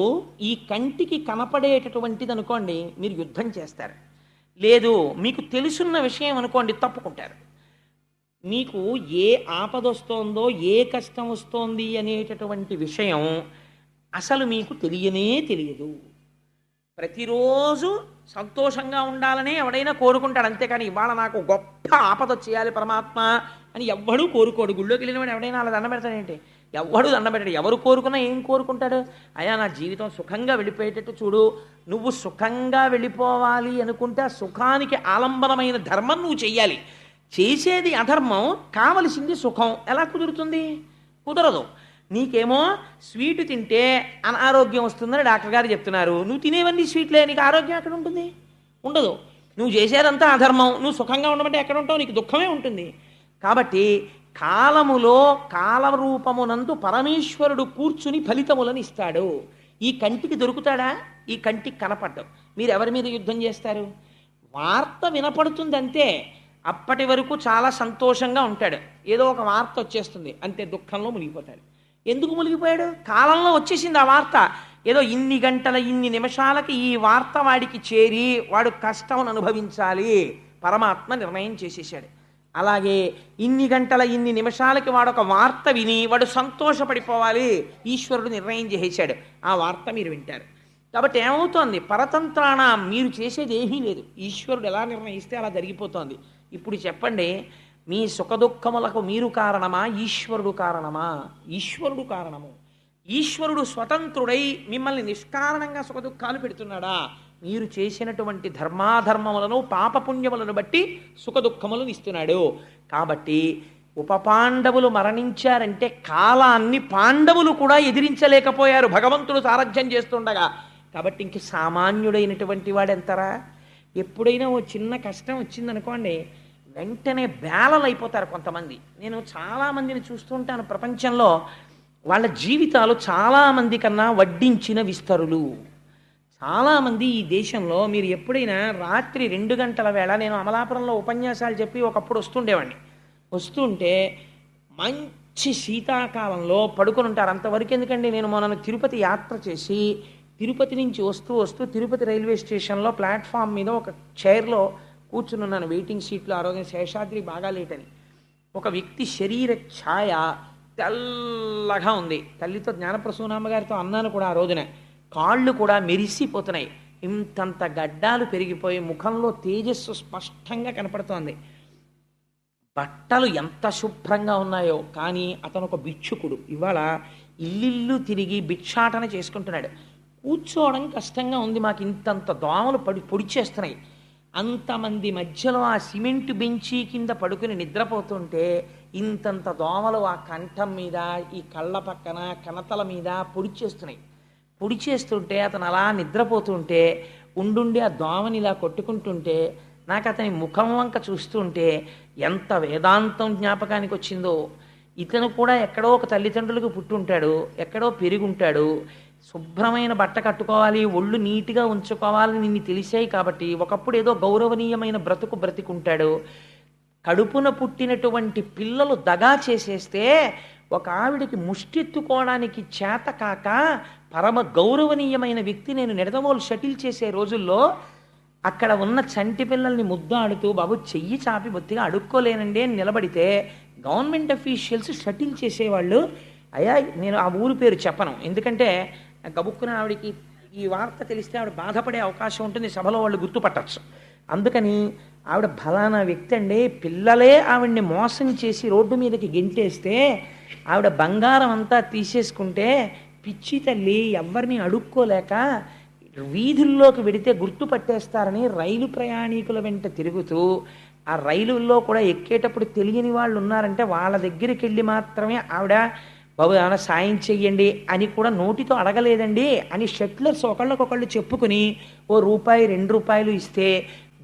ఈ కంటికి కనపడేటటువంటిది అనుకోండి, మీరు యుద్ధం చేస్తారు. లేదు, మీకు తెలుసున్న విషయం అనుకోండి, తప్పుకుంటారు. మీకు ఏ ఆపద వస్తోందో, ఏ కష్టం వస్తోంది అనేటటువంటి విషయం అసలు మీకు తెలియనే తెలియదు. ప్రతిరోజు సంతోషంగా ఉండాలని ఎవడైనా కోరుకుంటాడు, అంతేకాని ఇవాళ నాకు గొప్ప ఆపద చేయాలి పరమాత్మ అని ఎవ్వడూ కోరుకోడు. గుళ్ళోకి వెళ్ళినవాడు ఎవడైనా అలా దండం పెడతాడేంటి? ఎవ్వడూ దండం పెట్టాడు. ఎవరు కోరుకున్నా ఏం కోరుకుంటాడు? అయ్యా నా జీవితం సుఖంగా వెళ్ళిపోయేటట్టు చూడు. నువ్వు సుఖంగా వెళ్ళిపోవాలి అనుకుంటే ఆ సుఖానికి ఆలంబనమైన ధర్మం నువ్వు చెయ్యాలి. చేసేది అధర్మం, కావలసింది సుఖం. ఎలా కుదురుతుంది? కుదరదు. నీకేమో స్వీటు తింటే అనారోగ్యం వస్తుందని డాక్టర్ గారు చెప్తున్నారు. నువ్వు తినేవన్నీ స్వీట్లే, నీకు ఆరోగ్యం ఎక్కడ ఉంటుంది? ఉండదు. నువ్వు చేసేదంతా అధర్మం, నువ్వు సుఖంగా ఉండమంటే ఎక్కడ ఉంటావు? నీకు దుఃఖమే ఉంటుంది. కాబట్టి కాలములో కాలరూపమునందు పరమేశ్వరుడు కూర్చుని ఫలితములను ఇస్తాడు. ఈ కంటికి దొరుకుతాడా? ఈ కంటికి కనపడ్డం. మీరు ఎవరి మీద యుద్ధం చేస్తారు? వార్త వినపడుతుంది అంతే. అప్పటి వరకు చాలా సంతోషంగా ఉంటాడు. ఏదో ఒక వార్త వచ్చేస్తుంది అంతే, దుఃఖంలో మునిగిపోతాడు. ఎందుకు మునిగిపోయాడు? కాలంలో వచ్చేసింది ఆ వార్త. ఏదో ఇన్ని గంటల ఇన్ని నిమిషాలకి ఈ వార్త వాడికి చేరి వాడు కష్టం అనుభవించాలి పరమాత్మ నిర్ణయం చేసేసాడు. అలాగే ఇన్ని గంటల ఇన్ని నిమిషాలకి వాడు ఒక వార్త విని వాడు సంతోషపడిపోవాలి, ఈశ్వరుడు నిర్ణయం చేసేశాడు, ఆ వార్త మీరు వింటారు. కాబట్టి ఏమవుతోంది, పరతంత్రాణ, మీరు చేసేది ఏమీ లేదు, ఈశ్వరుడు ఎలా నిర్ణయిస్తే అలా జరిగిపోతోంది. ఇప్పుడు చెప్పండి, మీ సుఖదుఖములకు మీరు కారణమా, ఈశ్వరుడు కారణమా? ఈశ్వరుడు కారణము. ఈశ్వరుడు స్వతంత్రుడై మిమ్మల్ని నిష్కారణంగా సుఖదుఖాలు పెడుతున్నాడా? మీరు చేసినటువంటి ధర్మాధర్మములను పాపపుణ్యములను బట్టి సుఖదుఖములను ఇస్తున్నాడు. కాబట్టి ఉపపాండవులు మరణించారంటే కాలాన్ని పాండవులు కూడా ఎదిరించలేకపోయారు భగవంతుడు సారథ్యం చేస్తుండగా. కాబట్టి ఇంక సామాన్యుడైనటువంటి వాడెంతరా? ఎప్పుడైనా ఓ చిన్న కష్టం వచ్చిందనుకోండి, వెంటనే బేలలైపోతారు కొంతమంది. నేను చాలామందిని చూస్తుంటాను ప్రపంచంలో, వాళ్ళ జీవితాలు చాలామంది కన్నా వడ్డించిన విస్తరులు. చాలామంది ఈ దేశంలో మీరు ఎప్పుడైనా రాత్రి 2 గంటల వేళ, నేను అమలాపురంలో ఉపన్యాసాలు చెప్పి ఒకప్పుడు వస్తుండేవాడిని, వస్తుంటే మంచి శీతాకాలంలో పడుకొని ఉంటారు. అంతవరకు ఎందుకండి, నేను మొన్న తిరుపతి యాత్ర చేసి తిరుపతి నుంచి వస్తూ వస్తూ తిరుపతి రైల్వే స్టేషన్లో ప్లాట్ఫామ్ మీద ఒక చైర్లో కూర్చుని ఉన్నాను, వెయిటింగ్ సీట్లో. ఆ రోజున శేషాద్రి బాగా లేట్ అని. ఒక వ్యక్తి శరీర ఛాయ తెల్లగా ఉంది. తల్లితో జ్ఞానప్రసూనామ్మ గారితో అన్నాను కూడా ఆ రోజున, కాళ్ళు కూడా మెరిసిపోతున్నాయి, ఇంతంత గడ్డాలు పెరిగిపోయి ముఖంలో తేజస్సు స్పష్టంగా కనపడుతోంది. బట్టలు ఎంత శుభ్రంగా ఉన్నాయో, కానీ అతను ఒక భిక్షుకుడు. ఇవాళ ఇల్లిల్లు తిరిగి భిక్షాటన చేసుకుంటున్నాడు. కూర్చోవడం కష్టంగా ఉంది, మాకు ఇంతంత దోమలు పొడిచేస్తున్నాయి. అంతమంది మధ్యలో ఆ సిమెంట్ బెంచీ కింద పడుకుని నిద్రపోతుంటే ఇంతంత దోమలు ఆ కంఠం మీద, ఈ కళ్ళ పక్కన, కణతల మీద పొడిచేస్తున్నాయి. పొడిచేస్తుంటే అతను అలా నిద్రపోతుంటే ఉండుండి ఆ దోమని ఇలా కొట్టుకుంటుంటే నాకు అతని ముఖం వంక చూస్తుంటే ఎంత వేదాంతం జ్ఞాపకానికి వచ్చిందో. ఇతను కూడా ఎక్కడో ఒక తల్లిదండ్రులకు పుట్టుంటాడు, ఎక్కడో పెరుగుంటాడు, శుభ్రమైన బట్ట కట్టుకోవాలి, ఒళ్ళు నీట్గా ఉంచుకోవాలని నిన్ను తెలిసాయి కాబట్టి ఒకప్పుడు ఏదో గౌరవనీయమైన బ్రతుకుంటాడు. కడుపున పుట్టినటువంటి పిల్లలు దగా చేసేస్తే ఒక ఆవిడికి ముష్టెత్తుకోవడానికి చేత కాక పరమ గౌరవనీయమైన వ్యక్తి నేను నిడదవోలు షటిల్ చేసే రోజుల్లో అక్కడ ఉన్న చంటి పిల్లల్ని ముద్దాడుతూ, బాబు చెయ్యి చాపి బొత్తిగా అడుక్కోలేనండి అని నిలబడితే గవర్నమెంట్ అఫీషియల్స్ షటిల్ చేసేవాళ్ళు. అయ్యా, నేను ఆ ఊరు పేరు చెప్పను, ఎందుకంటే గబుక్కున ఆవిడికి ఈ వార్త తెలిస్తే ఆవిడ బాధపడే అవకాశం ఉంటుంది, సభలో వాళ్ళు గుర్తుపట్టచ్చు. అందుకని ఆవిడ ఫలానా వ్యక్తి అండి, పిల్లలే ఆవిడ్ని మోసం చేసి రోడ్డు మీదకి గెంటేస్తే ఆవిడ బంగారం అంతా తీసేసుకుంటే పిచ్చి తల్లి ఎవరిని అడుక్కోలేక వీధుల్లోకి వెడితే గుర్తుపట్టేస్తారని రైలు ప్రయాణికుల వెంట తిరుగుతూ, ఆ రైలుల్లో కూడా ఎక్కేటప్పుడు తెలియని వాళ్ళు ఉన్నారంటే వాళ్ళ దగ్గరికి వెళ్ళి మాత్రమే ఆవిడ, బాబు ఏమైనా సాయం చెయ్యండి అని కూడా నోటితో అడగలేదండి అని షట్లర్స్ ఒకళ్ళకొకళ్ళు చెప్పుకుని ఓ రూపాయి 2 రూపాయలు ఇస్తే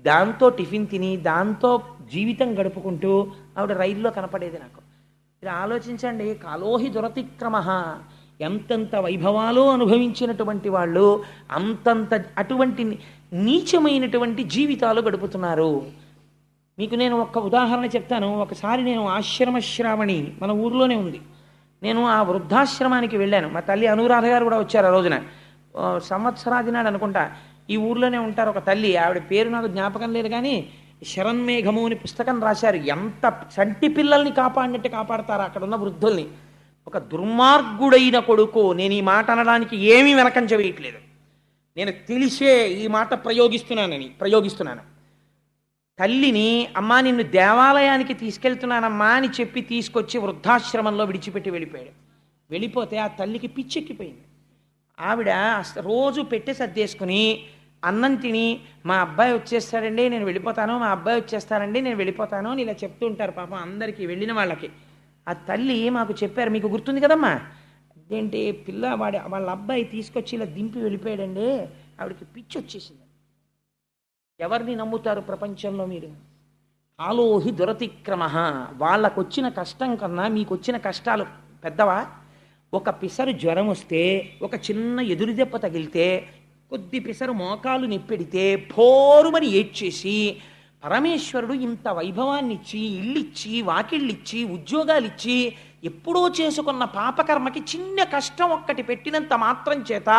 దాంతో టిఫిన్ తిని దాంతో జీవితం గడుపుకుంటూ ఆవిడ రైల్లో కనపడేది నాకు. మీరు ఆలోచించండి, కాలోహి దురతిక్రమ, ఎంతంత వైభవాలు అనుభవించినటువంటి వాళ్ళు అంతంత అటువంటి నీచమైనటువంటి జీవితాలు గడుపుతున్నారు. మీకు నేను ఒక ఉదాహరణ చెప్తాను. ఒకసారి నేను ఆశ్రమ శ్రావణి మన ఊర్లోనే ఉంది, నేను ఆ వృద్ధాశ్రమానికి వెళ్ళాను. మా తల్లి అనురాధ గారు కూడా వచ్చారు ఆ రోజున, సంవత్సరాది నాడు అనుకుంటా. ఈ ఊర్లోనే ఉంటారు ఒక తల్లి, ఆవిడ పేరు నాకు జ్ఞాపకం లేదు, కానీ శరన్మేఘము అని పుస్తకం రాశారు. ఎంత చంటి పిల్లల్ని కాపాడినట్టు కాపాడతారు అక్కడ ఉన్న వృద్ధుల్ని. ఒక దుర్మార్గుడైన కొడుకు, నేను ఈ మాట అనడానికి ఏమీ వెనకంజ వేయట్లేదు, నేను తెలిసే ఈ మాట ప్రయోగిస్తున్నాను. తల్లిని, అమ్మా నిన్ను దేవాలయానికి తీసుకెళ్తున్నానమ్మా అని చెప్పి తీసుకొచ్చి వృద్ధాశ్రమంలో విడిచిపెట్టి వెళ్ళిపోతే ఆ తల్లికి పిచ్చెక్కిపోయింది. ఆవిడ రోజు పెట్టి సర్దేసుకుని అన్నం తిని, మా అబ్బాయి వచ్చేస్తాడండి నేను వెళ్ళిపోతాను, మా అబ్బాయి వచ్చేస్తారండి నేను వెళ్ళిపోతాను అని ఇలా చెప్తూ ఉంటారు పాపం అందరికీ, వెళ్ళిన వాళ్ళకి. ఆ తల్లి మాకు చెప్పారు, మీకు గుర్తుంది కదమ్మా, ఏంటి వాళ్ళ అబ్బాయి తీసుకొచ్చి ఇలా దింపి వెళ్ళిపోయాడండి, ఆవిడకి పిచ్చి వచ్చేసింది. ఎవరిని నమ్ముతారు ప్రపంచంలో మీరు? కాలోహి దురతిక్రమ. వాళ్ళకొచ్చిన కష్టం కన్నా మీకు వచ్చిన కష్టాలు పెద్దవా? ఒక పిసరు జ్వరం వస్తే, ఒక చిన్న ఎదురుదెబ్బ తగిలితే, కొద్ది పిసరు మోకాలు నెప్పెడితే భోరుమని ఏడ్చేసి పరమేశ్వరుడు ఇంత వైభవాన్నిచ్చి, ఇళ్ళిచ్చి, వాకిళ్ళిచ్చి, ఉద్యోగాలిచ్చి ఎప్పుడో చేసుకున్న పాపకర్మకి చిన్న కష్టం ఒక్కటి పెట్టినంత మాత్రం చేత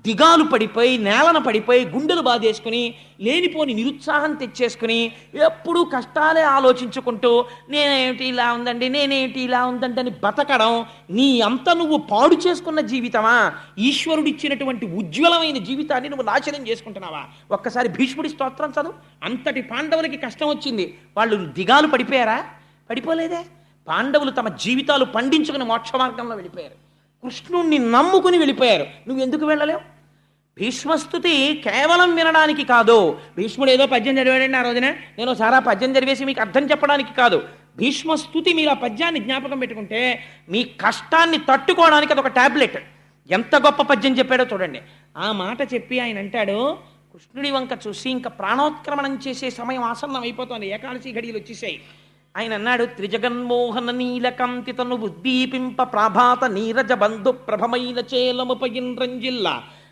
దిగాలు పడిపోయి నేలన పడిపోయి గుండెలు బాధేసుకుని లేనిపోని నిరుత్సాహం తెచ్చేసుకుని ఎప్పుడూ కష్టాలే ఆలోచించుకుంటూ నేనేమిటి ఇలా ఉందండి నేనేమిటి ఇలా ఉందండి అని బతకడం నీ అంత నువ్వు పాడు చేసుకున్న జీవితమా? ఈశ్వరుడిచ్చినటువంటి ఉజ్వలమైన జీవితాన్ని నువ్వు నాశనం చేసుకుంటున్నావా? ఒక్కసారి భీష్ముడి స్తోత్రం చదువు. అంతటి పాండవులకి కష్టం వచ్చింది, వాళ్ళు దిగాలు పడిపోయారా? పడిపోలేదే. పాండవులు తమ జీవితాలు పండించుకుని మోక్ష మార్గంలో వెళ్ళిపోయారు, కృష్ణుణ్ణి నమ్ముకుని వెళ్ళిపోయారు. నువ్వు ఎందుకు వెళ్ళలేవు? భీష్మస్తుతి కేవలం వినడానికి కాదు. భీష్ముడు ఏదో పద్యం చదివాడండి ఆ రోజున, నేను సారా పద్యం చదివేసి మీకు అర్థం చెప్పడానికి కాదు. భీష్మస్తుతి మీరు ఆ పద్యాన్ని జ్ఞాపకం పెట్టుకుంటే మీ కష్టాన్ని తట్టుకోవడానికి అదొక టాబ్లెట్. ఎంత గొప్ప పద్యం చెప్పాడో చూడండి. ఆ మాట చెప్పి ఆయన అంటాడు, కృష్ణుడి వంక చూసి ఇంకా ప్రాణోత్క్రమణం చేసే సమయం ఆసన్నం అయిపోతుంది, ఏకాదశి ఘడియలు వచ్చేసాయి. ఆయన అన్నాడు, త్రిజగన్మోహన నీలకంతి తను ఉద్దీపింప ప్రాభాత నీరజ బంధు ప్రభమైన చేలముపయింద్రంజిల్ల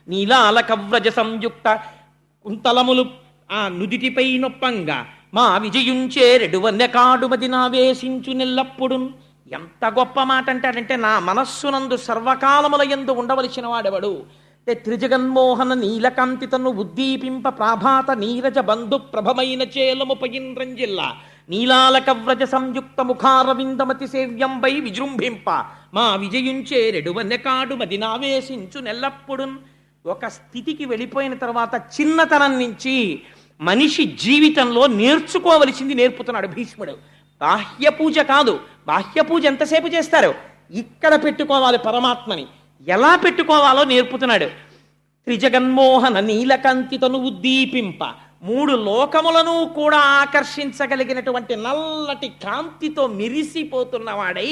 నీలాల కవ్రజ సంయుక్త కుంతలములు ఆ నుదిటిపై నొప్పంగా మా విజయుంచేరెడువన్యకాడు మది నావేశించు నెల్లప్పుడు. ఎంత గొప్ప మాట అంటాడంటే, నా మనస్సునందు సర్వకాలముల యందు ఉండవలసిన వాడెవడు? త్రిజగన్మోహన నీలకాంతి తను ఉద్దీపింప ప్రాభాత నీరజ బంధు ప్రభమైన చేలముపయింద్రంజిల్ల నీలాలక వ్రజ సంయుక్త ముఖారవిందమతి సేవ్యంబై విజృంభింప మా విజయుంచేరెడువన్యకాడు మది నావేశించు నెల్లప్పుడు. ఒక స్థితికి వెళ్ళిపోయిన తర్వాత చిన్నతనం నుంచి మనిషి జీవితంలో నేర్చుకోవలసింది నేర్పుతున్నాడు భీష్ముడు. బాహ్య పూజ కాదు, బాహ్య పూజ ఎంతసేపు చేస్తారు, ఇక్కడ పెట్టుకోవాలి పరమాత్మని, ఎలా పెట్టుకోవాలో నేర్పుతున్నాడు. త్రిజగన్మోహన నీలకంతి తను ఉద్దీపింప, మూడు లోకములను కూడా ఆకర్షించగలిగినటువంటి నల్లటి కాంతితో మిరిసిపోతున్నవాడై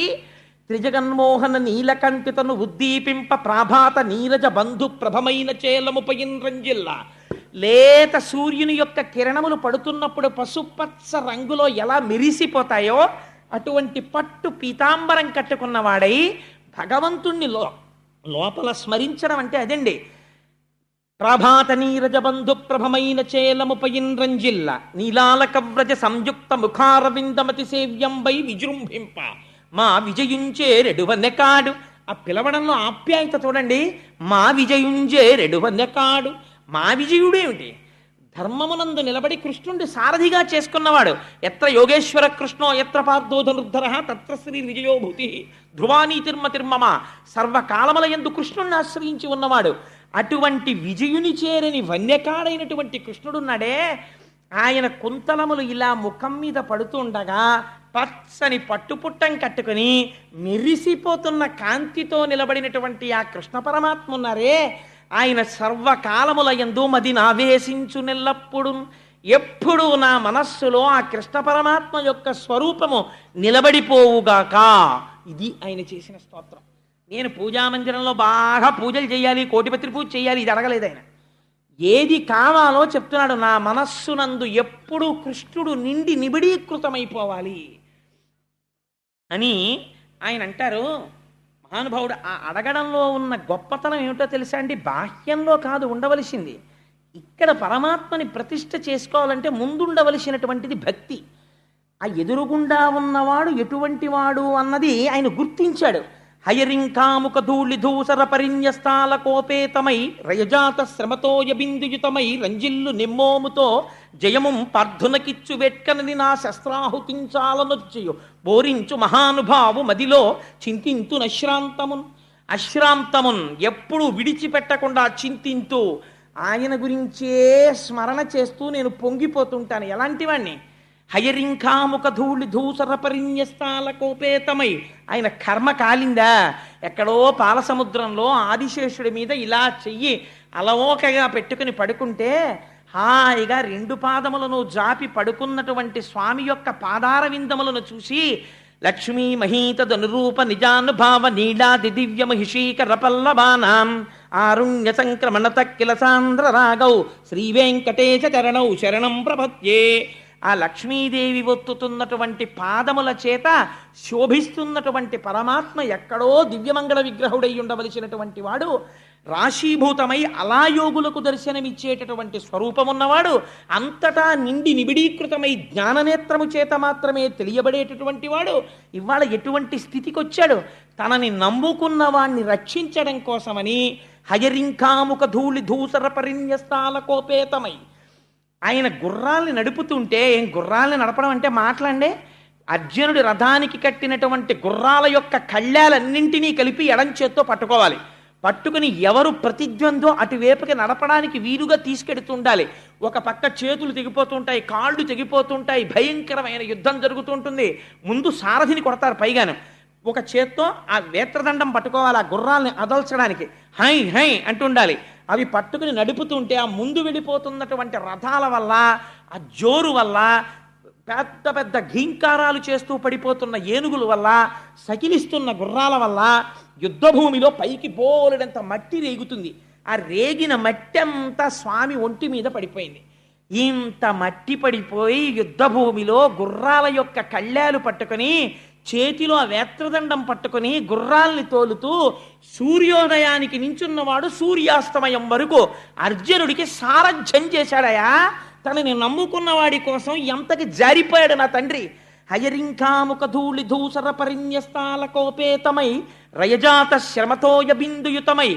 త్రిజగన్మోహన నీలకంటి తను ఉద్దీపింప ప్రాభాత నీరజ బంధు ప్రభమైన చేలముపయింద్రంజిల్ల, లేత సూర్యుని యొక్క కిరణములు పడుతున్నప్పుడు పసుపచ్చ రంగులో ఎలా మెరిసిపోతాయో అటువంటి పట్టు పీతాంబరం కట్టుకున్నవాడై భగవంతుణ్ణి లోపల స్మరించడం అంటే అదండి. ప్రభాత నీరజ బంధు ప్రభమైన చేలముపయింద్రంజిల్ల నీలాలక వ్రజ సంయుక్త ముఖారవిందమతి సేవ్యంబై విజృంభింప మా విజయుంచేరెడువన్యకాడు. ఆ పిలవడంలో ఆప్యాయత చూడండి. మా విజయుంచేరెడువన్యకాడు, మా విజయుడేమిటి? ధర్మమునందు నిలబడి కృష్ణుడి సారథిగా చేసుకున్నవాడు. ఎత్ర యోగేశ్వర కృష్ణో ఎత్ర పార్థోధనుర్ధర తత్ర శ్రీ విజయోభూతి ధ్రువానీతిర్మతిర్మమ. సర్వకాలముల యందు కృష్ణుడిని ఆశ్రయించి ఉన్నవాడు. అటువంటి విజయుని చేరని వన్యకాడైనటువంటి కృష్ణుడున్నాడే, ఆయన కుంతలములు ఇలా ముఖం మీద పడుతుండగా పచ్చని పట్టుపుట్టం కట్టుకుని మెరిసిపోతున్న కాంతితో నిలబడినటువంటి ఆ కృష్ణ పరమాత్మ ఉన్నారే, ఆయన సర్వకాలముల యందు మది నావేశించు నెల్లప్పుడు. ఎప్పుడు నా మనస్సులో ఆ కృష్ణ పరమాత్మ యొక్క స్వరూపము నిలబడిపోవుగాక. ఇది ఆయన చేసిన స్తోత్రం. నేను పూజామందిరంలో బాగా పూజలు చేయాలి, కోటిపత్రి పూజ చేయాలి, ఇది అడగలేదు ఆయన. ఏది కావాలో చెప్తున్నాడు. నా మనస్సునందు ఎప్పుడు కృష్ణుడు నిండి నిబిడీకృతమైపోవాలి అని ఆయన అంటారు. మహానుభావుడు ఆ అడగడంలో ఉన్న గొప్పతనం ఏమిటో తెలుసా అండి? బాహ్యంలో కాదు ఉండవలసింది, ఇక్కడ పరమాత్మని ప్రతిష్ఠ చేసుకోవాలంటే ముందుండవలసినటువంటిది భక్తి. ఆ ఎదురుగుండా ఉన్నవాడు ఎటువంటి వాడు అన్నది ఆయన గుర్తించాడు. హయరింకాముక ధూళి ధూసర పరిన్యస్తాల కోపేతమై రయజాత శ్రమతోయ బిందుయుతమై రంజిల్లు నిమ్మోముతో జయముం పార్థునకిచ్చు వెట్కనని నా శస్త్రాహుతించాలనొచ్చయు బోరించు మహానుభావు మదిలో చింతింతు నశ్రాంతమున్. అశ్రాంతమున్ ఎప్పుడు విడిచిపెట్టకుండా చింతింతూ ఆయన గురించే స్మరణ చేస్తూ నేను పొంగిపోతుంటాను. ఎలాంటి వాణ్ణి? హయరింకాముక ధూళి ధూసర పరిన్యస్తాల కోపేతమై. ఆయన కర్మ కాలిందా? ఎక్కడో పాలసముద్రంలో ఆదిశేషుడి మీద ఇలా చెయ్యి అలవోకగా పెట్టుకుని పడుకుంటే హాయిగా రెండు పాదములను జాపి పడుకున్నటువంటి స్వామి యొక్క పాదార విందములను చూసి లక్ష్మీ మహీతదనురూప నిజానుభావ నీడాది దివ్య మహిషీకర పల్లవానాం ఆరుణ్య సంక్రమణ తక్కిల సాంద్ర రాగౌ శ్రీ వెంకటేశ చరణౌ శరణం ప్రపద్యే. ఆ లక్ష్మీదేవి ఒత్తుతున్నటువంటి పాదముల చేత శోభిస్తున్నటువంటి పరమాత్మ ఎక్కడో దివ్యమంగళ విగ్రహుడై ఉండవలసినటువంటి వాడు రాశీభూతమై అలా యోగులకు దర్శనమిచ్చేటటువంటి స్వరూపమున్నవాడు, అంతటా నిండి నిబిడీకృతమై జ్ఞాననేత్రము చేత మాత్రమే తెలియబడేటటువంటి వాడు ఇవాళ ఎటువంటి స్థితికి వచ్చాడు? తనని నమ్ముకున్న వాణ్ణి రక్షించడం కోసమని హయరింకాముక ధూళి ధూసర పరిన్యస్తాల కోపేతమై ఆయన గుర్రాల్ని నడుపుతుంటే, ఏం గుర్రాల్ని నడపడం అంటే మాట్లాడే, అర్జునుడి రథానికి కట్టినటువంటి గుర్రాల యొక్క కళ్ళాలన్నింటినీ కలిపి ఎడంచేత్తో పట్టుకోవాలి. పట్టుకుని ఎవరు ప్రతిద్వందో అటువైపుకి నడపడానికి వీలుగా తీసుకెడుతుండాలి. ఒక పక్క చేతులు తెగిపోతుంటాయి, కాళ్ళు తెగిపోతుంటాయి, భయంకరమైన యుద్ధం జరుగుతుంటుంది. ముందు సారథిని కొడతారు పైగాను. ఒక చేత్తో ఆ వేత్రదండం పట్టుకోవాలి, ఆ గుర్రాల్ని అదల్చడానికి హై హై అంటుండాలి. అవి పట్టుకుని నడుపుతుంటే ఆ ముందు వెళ్ళిపోతున్నటువంటి రథాల వల్ల, ఆ జోరు వల్ల, పెద్ద పెద్ద ఘీంకారాలు చేస్తూ పడిపోతున్న ఏనుగుల వల్ల, సకిలిస్తున్న గుర్రాల వల్ల యుద్ధభూమిలో పైకి బోలెడంత మట్టి రేగుతుంది. ఆ రేగిన మట్టి అంతా స్వామి ఒంటి మీద పడిపోయింది. ఇంత మట్టి పడిపోయి యుద్ధభూమిలో గుర్రాల యొక్క కళ్ళాలు పట్టుకొని, చేతిలో ఆ వేత్రదండం పట్టుకొని గుర్రాల్ని తోలుతూ సూర్యోదయానికి నించున్నవాడు సూర్యాస్తమయం వరకు అర్జునుడికి సారథ్యం చేశాడయా. తనని నమ్ముకున్న వాడి కోసం ఎంతకి జారిపోయాడు నా తండ్రి. హయరింకాముక ధూళి ధూసర పరిన్యస్తాల కోపేతమై రయజాత శ్రమతోయ బిందుయుతమై.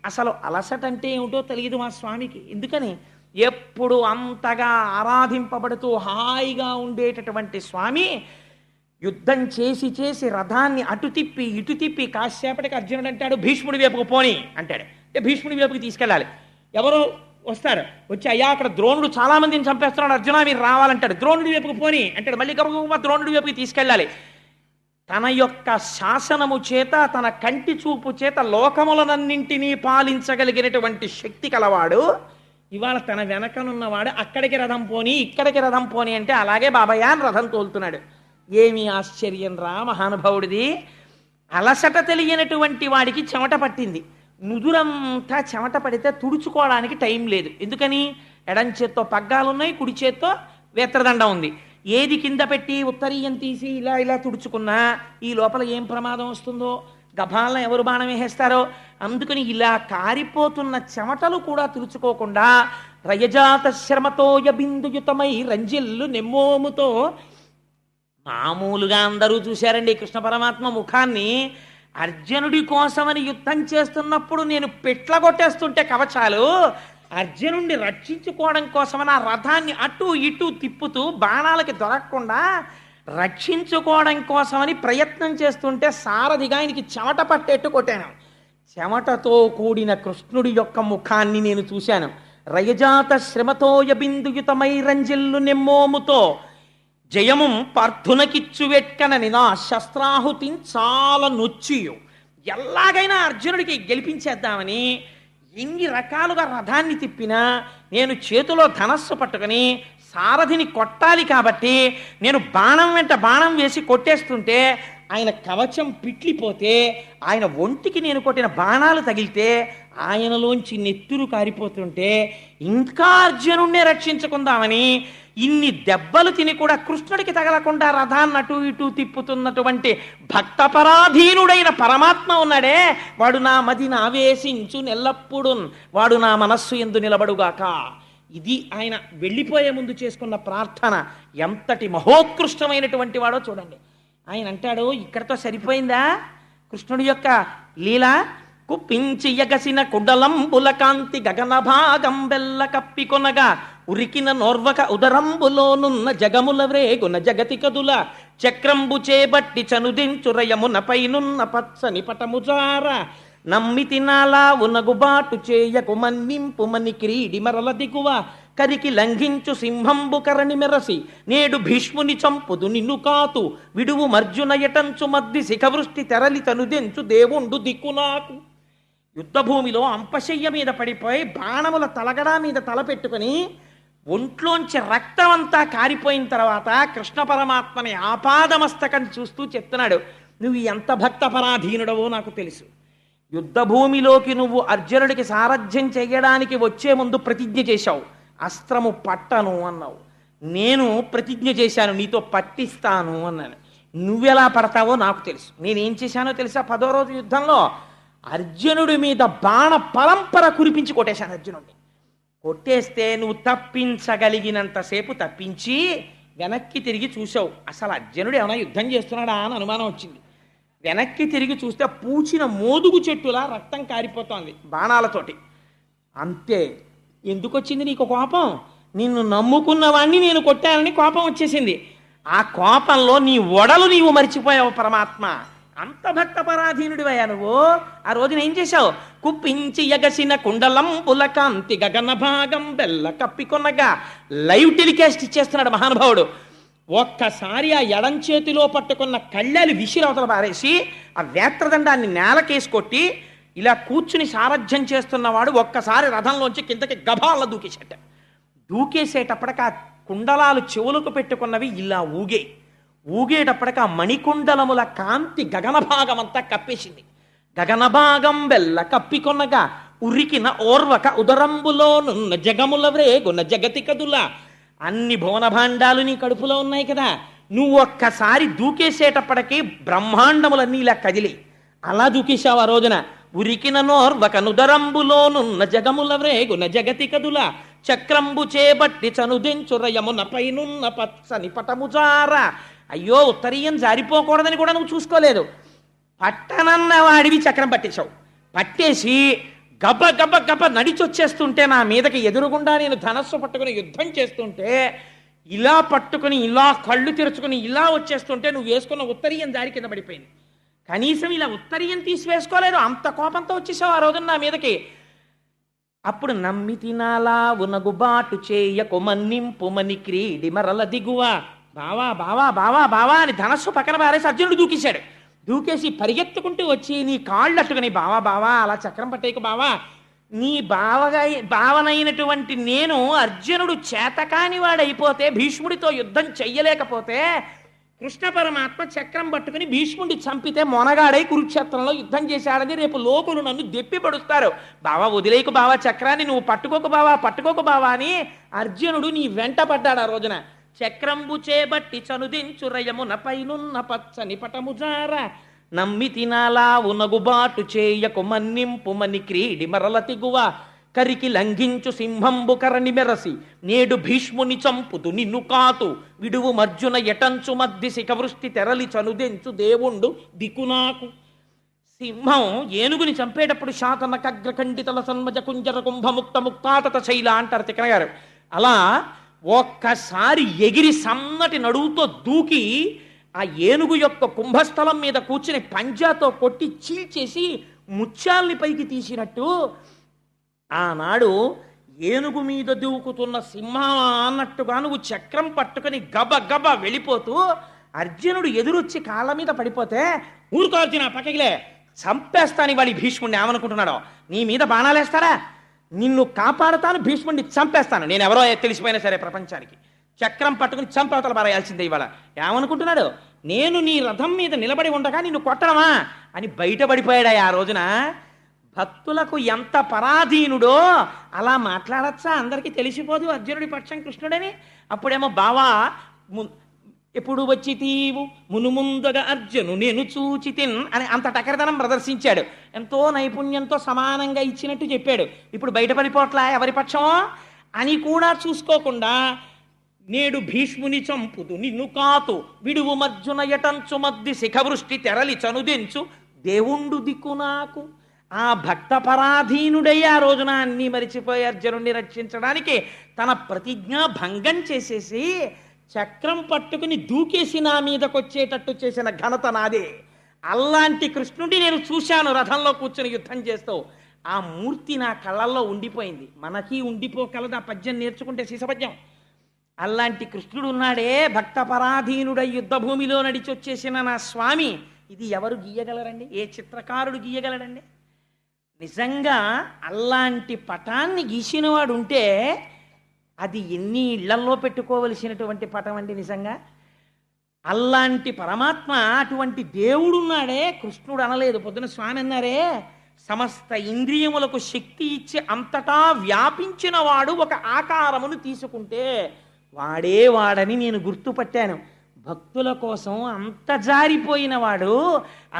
అసలు అలసట అంటే ఏమిటో తెలియదు మా స్వామికి. ఎందుకని ఎప్పుడు అంతగా ఆరాధింపబడుతూ హాయిగా ఉండేటటువంటి స్వామి యుద్ధం చేసి చేసి రథాన్ని అటు తిప్పి ఇటు తిప్పి కాసేపటికి అర్జునుడు అంటాడు భీష్ముడి వైపుకు పోని అంటాడు. అంటే భీష్ముడి వైపుకి తీసుకెళ్ళాలి. ఎవరో వస్తారు, వచ్చి అయ్యా అక్కడ ద్రోణుడు చాలా మందిని చంపేస్తున్నాడు, అర్జున మీరు రావాలంటాడు. ద్రోణుడి వైపుకు పోని అంటాడు. మళ్ళీ గబగబా ద్రోణుడి వైపుకి తీసుకెళ్ళాలి. తన యొక్క శాసనము చేత, తన కంటి చూపు చేత లోకములనన్నింటినీ పాలించగలిగినటువంటి శక్తి కలవాడు ఇవాళ తన వెనకనున్నవాడు అక్కడికి రథం పోని ఇక్కడికి రథం పోని అంటే అలాగే బాబయ్య అని రథం తోలుతున్నాడు. ఏమి ఆశ్చర్యం రా మహానుభావుడిది. అలసట తెలియనటువంటి వాడికి చెమట పట్టింది. నుదురంతా చెమట పడితే తుడుచుకోవడానికి టైం లేదు. ఎందుకని? ఎడం చేత్తో పగ్గాలున్నాయి, కుడి చేత్తో వేత్రదండం ఉంది. ఏది కింద పెట్టి ఉత్తరీయం తీసి ఇలా ఇలా తుడుచుకున్నా ఈ లోపల ఏం ప్రమాదం వస్తుందో, గభాలను ఎవరు బాణం వేసేస్తారో. అందుకని ఇలా కారిపోతున్న చెమటలు కూడా తుడుచుకోకుండా రయజాత శ్రమతోయ బిందుయుతమై రంజిల్లు నెమ్మోముతో. మామూలుగా అందరూ చూశారండి కృష్ణ పరమాత్మ ముఖాన్ని. అర్జునుడి కోసమని యుద్ధం చేస్తున్నప్పుడు నేను పెట్ల కొట్టేస్తుంటే కవచాలు, అర్జునుడిని రక్షించుకోవడం కోసమని ఆ రథాన్ని అటు ఇటు తిప్పుతూ బాణాలకి దొరకకుండా రక్షించుకోవడం కోసమని ప్రయత్నం చేస్తుంటే సారథిగా ఆయనకి చెమట పట్టేట్టు కొట్టాను. చెమటతో కూడిన కృష్ణుడి యొక్క ముఖాన్ని నేను చూశాను. రయజాత శ్రమతోయ బిందుయుతమై రంజిల్లు నెమ్మోముతో జయము పార్థునకిచ్చు వెట్కనని నా శస్త్రాహుతి చాలా నొచ్చియు. ఎలాగైనా అర్జునుడికి గెలిపించేద్దామని ఎన్ని రకాలుగా రథాన్ని తిప్పినా నేను చేతిలో ధనస్సు పట్టుకుని సారథిని కొట్టాలి కాబట్టి నేను బాణం వెంట బాణం వేసి కొట్టేస్తుంటే ఆయన కవచం పిట్లిపోతే, ఆయన ఒంటికి నేను కొట్టిన బాణాలు తగిలితే ఆయనలోంచి నెత్తురు కారిపోతుంటే ఇంకా అర్జునుడినే రక్షించుకుందామని ఇన్ని దెబ్బలు తిని కూడా కృష్ణుడికి తగలకుండా రథాన్ని అటు ఇటు తిప్పుతున్నటువంటి భక్తపరాధీనుడైన పరమాత్మ ఉన్నాడే, వాడు నా మదిని ఆవేశించు నెల్లప్పుడు, వాడు నా మనస్సు యందు నిలబడుగాక. ఇది ఆయన వెళ్ళిపోయే ముందు చేసుకున్న ప్రార్థన. ఎంతటి మహోత్కృష్టమైనటువంటి వాడో చూడండి. ఆయన అంటాడు ఇక్కడతో సరిపోయిందా కృష్ణుడి యొక్క లీల? కుప్పించి ఎగసిన కుడలంబుల కాంతి గగన భాగం బెల్ల కప్పికొనగా ఉరికిన నోర్వక ఉదరంబులోనున్న జగముల వ్రేగున జగతి కదుల చక్రంబు చేబట్టి చనుదించురయమున పైనున్న పచ్చని పటముజార నమ్మితి నాలా ఉనగుబాటు చేయకు మన్నింపు మని క్రీడి మరల దిగువ కరికి లంఘించు సింహంబు కరణి మెరసి నేడు భీష్ముని చంపుదు నిన్ను కాతు విడువు మర్జున ఎటంచు మద్ది శిఖవృష్టి తెరలి తనుదెంచు దేవుండు దిక్కు నాకు. యుద్ధభూమిలో అంపశయ్య మీద పడిపోయి బాణముల తలగడా మీద తల పెట్టుకుని ఒంట్లోంచి రక్తమంతా కారిపోయిన తర్వాత కృష్ణ పరమాత్మని ఆపాదమస్తకం చూస్తూ చెప్తున్నాడు, నువ్వు ఎంత భక్తపరాధీనుడవో నాకు తెలుసు. యుద్ధభూమిలోకి నువ్వు అర్జునుడికి సారథ్యం చేయడానికి వచ్చే ముందు ప్రతిజ్ఞ చేశావు, అస్త్రము పట్టను అన్నావు. నేను ప్రతిజ్ఞ చేశాను నీతో పట్టిస్తాను అన్నాను. నువ్వెలా పడతావో నాకు తెలుసు. నేనేం చేశానో తెలుసా? 10వ రోజు యుద్ధంలో అర్జునుడి మీద బాణ పరంపర కురిపించి కొట్టేశాను. అర్జునుడిని కొట్టేస్తే నువ్వు తప్పించగలిగినంతసేపు తప్పించి వెనక్కి తిరిగి చూసావు. అసలు అర్జునుడు ఏమైనా యుద్ధం చేస్తున్నాడా అని అనుమానం వచ్చింది. వెనక్కి తిరిగి చూస్తే పూచిన మోదుగు చెట్టులా రక్తం కారిపోతోంది బాణాలతోటి. అంతే. ఎందుకు వచ్చింది నీకు కోపం? నిన్ను నమ్ముకున్నవాణ్ణి నేను కొట్టానని కోపం వచ్చేసింది. ఆ కోపంలో నీ ఒడలు నీవు మరిచిపోయావు పరమాత్మ. అంత భక్త పరాధీనుడివయ్యా నువ్వు. ఆ రోజున ఏం చేశావు? కుప్పించి ఎగసిన కుండలం పులకాంతి గగన భాగం బెల్ల కప్పికొనగా లైవ్ టెలికాస్ట్ ఇచ్చేస్తున్నాడు మహానుభావుడు. ఒక్కసారి ఆ ఎడం చేతిలో పట్టుకున్న కళ్ళాలు విసిరవతల పారేసి ఆ వేత్రదండాన్ని నేలకేసి కొట్టి ఇలా కూర్చుని సారథ్యం చేస్తున్నవాడు ఒక్కసారి రథంలోంచి కిందకి గభాల దూకేసేట. దూకేసేటప్పటికి ఆ కుండలాలు చెవులకు పెట్టుకున్నవి ఇలా ఊగేటప్పటికి ఆ మణికుండలముల కాంతి గగన భాగం అంతా కప్పేసింది. గగన భాగం బెల్ల కప్పికొనగా ఉరికిన ఓర్వక ఉదరంబులోనున్న జగముల వ్రేగున జగతి కదుల. అన్ని భువన భాండాలు నీ కడుపులో ఉన్నాయి కదా. నువ్వు ఒక్కసారి దూకేసేటప్పటికీ బ్రహ్మాండములన్నీ ఇలా కదిలి అలా దూకేశావు ఆ రోజున. ఉరికిన నోర్వక నుదరంబులోనున్న జగముల వ్రేగున జగతి కదుల. చక్రంబు చేబట్టి చనుదెంచురయమున పైనున్న పచ్చని పటముజార. అయ్యో, ఉత్తరీయం జారిపోకూడదని కూడా నువ్వు చూసుకోలేదు. పట్టనన్న వాడివి చక్రం పట్టేశావు. పట్టేసి గబ గబ గబ నడిచొచ్చేస్తుంటే నా మీదకి ఎదురుగుండా నేను ధనస్సు పట్టుకుని యుద్ధం చేస్తుంటే ఇలా పట్టుకుని ఇలా కళ్ళు తెరుచుకుని ఇలా వచ్చేస్తుంటే నువ్వు వేసుకున్న ఉత్తరీయం జారి కింద పడిపోయింది. కనీసం ఇలా ఉత్తరీయం తీసివేసుకోలేదు. అంత కోపంతో వచ్చేసావు ఆ రోజున నా మీదకి. అప్పుడు నమ్మి తినాలా ఉనగుబాటు చేయకు మన్నింపుమని క్రీడి మరల దిగువ. బావా బావా బావా బావా అని ధనస్సు పక్కన పారేసి అర్జునుడు దూకేశాడు. దూకేసి పరిగెత్తుకుంటూ వచ్చి నీ కాళ్ళు అట్టుకుని బావా బావా అలా చక్రం పట్టేయకు బావా, నీ భావనైనటువంటి నేను అర్జునుడు చేతకాని వాడైపోతే భీష్ముడితో యుద్ధం చెయ్యలేకపోతే కృష్ణ పరమాత్మ చక్రం పట్టుకుని భీష్ముడిని చంపితే మొనగాడై కురుక్షేత్రంలో యుద్ధం చేశాడని రేపు లోకులు నన్ను దెప్పి పడుస్తారు. బావా వదిలేకు బావా చక్రాన్ని, నువ్వు పట్టుకోకు బావా అని అర్జునుడు నీ వెంట పడ్డాడు ఆ రోజున. చక్రంబు చేబట్టి చనుదించురయమున పైనున్న పచ్చని పటముజార. నమ్మి తినాలా ఉనగుబాటు చేయకు మన్నింపుమని క్రీడి మరల తిగువ. కరికి లంఘించు సింహంబు కరణి మెరసి నేడు భీష్ముని చంపుతు నిన్ను కాతు. విడువు మర్జున ఎటంచు మద్ది శిఖవృష్టి తెరలి చనుదెంచు దేవుండు దికునాకు. సింహం ఏనుగుని చంపేటప్పుడు శాతన కగ్రఖండితల సన్మజ కుంజర కుంభముక్త ముక్తాతత శైల అంటారు తిక్కన గారు. అలా ఒక్కసారి ఎగిరి సన్నటి నడువుతో దూకి ఆ ఏనుగు యొక్క కుంభస్థలం మీద కూర్చుని పంజాతో కొట్టి చీల్చేసి ముత్యాల్ని పైకి తీసినట్టు ఆనాడు ఏనుగు మీద దూకుతున్న సింహం అన్నట్టుగా నువ్వు చక్రం పట్టుకుని గబ గబ వెళ్ళిపోతూ అర్జునుడు ఎదురొచ్చి కాళ్ళ మీద పడిపోతే ఊరుకోవాల్సిన పక్కకిలే చంపేస్తాను వాడి భీష్ముడిని ఏమనుకుంటున్నాడో. నీ మీద బాణాలేస్తారా? నిన్ను కాపాడుతాను, భీష్ముడిని చంపేస్తాను. నేను ఎవరో తెలిసిపోయినా సరే ప్రపంచానికి చక్రం పట్టుకుని చంపవతల పారేయాల్సిందే ఇవాళ. ఏమనుకుంటున్నాడు? నేను నీ రథం మీద నిలబడి ఉండగా నిన్ను కొట్టడమా అని బయటపడిపోయాడా ఆ రోజున. భక్తులకు ఎంత పరాధీనుడో అలా మాట్లాడచ్చా? అందరికీ తెలిసిపోదు అర్జునుడి పక్షం కృష్ణుడని. అప్పుడేమో బావా ఎప్పుడు వచ్చి తీవు మునుముందుగా అర్జును నేను చూచితిన్ అని అంత టకరదనం ప్రదర్శించాడు. ఎంతో నైపుణ్యంతో సమానంగా ఇచ్చినట్టు చెప్పాడు. ఇప్పుడు బయటపడిపోట్లా ఎవరి పక్షమో అని కూడా చూసుకోకుండా నేడు భీష్ముని చంపుతు నిన్ను కాతు విడువు మర్జున ఎటంచు మద్ది శిఖవృష్టి తెరలి చనుదెంచు దేవుండు దిక్కు నాకు. ఆ భక్త పరాధీనుడై ఆ రోజున అన్నీ మరిచిపోయి అర్జునుడిని రక్షించడానికి తన ప్రతిజ్ఞ భంగం చేసేసి చక్రం పట్టుకుని దూకేసి నా మీదకొచ్చేటట్టు చేసిన ఘనత నాదే. అలాంటి కృష్ణుడిని నేను చూశాను రథంలో కూర్చొని యుద్ధం చేస్తూ. ఆ మూర్తి నా కళ్ళల్లో ఉండిపోయింది. మనకి ఉండిపోగలదు ఆ పద్యం నేర్చుకుంటే శిశపద్యం. అలాంటి కృష్ణుడు ఉన్నాడే భక్త పరాధీనుడై యుద్ధభూమిలో నడిచొచ్చేసిన నా స్వామి. ఇది ఎవరు గీయగలరండి? ఏ చిత్రకారుడు గీయగలడండి? నిజంగా అలాంటి పటాన్ని గీసినవాడు ఉంటే అది ఎన్ని ఇళ్లల్లో పెట్టుకోవలసినటువంటి పటం అండి నిజంగా. అలాంటి పరమాత్మ అటువంటి దేవుడున్నాడే. కృష్ణుడు అనలేదు, పొద్దున స్వామి అన్నారే సమస్త ఇంద్రియములకు శక్తి ఇచ్చి అంతటా వ్యాపించిన వాడు ఒక ఆకారమును తీసుకుంటే వాడే వాడని నేను గుర్తుపట్టాను. భక్తుల కోసం అంత జారిపోయినవాడు,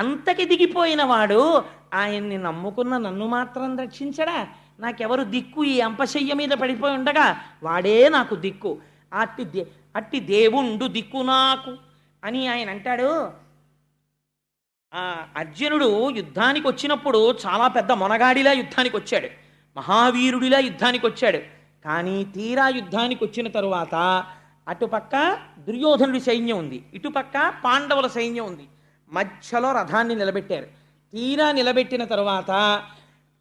అంతకి దిగిపోయినవాడు, ఆయన్ని నమ్ముకున్న నన్ను మాత్రం రక్షించడా? నాకెవరు దిక్కు? ఈ అంపశయ్య మీద పడిపోయి ఉండగా వాడే నాకు దిక్కు. అట్టి దేవుండు దిక్కు నాకు అని ఆయన అంటాడు. ఆ అర్జునుడు యుద్ధానికి వచ్చినప్పుడు చాలా పెద్ద మొనగాడిలా యుద్ధానికి వచ్చాడు, మహావీరుడిలా యుద్ధానికి వచ్చాడు. కానీ తీరా యుద్ధానికి వచ్చిన తరువాత అటుపక్క దుర్యోధనుడి సైన్యం ఉంది, ఇటుపక్క పాండవుల సైన్యం ఉంది. మధ్యలో రథాన్ని నిలబెట్టారు. తీరా నిలబెట్టిన తరువాత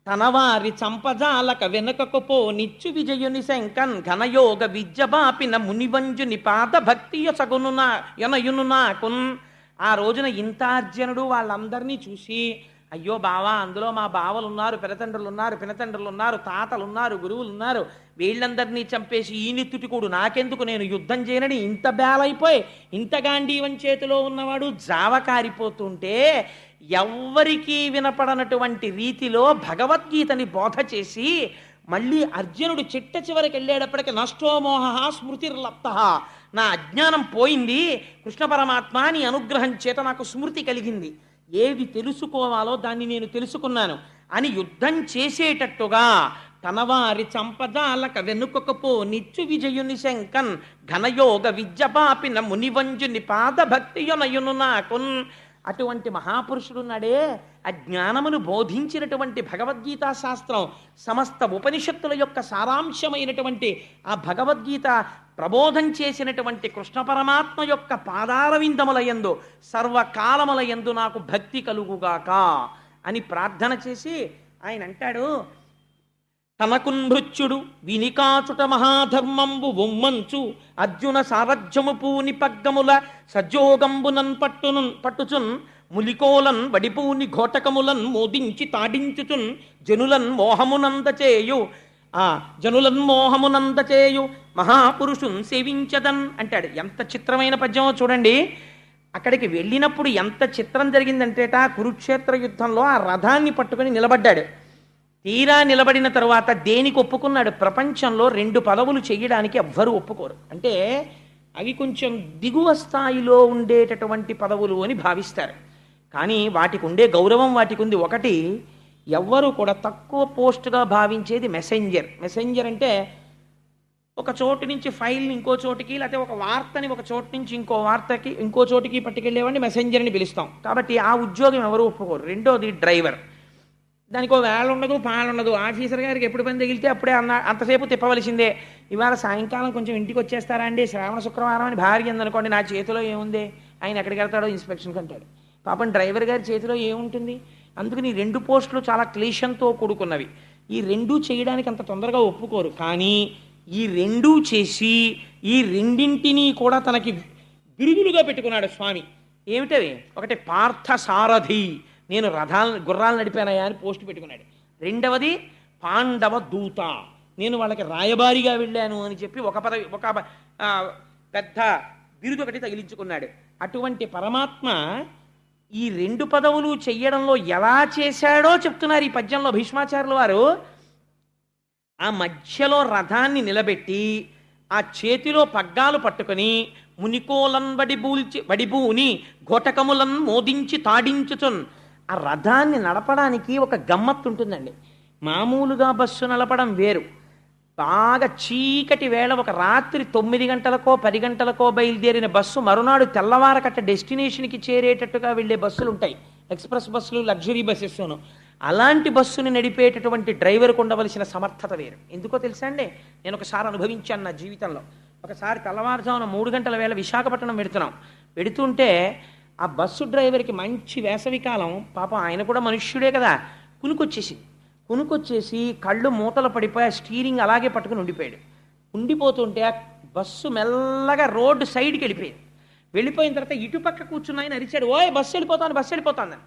తనవారి చంపజాలక వెనుకకు పో నిచ్చు విజయుని శంకన్ ఘనయోగ విద్యబాపిన మునివంజుని పాద భక్తి యొనయును నాకున్. ఆ రోజున ఇంతార్జనుడు వాళ్ళందరినీ చూసి, అయ్యో బావా, అందులో మా బావలు ఉన్నారు, పినతండ్రులు ఉన్నారు, తాతలు ఉన్నారు, గురువులు ఉన్నారు, వీళ్ళందరినీ చంపేసి ఈ నిత్తుటికుడు నాకెందుకు, నేను యుద్ధం చేయనని ఇంత బేలైపోయి ఇంత గాంధీవం చేతిలో ఉన్నవాడు జావకారిపోతుంటే ఎవ్వరికీ వినపడనటువంటి రీతిలో భగవద్గీతని బోధ చేసి మళ్ళీ అర్జునుడు చిట్ట చివరికి వెళ్ళేటప్పటికి నష్టోమోహ స్మృతిర్లప్త, నా అజ్ఞానం పోయింది, కృష్ణ పరమాత్మ నీ అనుగ్రహం చేత నాకు స్మృతి కలిగింది, ఏది తెలుసుకోవాలో దాన్ని నేను తెలుసుకున్నాను అని యుద్ధం చేసేటట్టుగా తనవారి చంపజాలక వెనుకకపో నిచ్చు విజయుని శంకన్ ఘనయోగ విద్యపాపిన మునివంజుని పాద భక్తియునయును నాకున్. అటువంటి మహాపురుషుడున్నాడే, అజ్ఞానమును బోధించినటువంటి భగవద్గీతా శాస్త్రం, సమస్త ఉపనిషత్తుల యొక్క సారాంశమైనటువంటి ఆ భగవద్గీత ప్రబోధం చేసినటువంటి కృష్ణ పరమాత్మ యొక్క పాదారవిందముల యందు సర్వకాలముల యందు నాకు భక్తి కలుగుగాక అని ప్రార్థన చేసి ఆయన అంటాడు, తనకున్ భృత్యుడు వినికాచుట మహాధర్మంబు ఉమ్మంచు అర్జున సారథ్యము పూని పగ్గముల సజ్జోగంబునన్ పట్టుచున్ ములికోలన్ వడిపూని ఘోటకములన్ మోదించి తాడించుచున్ జనులన్ మోహమునంద చేయు మహాపురుషున్ సేవించదన్ అంటాడు. ఎంత చిత్రమైన పద్యమో చూడండి. అక్కడికి వెళ్ళినప్పుడు ఎంత చిత్రం జరిగిందంటేట, కురుక్షేత్ర యుద్ధంలో ఆ రథాన్ని పట్టుకుని నిలబడ్డాడు. తీరా నిలబడిన తరువాత దేనికి ఒప్పుకున్నాడు? ప్రపంచంలో 2 పదవులు చేయడానికి ఎవ్వరూ ఒప్పుకోరు. అంటే అవి కొంచెం దిగువ స్థాయిలో ఉండేటటువంటి పదవులు అని భావిస్తారు. కానీ వాటికి ఉండే గౌరవం వాటికి ఉంది. ఒకటి, ఎవ్వరూ కూడా తక్కువ పోస్టుగా భావించేది మెసెంజర్. మెసెంజర్ అంటే ఒక చోటు నుంచి ఫైల్ని ఇంకో చోటికి, లేకపోతే ఒక వార్తని ఒక చోటు నుంచి ఇంకో చోటికి పట్టుకెళ్ళేవాడిని మెసెంజర్ అని పిలుస్తాం. కాబట్టి ఆ ఉద్యోగం ఎవరు ఒప్పుకోరు. రెండోది డ్రైవర్. దానికి వేళ ఉండదు, పాలుండదు. ఆఫీసర్ గారికి ఎప్పుడు పని తగిలితే అప్పుడే అంతసేపు తిప్పవలసిందే. ఇవాళ సాయంకాలం కొంచెం ఇంటికి వచ్చేస్తారా అండి, శ్రావణ శుక్రవారం అని భార్య ఉందనుకోండి, నా చేతిలో ఏముంది, ఆయన ఎక్కడికి వెళ్తాడో ఇన్స్పెక్షన్కి అంటాడు. పాపం డ్రైవర్ గారి చేతిలో ఏముంటుంది? అందుకని 2 పోస్టులు చాలా క్లేశంతో కూడుకున్నవి. ఈ 2 చేయడానికి అంత తొందరగా ఒప్పుకోరు. కానీ ఈ 2 చేసి ఈ రెండింటినీ కూడా తనకి బిరుదులుగా పెట్టుకున్నాడు స్వామి. ఏమిటవి? ఒకటి పార్థ సారథి, నేను గుర్రాలు నడిపానయా అని పోస్టు పెట్టుకున్నాడు. రెండవది పాండవ దూత, నేను వాళ్ళకి రాయబారిగా వెళ్ళాను అని చెప్పి ఒక పెద్ద బిరుదు ఒకటి తగిలించుకున్నాడు. అటువంటి పరమాత్మ ఈ 2 పదవులు చెయ్యడంలో ఎలా చేశాడో చెప్తున్నారు ఈ పద్యంలో భీష్మాచార్యుల వారు. ఆ మధ్యలో రథాన్ని నిలబెట్టి ఆ చేతిలో పగ్గాలు పట్టుకొని మునికోలన్ వడిబూని ఘోటకములన్ మోదించి తాడించుచున్. ఆ రథాన్ని నడపడానికి ఒక గమ్మత్తు ఉంటుందండి. మామూలుగా బస్సు నడపడం వేరు. బాగా చీకటి వేళ ఒక రాత్రి 9 గంటలకో 10 గంటలకో బయలుదేరిన బస్సు మరునాడు తెల్లవారకట్ట డెస్టినేషన్కి చేరేటట్టుగా వెళ్ళే బస్సులు ఉంటాయి, ఎక్స్ప్రెస్ బస్సులు, లగ్జరీ బస్సెస్ను. అలాంటి బస్సుని నడిపేటటువంటి డ్రైవర్కు ఉండవలసిన సమర్థత వేరు. ఎందుకో తెలుసా అండి, నేను ఒకసారి అనుభవించాను నా జీవితంలో. ఒకసారి తెల్లవారుజామున 3 గంటల వేళ విశాఖపట్నం పెడుతుంటే ఆ బస్సు డ్రైవర్కి మంచి వేసవికాలం, పాపం ఆయన కూడా మనుష్యుడే కదా, కునుకొచ్చేసి కళ్ళు మూతలు పడిపోయి ఆ స్టీరింగ్ అలాగే పట్టుకుని ఉండిపోతుంటే ఆ బస్సు మెల్లగా రోడ్డు సైడ్కి వెళ్ళిపోయిన తర్వాత ఇటుపక్క కూర్చున్న ఆయన అరిచాడు, ఓయ్ బస్సు వెళ్ళిపోతాను.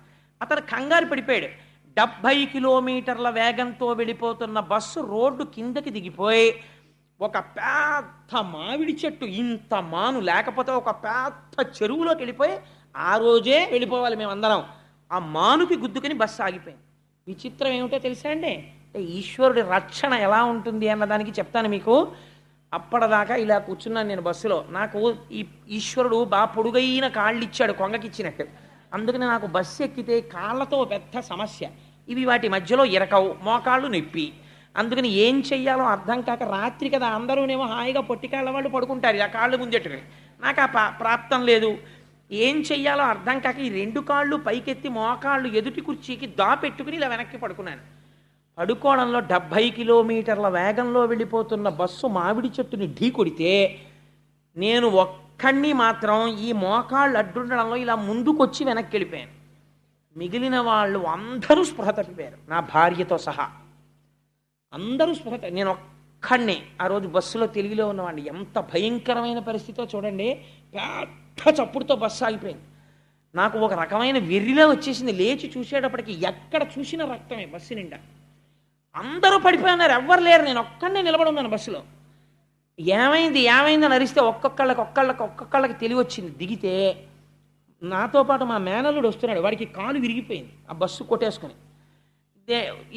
అతను కంగారు పడిపోయాడు. 70 కిలోమీటర్ల వేగంతో వెళ్ళిపోతున్న బస్సు రోడ్డు కిందకి దిగిపోయి ఒక పెద్ద మామిడి చెట్టు ఇంత మాను లేకపోతే ఒక పెద్ద చెరువులోకి వెళ్ళిపోయి ఆ రోజే వెళ్ళిపోవాలి మేమందరం. ఆ మానుకి గుద్దుకుని బస్సు ఆగిపోయింది. విచిత్రం ఏమిటో తెలుసా అండి, అంటే ఈశ్వరుడి రక్షణ ఎలా ఉంటుంది అన్నదానికి చెప్తాను మీకు. అప్పటిదాకా ఇలా కూర్చున్నాను నేను బస్సులో. నాకు ఈ ఈశ్వరుడు బాగా పొడుగైన కాళ్ళు ఇచ్చాడు కొంగకిచ్చినట్టు. అందుకని నాకు బస్సు ఎక్కితే కాళ్ళతో పెద్ద సమస్య. ఇవి వాటి మధ్యలో ఇరకవు, మోకాళ్ళు నొప్పి. అందుకని ఏం చెయ్యాలో అర్థం కాక, రాత్రి కదా అందరూనేమో హాయిగా పొట్టికాళ్ళ వాళ్ళు పడుకుంటారు ఆ కాళ్ళు ముందెట్టుకుని. నాకు ఆ ప్రాప్తం లేదు. ఏం చెయ్యాలో అర్థం కాక ఈ రెండు కాళ్ళు పైకెత్తి మోకాళ్ళు ఎదుటి కుర్చీకి దాపెట్టుకుని ఇలా వెనక్కి పడుకున్నాను. పడుకోవడంలో 70 కిలోమీటర్ల వేగంలో వెళ్ళిపోతున్న బస్సు మామిడి చెట్టుని ఢీ కొడితే నేను ఒక్కడిని మాత్రం ఈ మోకాళ్ళు అడ్డుండడంలో ఇలా ముందుకొచ్చి వెనక్కి వెళ్ళిపోయాను. మిగిలిన వాళ్ళు అందరూ స్పృహ తప్పిపోయారు, నా భార్యతో సహా అందరూ స్పృహ. నేను ఒక్కడినే ఆ రోజు బస్సులో తెలుగులో ఉన్నవాడిని. ఎంత భయంకరమైన పరిస్థితితో చూడండి. పెద్ద చప్పుడుతో బస్సు ఆగిపోయింది. నాకు ఒక రకమైన వెర్రిలో వచ్చేసింది. లేచి చూసేటప్పటికి ఎక్కడ చూసిన రక్తమే బస్సు నిండా. అందరూ పడిపోయినారు, ఎవ్వరు లేరు. నేను ఒక్కడినే నిలబడి ఉన్నాను బస్సులో. ఏమైంది ఏమైందని అరిస్తే ఒక్కొక్కళ్ళకి తెలివి వచ్చింది. దిగితే నాతో పాటు మా మేనల్లుడు వస్తున్నాడు. వాడికి కాలు విరిగిపోయింది ఆ బస్సు కొట్టేసుకుని.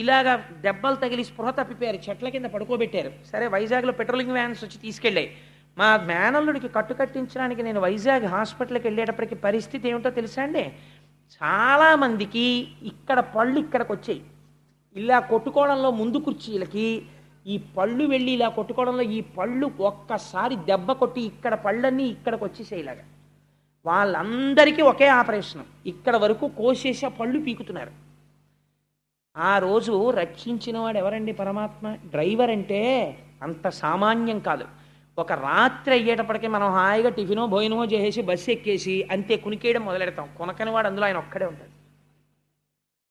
ఇలాగా దెబ్బలు తగిలి స్పృహ తప్పిపోయారు, చెట్ల కింద పడుకోబెట్టారు. సరే వైజాగ్లో పెట్రోలింగ్ వ్యాన్స్ వచ్చి తీసుకెళ్ళాయి. మా మేనల్లుడికి కట్టు కట్టించడానికి నేను వైజాగ్ హాస్పిటల్కి వెళ్ళేటప్పటికి పరిస్థితి ఏమిటో తెలుసా అండి? చాలామందికి ఇక్కడ పళ్ళు ఇక్కడికి వచ్చాయి. ఇలా కొట్టుకోవడంలో ముందు కుర్చీలకి ఈ పళ్ళు వెళ్ళి ఇలా కొట్టుకోవడంలో ఈ పళ్ళు ఒక్కసారి దెబ్బ కొట్టి ఇక్కడ పళ్ళన్నీ ఇక్కడికి వచ్చేసేలాగా. వాళ్ళందరికీ ఒకే ఆపరేషన్. ఇక్కడ వరకు కోసేసి ఆ పళ్ళు పీకుతున్నారు. ఆ రోజు రక్షించిన వాడు ఎవరండి? పరమాత్మ. డ్రైవర్ అంటే అంత సామాన్యం కాదు. ఒక రాత్రి అయ్యేటప్పటికీ మనం హాయిగా టిఫినో భోజనమో చేసేసి బస్సు ఎక్కేసి అంతే కునికేయడం మొదలెడతాం. కొనకని వాడు అందులో ఆయన ఒక్కడే ఉంటాడు.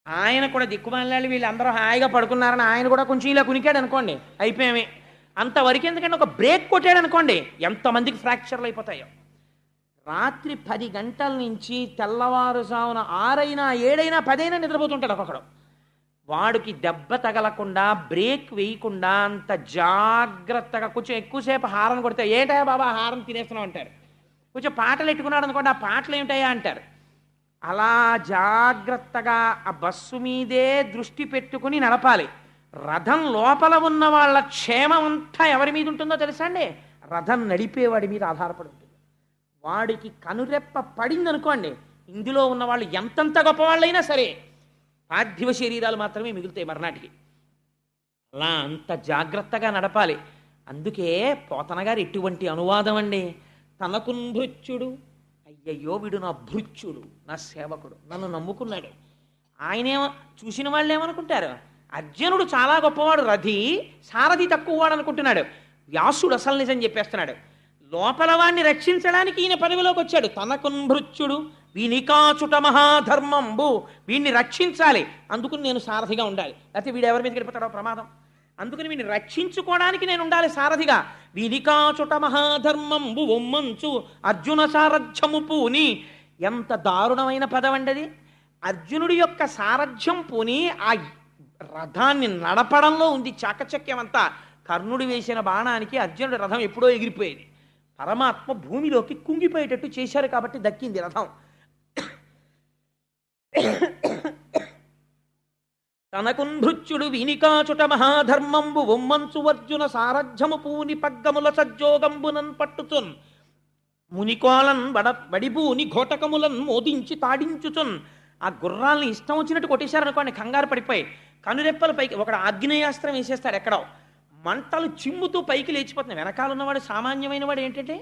ఆయన కూడా దిక్కుమాలి వీళ్ళందరూ హాయిగా పడుకున్నారని ఆయన కూడా కొంచెం ఇలా కునికాడు అనుకోండి, అయిపోయామే. అంతవరకు ఎందుకంటే ఒక బ్రేక్ కొట్టాడు అనుకోండి, ఎంతమందికి ఫ్రాక్చర్లు అయిపోతాయో. రాత్రి 10 గంటల నుంచి తెల్లవారుజామున 6 అయినా 7 అయినా 10 అయినా నిద్రపోతుంటాడు ఒక్కొక్కడు. వాడికి దెబ్బ తగలకుండా బ్రేక్ వేయకుండా అంత జాగ్రత్తగా కొంచెం ఎక్కువసేపు హారన్ కొడితే ఏంటా బాబా హారన్ తినేస్తున్నావు అంటారు. కొంచెం పాటలు ఎట్టుకున్నాడు అనుకోండి, ఆ పాటలు ఏమిటాయా అంటారు. అలా జాగ్రత్తగా ఆ బస్సు మీదే దృష్టి పెట్టుకుని నడపాలి. రథం లోపల ఉన్న వాళ్ళ క్షేమం అంతా ఎవరి మీద ఉంటుందో తెలుసా అండి? రథం నడిపేవాడి మీద ఆధారపడి ఉంటుంది. వాడికి కనురెప్ప పడింది అనుకోండి, ఇందులో ఉన్న వాళ్ళు ఎంతంత గొప్పవాళ్ళైనా సరే పార్థివ శరీరాలు మాత్రమే మిగులుతాయి మర్నాటికి. అలా అంత జాగ్రత్తగా నడపాలి. అందుకే పోతన గారు ఎటువంటి అనువాదం అండి. తనకున్భృత్యుడు, అయ్యయ్యో వీడు నా భృత్యుడు, నా సేవకుడు, నన్ను నమ్ముకున్నాడు. ఆయనేమో చూసిన వాళ్ళు ఏమనుకుంటారు? అర్జునుడు చాలా గొప్పవాడు, రథి, సారథి తక్కువ వాడు అనుకుంటున్నాడు. వ్యాసుడు అసలు నిజం చెప్పేస్తున్నాడు. లోపల వాణ్ణి రక్షించడానికి ఈయన పదవిలోకి వచ్చాడు. తనకున్భృత్యుడు వీనికాచుట మహాధర్మంబు, వీడిని రక్షించాలి, అందుకుని నేను సారథిగా ఉండాలి. లేకపోతే వీడు ఎవరి మీద గడిపోతాడో ప్రమాదం. అందుకని వీడిని రక్షించుకోవడానికి నేను ఉండాలి సారథిగా. వీనికాచుట మహాధర్మంబు ఒమ్మంచు అర్జున సారథ్యము పూని. ఎంత దారుణమైన పదవండది. అర్జునుడి యొక్క సారథ్యం పూని ఆ రథాన్ని నడపడంలో ఉంది చాకచక్యం అంతా. కర్ణుడు వేసిన బాణానికి అర్జునుడి రథం ఎప్పుడో ఎగిరిపోయేది. పరమాత్మ భూమిలోకి కుంగిపోయేటట్టు చేశారు కాబట్టి దక్కింది రథం. తనకున్భృత్యుడు వినికాచుట మహాధర్మంబు ఒమ్మంచు అర్జున సారథ్యము పూని పగ్గముల సజ్జోగంబునన్ పట్టుచున్ మునికోలన్ వడిబూని ఘోటకములన్ మోదించి తాడించుచున్. ఆ గుర్రాల్ని ఇష్టం వచ్చినట్టు కొట్టేశారనుకోండి, కంగారు పడిపోయి కనురెప్పల పైకి ఒక ఆగ్నేయాస్త్రం వేసేస్తాడు. ఎక్కడో మంటలు చిమ్ముతూ పైకి లేచిపోతున్నాయి. వెనకాల ఉన్నవాడు సామాన్యమైన వాడు ఏంటంటే,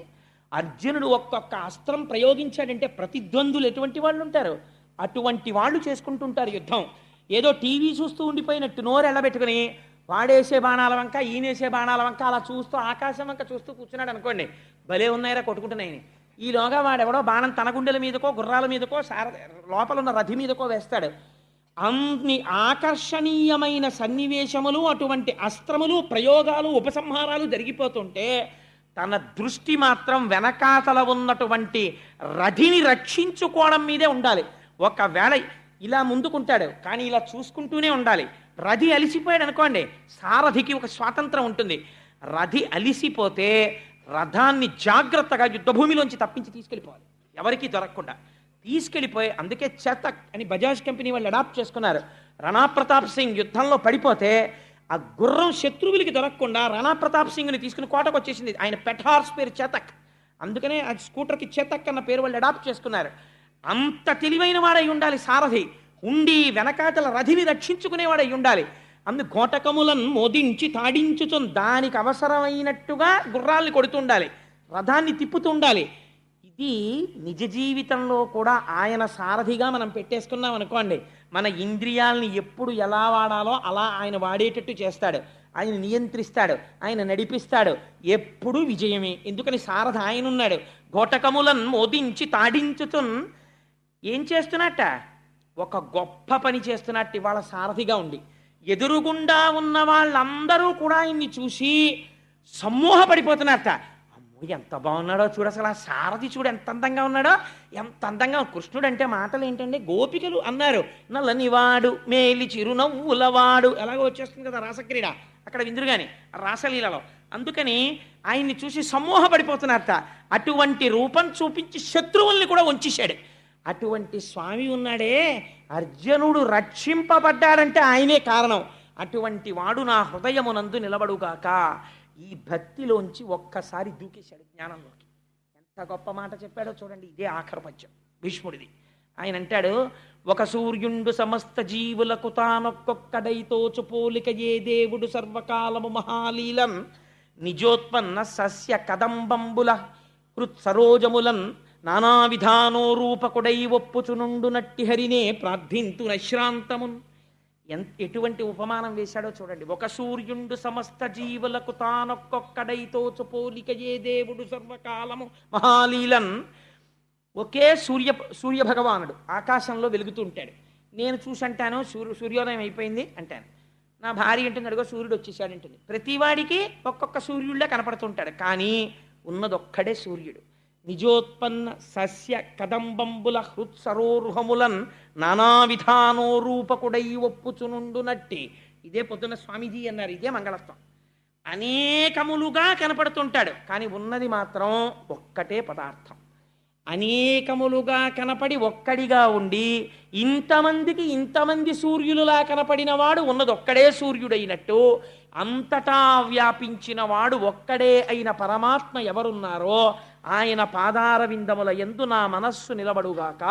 అర్జునుడు ఒక్కొక్క అస్త్రం ప్రయోగించాడంటే ప్రతిద్వందులు ఎటువంటి వాళ్ళు ఉంటారు, అటువంటి వాళ్ళు చేసుకుంటుంటారు యుద్ధం. ఏదో టీవీ చూస్తూ ఉండిపోయినట్టు నోరు ఎళ్ళబెట్టుకుని వాడేసే బాణాల వంక ఈయనేసే బాణాల వంక అలా చూస్తూ ఆకాశం వంక చూస్తూ కూర్చున్నాడు అనుకోండి, భలే ఉన్నాయిరా కొట్టుకుంటున్నాయని. ఈలోగా వాడెవడో బాణం తన గుండెల మీదకో గుర్రాల మీదకో లోపల ఉన్న రథి మీదకో వేస్తాడు. అన్ని ఆకర్షణీయమైన సన్నివేశములు, అటువంటి అస్త్రములు, ప్రయోగాలు, ఉపసంహారాలు జరిగిపోతుంటే తన దృష్టి మాత్రం వెనకాతల ఉన్నటువంటి రథిని రక్షించుకోవడం మీదే ఉండాలి. ఒకవేళ ఇలా ముందుకుంటాడు కానీ ఇలా చూసుకుంటూనే ఉండాలి. రథి అలిసిపోయాడు అనుకోండి, సారథికి ఒక స్వాతంత్రం ఉంటుంది. రథి అలిసిపోతే రథాన్ని జాగ్రత్తగా యుద్ధభూమిలోంచి తప్పించి తీసుకెళ్ళిపోవాలి, ఎవరికీ దొరకకుండా తీసుకెళ్ళిపోయి. అందుకే చేతక్ అని బజాజ్ కంపెనీ వాళ్ళు అడాప్ట్ చేసుకున్నారు. రాణా ప్రతాప్ సింగ్ యుద్ధంలో పడిపోతే ఆ గుర్రం శత్రువులకి దొరకకుండా రాణా ప్రతాప్ సింగ్ని తీసుకుని కోటకు వచ్చేసింది. ఆయన పెట్ హార్స్ పేరు చేతక్, అందుకనే ఆ స్కూటర్కి చేతక్ అన్న పేరు వాళ్ళు అడాప్ట్ చేసుకున్నారు. అంత తెలివైన వాడై ఉండాలి సారథి, ఉండి వెనకాతల రథిని రక్షించుకునేవాడై ఉండాలి. అందు కోటకములను మోదించి తాడించుచు దానికి అవసరమైనట్టుగా గుర్రాల్ని కొడుతుండాలి, రథాన్ని తిప్పుతుండాలి. ఇది నిజ జీవితంలో కూడా ఆయన సారథిగా మనం పెట్టేసుకున్నాం అనుకోండి, మన ఇంద్రియాలని ఎప్పుడు ఎలా వాడాలో అలా ఆయన వాడేటట్టు చేస్తాడు, ఆయన నియంత్రిస్తాడు, ఆయన నడిపిస్తాడు. ఎప్పుడూ విజయమే. ఎందుకని సారథి ఆయన ఉన్నాడు. ఘోటకములను మోదించి తాడించుతున్ ఏం చేస్తున్నట్ట? ఒక గొప్ప పని చేస్తున్నట్టు ఇవాళ సారథిగా ఉండి ఎదురుగుండా ఉన్న వాళ్ళందరూ కూడా ఆయన్ని చూసి సమ్మోహపడిపోతున్నట్ట. అమ్మో ఎంత బాగున్నాడో చూడు, అసలు ఆ సారథి చూడు ఎంత అందంగా ఉన్నాడో, ఎంత అందంగా. కృష్ణుడు అంటే మాటలు ఏంటంటే గోపికలు అన్నారు, నల్లనివాడు మేలి చిరునవ్వులవాడు, ఎలాగో వచ్చేస్తుంది కదా రాసక్రీడ అక్కడ విందురుగాని రాసలీలలో. అందుకని ఆయన్ని చూసి సమ్మోహపడిపోతున్నారట. అటువంటి రూపం చూపించి శత్రువుల్ని కూడా వంచేశాడు. అటువంటి స్వామి ఉన్నాడే, అర్జునుడు రక్షింపబడ్డాడంటే ఆయనే కారణం. అటువంటి వాడు నా హృదయమునందు నిలబడుగాక. ఈ భక్తిలోంచి ఒక్కసారి దూకేశాడు జ్ఞానంలోకి. ఎంత గొప్ప మాట చెప్పాడో చూడండి. ఇదే ఆఖరి పద్యం భీష్ముడిది. ఆయన అంటాడు, ఒక సూర్యుండు సమస్త జీవులకు తానొక్కొక్కడైతోచు పోలిక ఏ దేవుడు సర్వకాలము మహాలీలం నిజోత్పన్న సస్య కదంబంబుల హృత్సరోజములన్ నానా విధానో రూపకుడై ఒప్పుచునుండు నట్టి హరినే ప్రార్థింతు నశ్రాంతమున్. ఎటువంటి ఉపమానం వేశాడో చూడండి. ఒక సూర్యుండు సమస్త జీవులకు తానొక్కొక్కడైతోచు పోలిక ఏ దేవుడు సర్వకాలము మహాలీలన్. ఒకే సూర్యభగవానుడు ఆకాశంలో వెలుగుతూ ఉంటాడు. నేను చూసంటాను సూర్యోదయం అయిపోయింది అంటాను. నా భార్య అంటుంది, అడుగో సూర్యుడు వచ్చేసాడంటుంది. ప్రతివాడికి ఒక్కొక్క సూర్యుడిలా కనపడుతుంటాడు, కానీ ఉన్నదొక్కడే సూర్యుడు. నిజోత్పన్న సస్య కదంబంబుల హృత్సరోరుహములన్ నానా విధానో రూపకుడై ఒప్పుచునుండు నట్టి. ఇదే పొద్దున్న స్వామీజీ అన్నారు, ఇదే మంగళత్వం. అనేకములుగా కనపడుతుంటాడు, కానీ ఉన్నది మాత్రం ఒక్కటే పదార్థం. అనేకములుగా కనపడి ఒక్కడిగా ఉండి ఇంతమందికి ఇంతమంది సూర్యులులా కనపడిన వాడు ఉన్నదొక్కడే సూర్యుడైనట్టు, అంతటా వ్యాపించిన వాడు ఒక్కడే అయిన పరమాత్మ ఎవరున్నారో ఆయన పాదార విందముల యందు నా మనస్సు నిలబడుగాక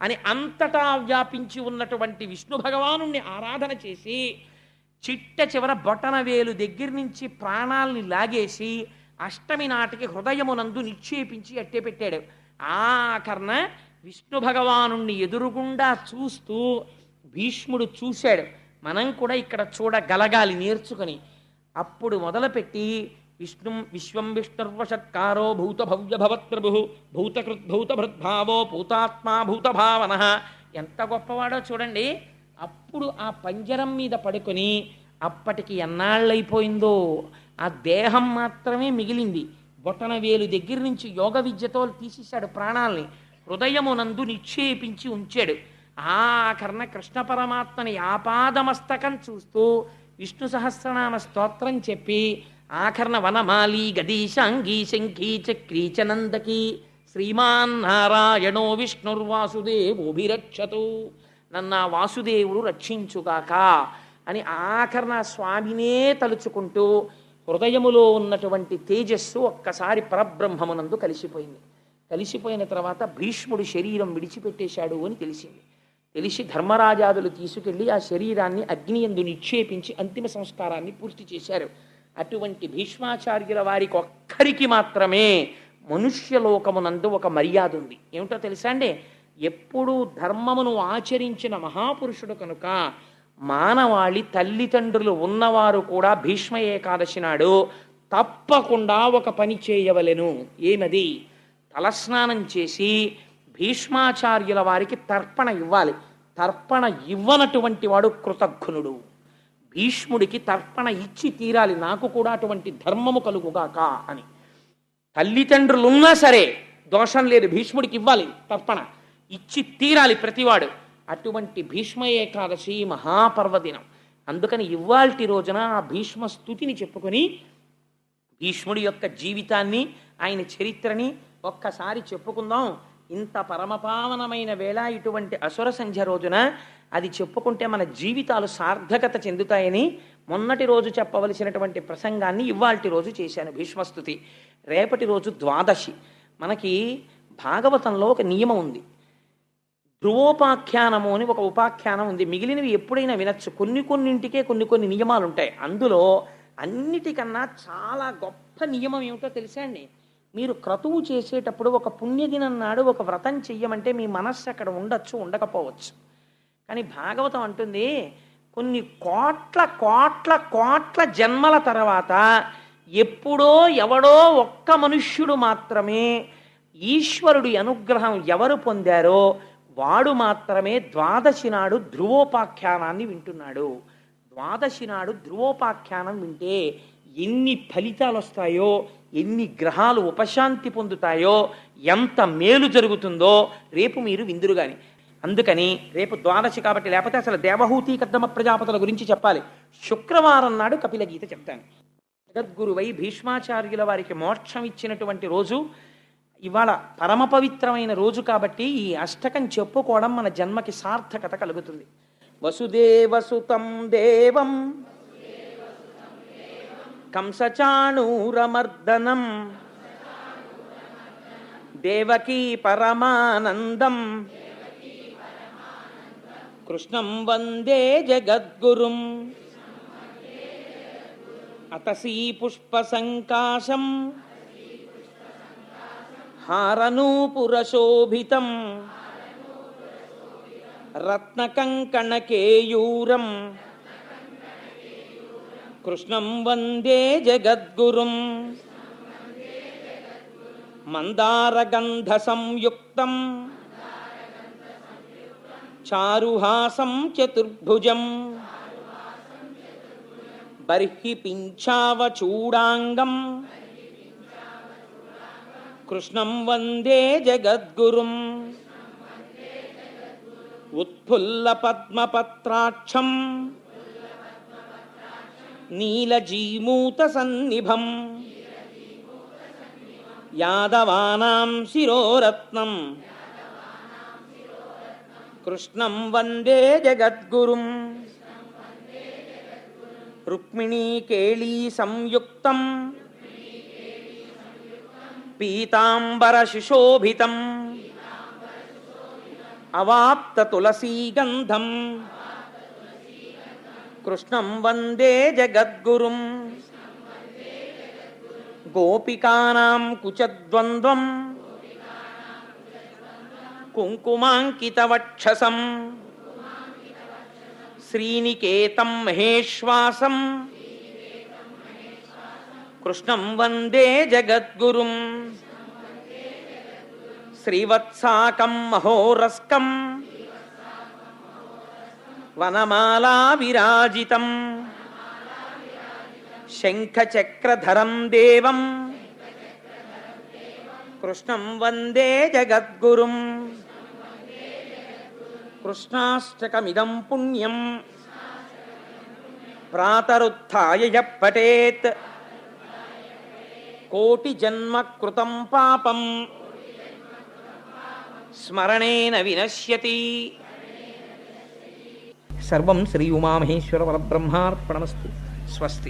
అని అంతటా వ్యాపించి ఉన్నటువంటి విష్ణు భగవాను ఆరాధన చేసి చిట్ట చివర బొటన వేలు దగ్గర నుంచి ప్రాణాల్ని లాగేసి అష్టమి నాటికి హృదయమునందు నిక్షేపించి అట్టే పెట్టాడు. ఆఖరణ విష్ణు భగవాను ఎదురుగుండా చూస్తూ భీష్ముడు చూశాడు. మనం కూడా ఇక్కడ చూడగలగాలి నేర్చుకుని. అప్పుడు మొదలుపెట్టి విశ్వం విష్ణుర్వషత్కారో భూత భవ్య భవత్ప్రభు భూతకృద్భూత భృద్భావో భూతాత్మా భూత భావన. ఎంత గొప్పవాడో చూడండి. అప్పుడు ఆ పంజరం మీద పడుకొని అప్పటికి ఎన్నాళ్ళైపోయిందో ఆ దేహం మాత్రమే మిగిలింది. బొటన వేలు దగ్గర నుంచి యోగ విద్యతో తీసేశాడు ప్రాణాల్ని, హృదయమునందు నిక్షేపించి ఉంచాడు. ఆఖరణ కృష్ణ పరమాత్మని ఆపాదమస్తకం చూస్తూ విష్ణు సహస్రనామ స్తోత్రం చెప్పి ఆఖరణ వనమాలి గదీశాంగీ శంఖీ చక్రీ చనందకి శ్రీమాన్ నారాయణో విష్ణుర్వాసుదేవోభిరక్షతు, నన్నా వాసుదేవుడు రక్షించుగాక అని ఆఖరణ స్వామినే తలుచుకుంటూ హృదయములో ఉన్నటువంటి తేజస్సు ఒక్కసారి పరబ్రహ్మమునందు కలిసిపోయింది. కలిసిపోయిన తర్వాత భీష్ముడు శరీరం విడిచిపెట్టేశాడు అని తెలిసింది. తెలిసి ధర్మరాజాదులు తీసుకెళ్లి ఆ శరీరాన్ని అగ్నియందు నిక్షేపించి అంతిమ సంస్కారాన్ని పూర్తి చేశారు. అటువంటి భీష్మాచార్యుల వారికి ఒక్కరికి మాత్రమే మనుష్యలోకమునందు ఒక మర్యాద ఉంది. ఏమిటో తెలుసా అండి? ఎప్పుడూ ధర్మమును ఆచరించిన మహాపురుషుడు కనుక మానవాళి తల్లిదండ్రులు ఉన్నవారు కూడా భీష్మ ఏకాదశి నాడు తప్పకుండా ఒక పని చేయవలెను. ఏమది? తలస్నానం చేసి భీష్మాచార్యుల వారికి తర్పణ ఇవ్వాలి. తర్పణ ఇవ్వనటువంటి వాడు కృతఘ్నుడు. భీష్ముడికి తర్పణ ఇచ్చి తీరాలి, నాకు కూడా అటువంటి ధర్మము కలుగుగాక అని. తల్లిదండ్రులున్నా సరే దోషం లేదు, భీష్ముడికి ఇవ్వాలి తర్పణ, ఇచ్చి తీరాలి ప్రతివాడు. అటువంటి భీష్మ ఏకాదశి మహాపర్వదినం. అందుకని ఇవాల్టి రోజున ఆ భీష్మ స్తుతిని చెప్పుకొని భీష్ముడి యొక్క జీవితాన్ని ఆయన చరిత్రని ఒక్కసారి చెప్పుకుందాం. ఇంత పరమపావనమైన వేళ ఇటువంటి అసుర సంధ్య రోజున అది చెప్పుకుంటే మన జీవితాలు సార్థకత చెందుతాయని మొన్నటి రోజు చెప్పవలసినటువంటి ప్రసంగాన్ని ఇవాల్టి రోజు చేశాను, భీష్మస్తుతి. రేపటి రోజు ద్వాదశి. మనకి భాగవతంలో ఒక నియమం ఉంది, ధ్రువోపాఖ్యానము అని ఒక ఉపాఖ్యానం ఉంది. మిగిలినవి ఎప్పుడైనా వినొచ్చు. కొన్నింటికే కొన్ని నియమాలు ఉంటాయి. అందులో అన్నిటికన్నా చాలా గొప్ప నియమం ఏమిటో తెలుసా అండి? మీరు క్రతువు చేసేటప్పుడు ఒక పుణ్యదినం నాడు ఒక వ్రతం చెయ్యమంటే మీ మనస్సు అక్కడ ఉండొచ్చు, ఉండకపోవచ్చు. కానీ భాగవతం అంటుంది, కొన్ని కోట్ల కోట్ల కోట్ల జన్మల తర్వాత ఎప్పుడో ఎవడో ఒక్క మనుష్యుడు మాత్రమే ఈశ్వరుడి అనుగ్రహం ఎవరు పొందారో వాడు మాత్రమే ద్వాదశి నాడు ధ్రువోపాఖ్యానాన్ని వింటున్నాడు. ద్వాదశి నాడు ధ్రువోపాఖ్యానం వింటే ఎన్ని ఫలితాలు వస్తాయో, ఎన్ని గ్రహాలు ఉపశాంతి పొందుతాయో, ఎంత మేలు జరుగుతుందో రేపు మీరు విందురు గాని. అందుకని రేపు ద్వాదశి కాబట్టి, లేకపోతే అసలు దేవహూతి కద్దమ ప్రజాపతుల గురించి చెప్పాలి. శుక్రవారం నాడు కపిల గీత చెప్తాను. జగద్గురువై భీష్మాచార్యుల వారికి మోక్షం ఇచ్చినటువంటి రోజు ఇవాళ పరమ పవిత్రమైన రోజు కాబట్టి ఈ అష్టకం చెప్పుకోవడం మన జన్మకి సార్థకత కలుగుతుంది. వసుదేవసుతం దేవం కంసచాణూరమర్దనం దేవకీ పరమానందం కృష్ణం వందే జగద్గురుం అతసీ పుష్పసంకాశం హారనూపురశోభితం రత్నకంకణకేయూరం కృష్ణం వందే జగద్గురుం మందారగంధ సంయుక్తం చారుహాసం చతుర్భుజం బర్హి పింఛావచూడాంగం కృష్ణం వందే జగద్గురుం ఉత్ఫుల్ల పద్మపత్రాక్షం నీలజీమూత సన్నిభం యాదవానాం శిరోరత్నం కృష్ణం వందే జగద్గురుం రుక్మిణీకేళీ సంయుక్తం పీతాంబరశిశోభితం అవాప్త తులసీగంధం కృష్ణం వందే జగద్గురుం గోపికానాం కుచద్వంద్వం కుంకుమాంకితవక్షసం శ్రీనికేతం మహేశ్వాసం కృష్ణం వందే జగద్గురుం శ్రీవత్సాకం మహోరస్కం వనమాలా విరాజితం శంఖచక్రధరం దేవం కృష్ణం వందే జగద్గురుం కృష్ణాష్టకమిదం పుణ్యం ప్రాతరుత్థాయ యః పఠేత్ కోటి జన్మ కృతం పాపం స్మరణేన వినశ్యతి. సర్వం శ్రీ ఉమామహేశ్వర పరబ్రహ్మార్పణమస్తు. స్వస్తి.